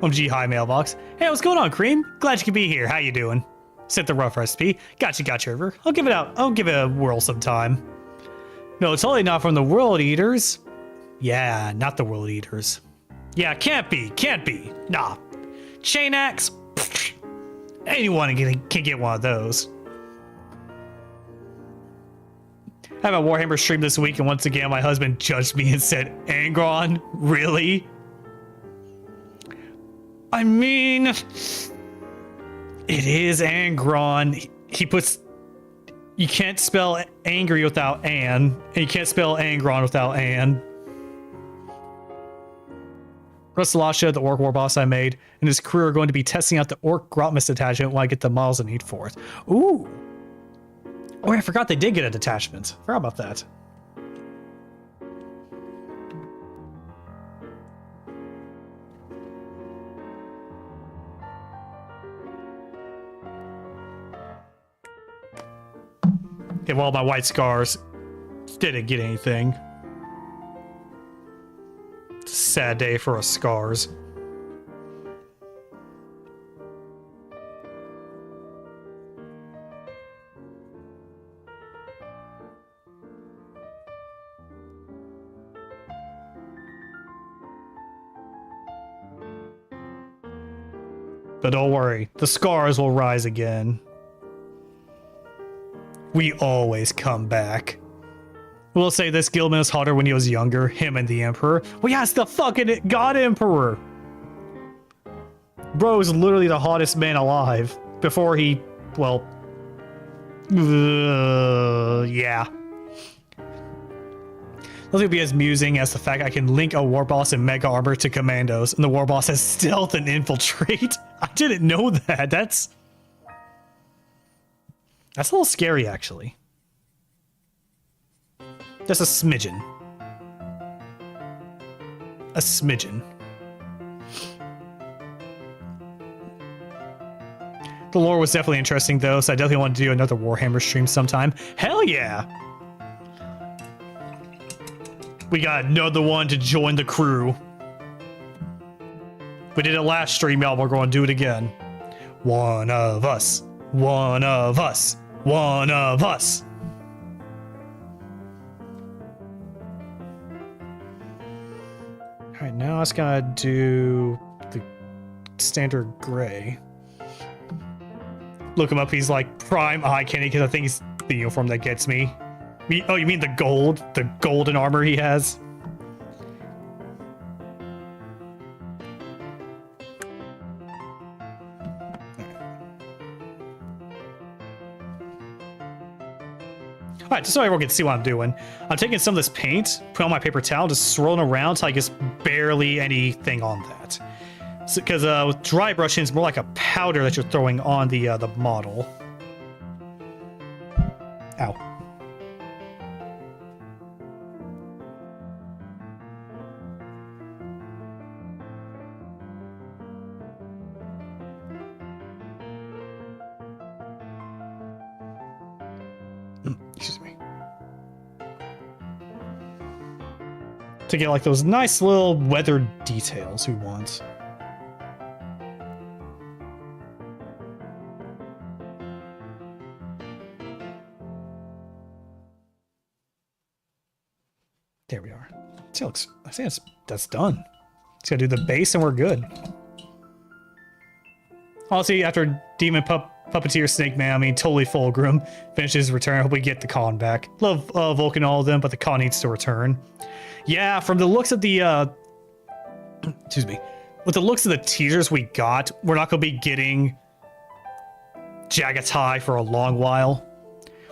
OMG, hi mailbox. Hey, what's going on, Cream? Glad you could be here. How you doing? Sent the rough recipe. Gotcha, over. I'll give it out. I'll give it a whirl sometime. No, it's totally not from the World Eaters. Yeah, not the World Eaters. Yeah, can't be. Nah. Chain axe? Anyone can get one of those. I have a Warhammer stream this week, and once again, my husband judged me and said, Angron? Really? I mean, it is Angron. He puts... You can't spell angry without an, and you can't spell Angron without an. Rustalasha, the Orc War boss I made, and his crew are going to be testing out the Orc Grotmus attachment when I get the models I need for it. Ooh! Oh, I forgot they did get a detachment. Forgot about that. Okay, well, my white scars didn't get anything. It's a sad day for us scars. But don't worry, the scars will rise again. We always come back. We'll say this Gilman was hotter when he was younger, him and the Emperor. Well, yeah, it's the fucking God Emperor. Bro is literally the hottest man alive. Before he, well... yeah. Nothing will be as amusing as the fact I can link a war boss in mega armor to commandos, and the war boss has stealth and infiltrate. I didn't know that. That's a little scary, actually. Just a smidgen. A smidgen. The lore was definitely interesting, though, so I definitely want to do another Warhammer stream sometime. Hell yeah! We got another one to join the crew. We did it last stream, y'all. We're going to do it again. One of us. One of us. One of us. Alright, now I just gotta do the standard gray. Look him up, he's like prime eye candy because I think he's the uniform that gets me. Oh, you mean the gold? The golden armor he has? Alright, just so everyone can see what I'm doing. I'm taking some of this paint, put on my paper towel, just swirling around until I get barely anything on that. Because with dry brushing, it's more like a powder that you're throwing on the model. Ow. Excuse me. To get like those nice little weathered details we want. There we are. See, looks. I think that's done. Just gotta do the base and we're good. Honestly, after Demon Puppeteer Snake Man, I mean, totally Fulgrim finishes his return. I hope we get the Khan back. Love Vulcan and all of them, but the Khan needs to return. Yeah, from the looks of the excuse me, with the looks of the teasers we got, we're not gonna be getting Jagatai for a long while.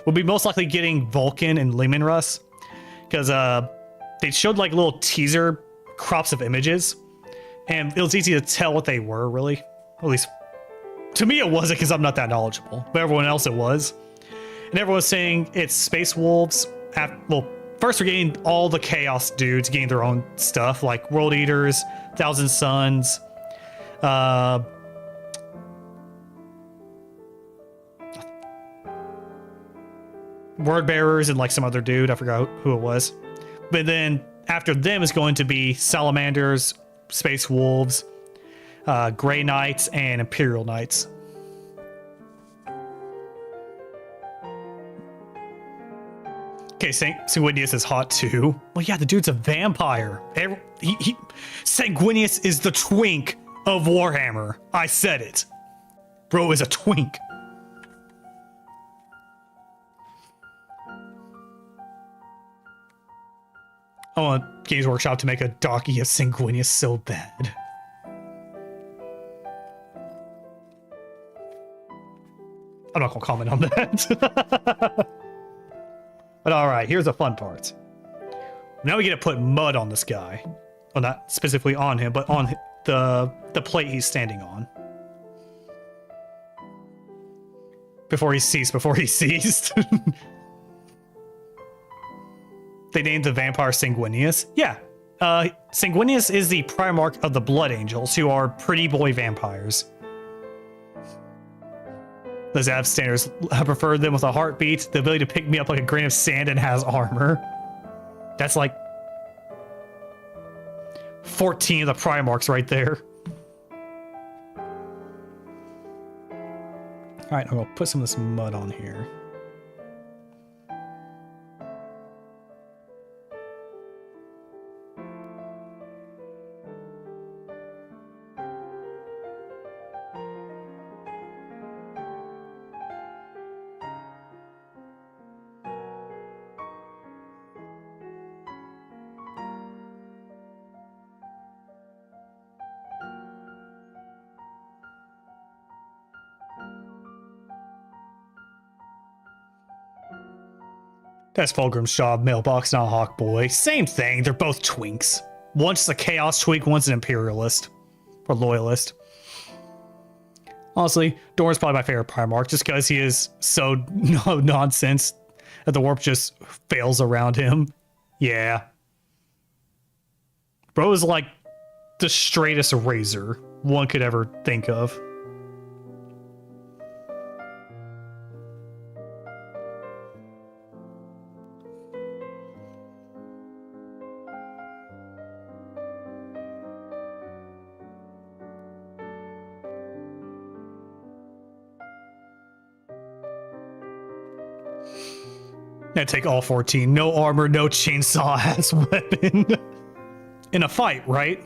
We'll be most likely getting Vulcan and Leman Russ, because they showed like little teaser crops of images, and it was easy to tell what they were, really. At least to me it wasn't, because I'm not that knowledgeable, but everyone else it was. And everyone was saying it's Space Wolves. Well, first we're getting all the Chaos dudes getting their own stuff, like World Eaters, Thousand Suns, Word Bearers, and like some other dude, I forgot who it was. But then after them is going to be Salamanders, Space Wolves, Grey Knights, and Imperial Knights. Okay, Sanguinius is hot too. Well, yeah, the dude's a vampire. Sanguinius is the twink of Warhammer. I said it. Bro is a twink. I want Games Workshop to make a Darky of Sanguinius so bad. I'm not gonna comment on that. But alright, here's the fun part. Now we get to put mud on this guy. Well, not specifically on him, but on the plate he's standing on. Before he ceased. They named the vampire Sanguinius. Yeah. Sanguinius is the Primarch of the Blood Angels, who are pretty boy vampires. The Zav standards, I prefer them with a heartbeat, the ability to pick me up like a grain of sand, and has armor. That's like 14 of the Primarchs right there. Alright, I'm gonna put some of this mud on here. That's Fulgrim's job, mailbox, not Hawk Boy. Same thing, they're both twinks. One's a chaos twink, one's an imperialist. Or loyalist. Honestly, Doran's probably my favorite Primarch, just because he is so no nonsense that the warp just fails around him. Yeah. Bro is like the straightest razor one could ever think of. I take all 14. No armor, no chainsaw ass weapon. In a fight, right?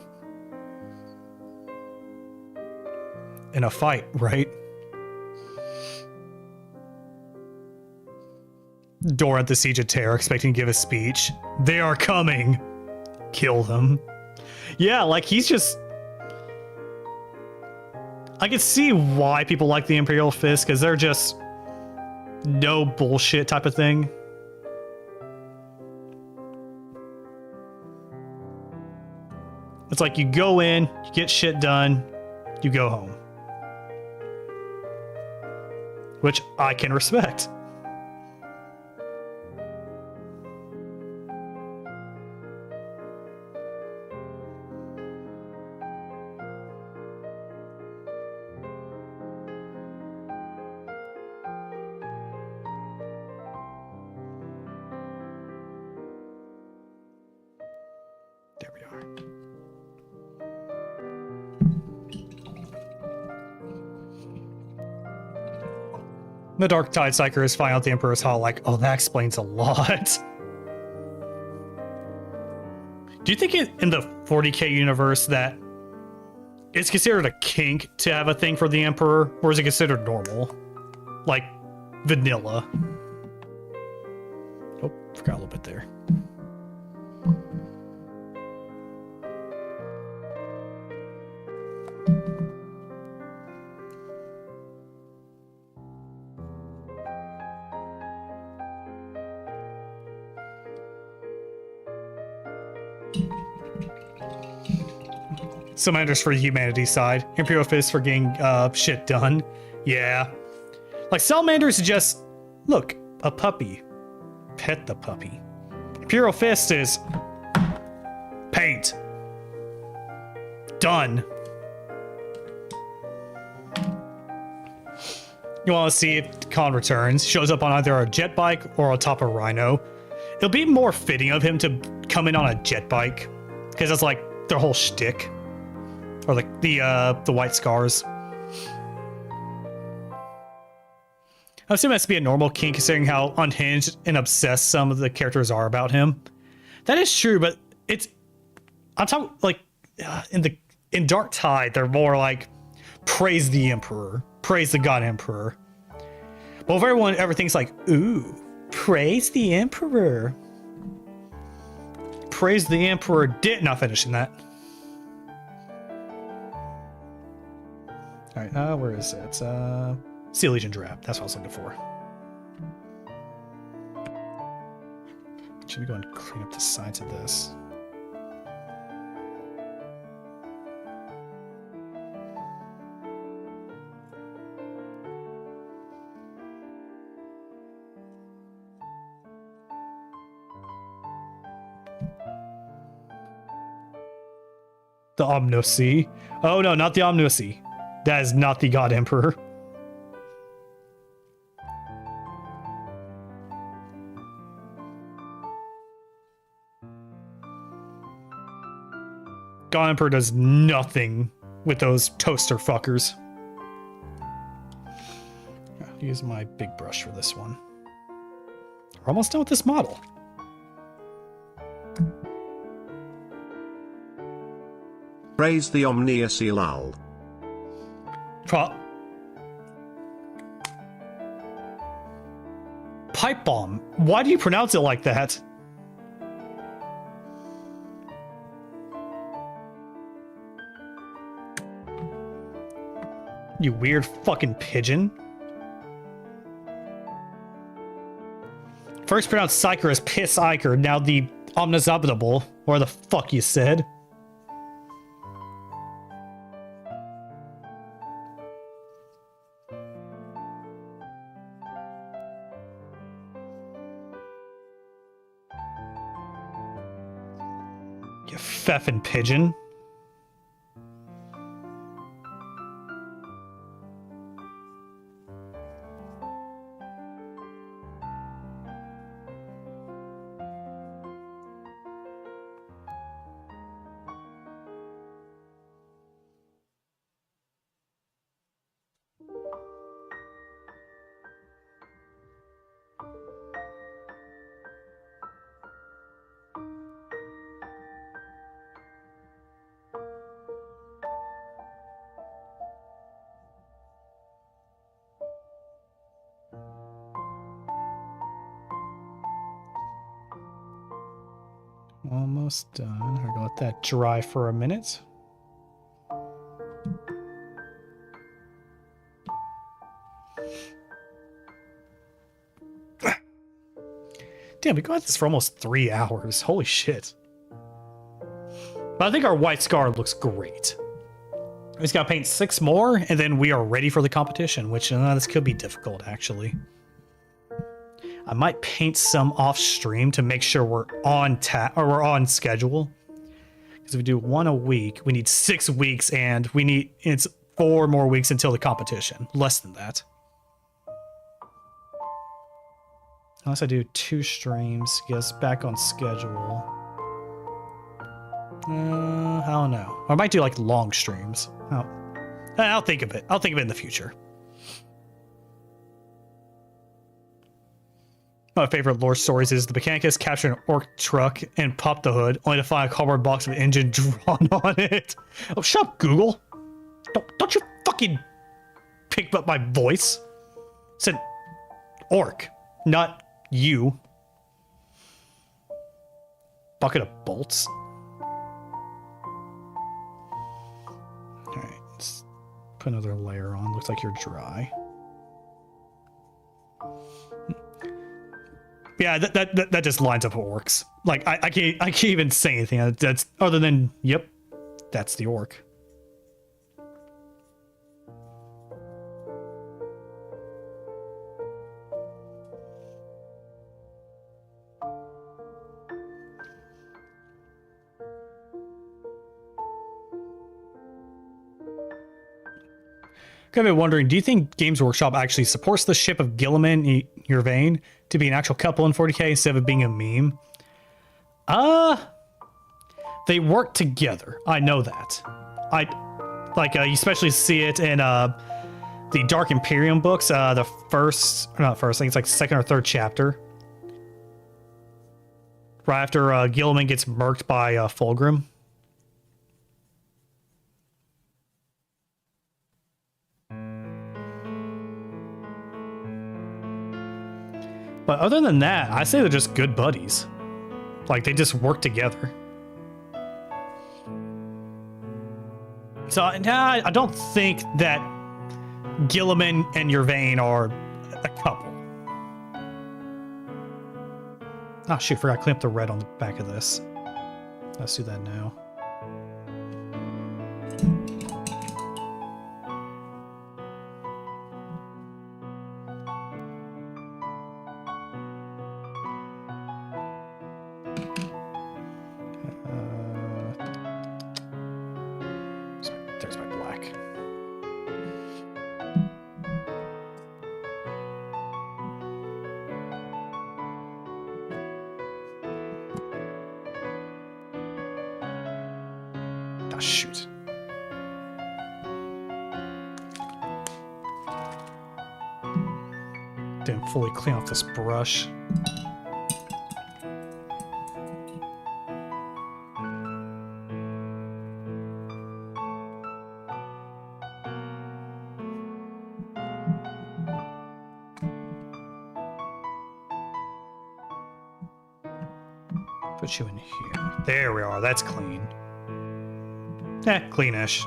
In a fight, right? Dora at the Siege of Terror, expecting to give a speech. They are coming. Kill them. Yeah, like he's just... I can see why people like the Imperial Fist, because they're just no bullshit type of thing. It's like you go in, you get shit done, you go home. Which I can respect. There we are. The Dark Tide Psyker is finding out the Emperor's Hall, like, oh, that explains a lot. Do you think in the 40k universe that it's considered a kink to have a thing for the Emperor, or is it considered normal? Like, vanilla? Oh, forgot a little bit there. Salamanders for the humanity side. Imperial Fist for getting shit done. Yeah. Like, Salamanders just... Look, a puppy. Pet the puppy. Imperial Fist is... Paint. Done. You want to see if Khan returns. Shows up on either a jet bike or on top of Rhino. It'll be more fitting of him to come in on a jet bike. Because that's like their whole shtick. Or like the white scars. I assume that's to be a normal kink considering how unhinged and obsessed some of the characters are about him. That is true, but it's... I'm talking like in Dark Tide, they're more like praise the Emperor, praise the God Emperor. Well, if everyone ever thinks like, ooh, praise the Emperor. Praise the Emperor did not finishing that. All right, where is it? Sea Legion Draft. That's what I was looking for. Should we go and clean up the sides of this? The Omnosi. Oh no, not the Omnosi. That is not the God Emperor. God Emperor does nothing with those toaster fuckers. I'll use my big brush for this one. We're almost done with this model. Praise the Omnius Ilal. Pipe bomb. Why do you pronounce it like that? You weird fucking pigeon. First pronounced Psyker as Piss Iker, now the Omnizobitable, or the fuck you said. You feffin' pigeon. Almost done. I'm gonna let that dry for a minute. Damn, we got this for almost 3 hours. Holy shit. But I think our white scar looks great. We just gotta paint 6 more, and then we are ready for the competition, which this could be difficult, actually. I might paint some off stream to make sure we're on we're on schedule. Because if we do 1 a week, we need 6 weeks, and it's 4 more weeks until the competition. Less than that. Unless I do 2 streams, get us back on schedule. I don't know. Or I might do like long streams. I'll think of it. I'll think of it in the future. My favorite lore stories is the Mechanicus captured an orc truck and popped the hood, only to find a cardboard box with engine drawn on it. Oh, shut up, Google. Don't you fucking pick up my voice. It's an orc, not you. Bucket of bolts. Alright, let's put another layer on. Looks like you're dry. Yeah, that just lines up with orcs. Like I can't even say anything that's other than yep, that's the orc. I've been wondering, do you think Games Workshop actually supports the ship of Gilliman in your vein to be an actual couple in 40k instead of being a meme? They work together. I know that. You especially see it in the Dark Imperium books. The not first, I think it's like 2nd or 3rd chapter. Right after Gilliman gets murked by Fulgrim. But other than that, I say they're just good buddies. Like, they just work together. So, I don't think that Gilliman and Yervain are a couple. Oh, shoot, forgot to clean up the red on the back of this. Let's do that now. There's my black. Oh, shoot. Didn't fully clean off this brush. Put you in here. There we are. That's clean. Cleanish.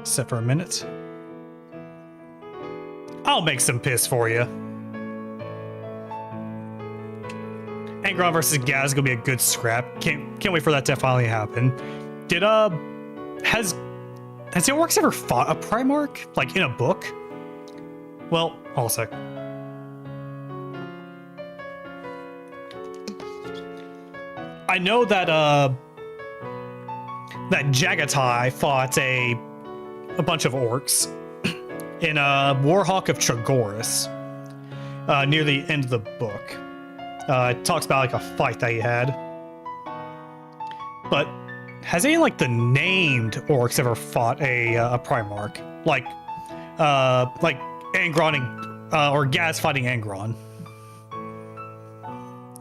Set for a minute. I'll make some piss for you. Angron versus Gaz is gonna be a good scrap. Can't wait for that to finally happen. Did has the Orcs ever fought a Primarch like in a book? Well, hold a sec. I know that that Jagatai fought a bunch of orcs in Warhawk of Tragoras near the end of the book. It talks about like a fight that he had. But has any like the named orcs ever fought a Primarch? Like Angron and, or Gaz fighting Angron?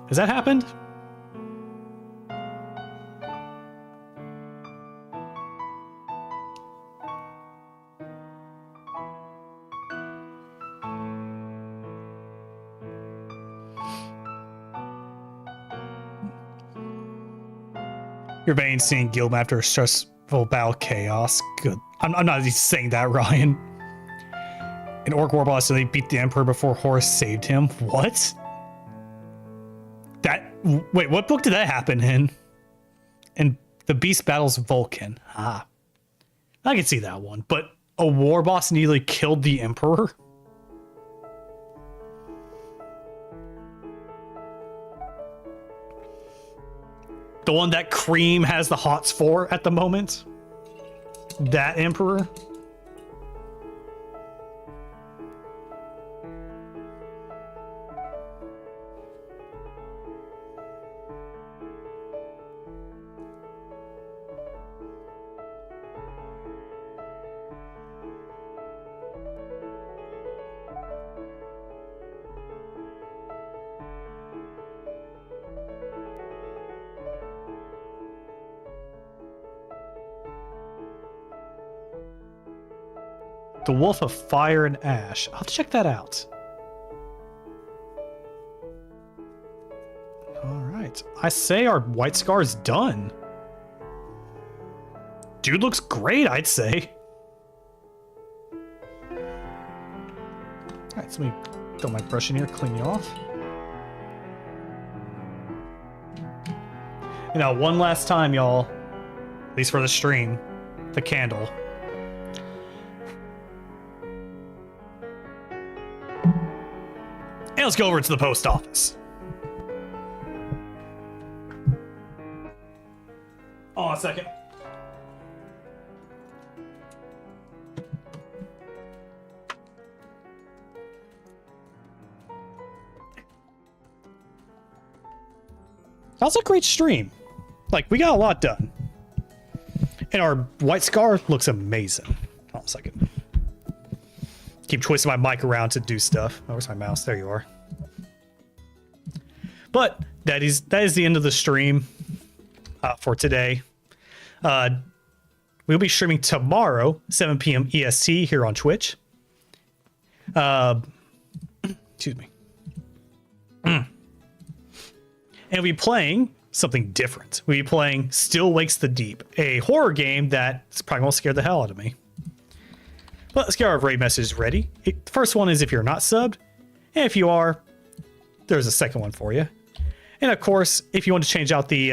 Has that happened? Yervain seeing Gilman after a stressful battle chaos. Good. I'm not even saying that, Ryan. An orc war boss, so they beat the Emperor before Horus saved him. What? Wait, what book did that happen in? And the Beast battles Vulcan. Ah. I can see that one. But a war boss nearly killed the Emperor? The one that Cream has the hots for at the moment? That Emperor? The Wolf of Fire and Ash. I'll check that out. Alright. I say our White Scar is done. Dude looks great, I'd say. Alright, so let me throw my brush in here, clean you off. And now, one last time, y'all. At least for the stream. The candle. And let's go over to the post office. Oh, a second. That was a great stream. Like, we got a lot done. And our white scar looks amazing. Hold on a second. Keep twisting my mic around to do stuff. Oh, where's my mouse? There you are. But that is the end of the stream for today. We'll be streaming tomorrow, 7 p.m. EST here on Twitch. Excuse me. And we'll be playing something different. We'll be playing Still Wakes the Deep, a horror game that's probably going to scare the hell out of me. But let's get our raid messages ready. The first one is if you're not subbed. And if you are, there's a second one for you. And of course, if you want to change out the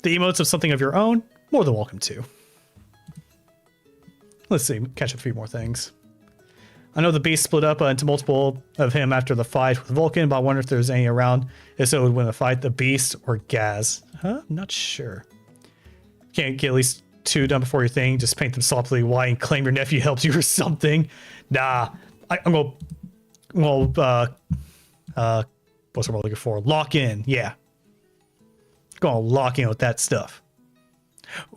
emotes of something of your own, more than welcome to. Let's see, catch a few more things. I know the beast split up into multiple of him after the fight with Vulcan, but I wonder if there's any around. If so, would win the fight, the beast or Gaz? Huh? I'm not sure. Can't get at least 2 done before your thing. Just paint them softly white and claim your nephew helped you or something. Nah, I'm gonna what's the word I'm looking for? Lock in, yeah. Gonna lock in with that stuff.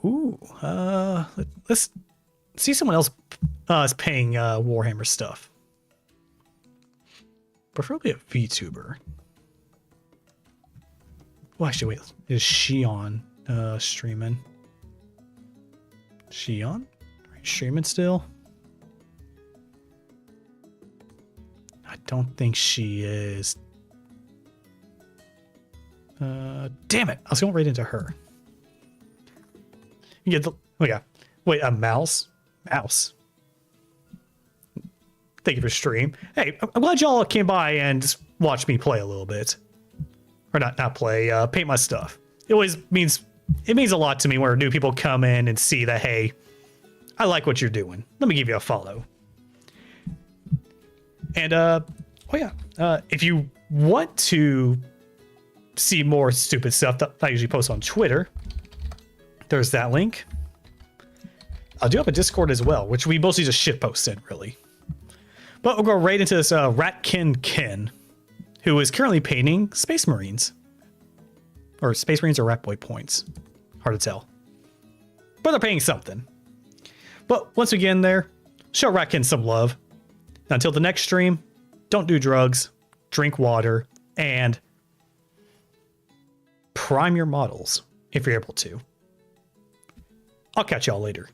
Ooh, let's see someone else is paying Warhammer stuff. Preferably a VTuber. Well, actually, wait. Is she on streaming? She on? Are you streaming still? I don't think she is. Damn it! I was going right into her. You get the. Oh yeah. Wait, a mouse? Mouse. Thank you for stream. Hey, I'm glad y'all came by and just watched me play a little bit. Or not play, paint my stuff. It always means, it means a lot to me where new people come in and see that, hey, I like what you're doing. Let me give you a follow. And, oh yeah, if you want to see more stupid stuff that I usually post on Twitter, there's that link. I do have a Discord as well, which we mostly just shitpost in, really. But we'll go right into this Ratkin Ken, who is currently painting Space Marines. Or Space Marines or Rat Boy points. Hard to tell. But they're painting something. But once we get in there, show Ratkin some love. Now, until the next stream, don't do drugs, drink water, and prime your models if you're able to. I'll catch y'all later.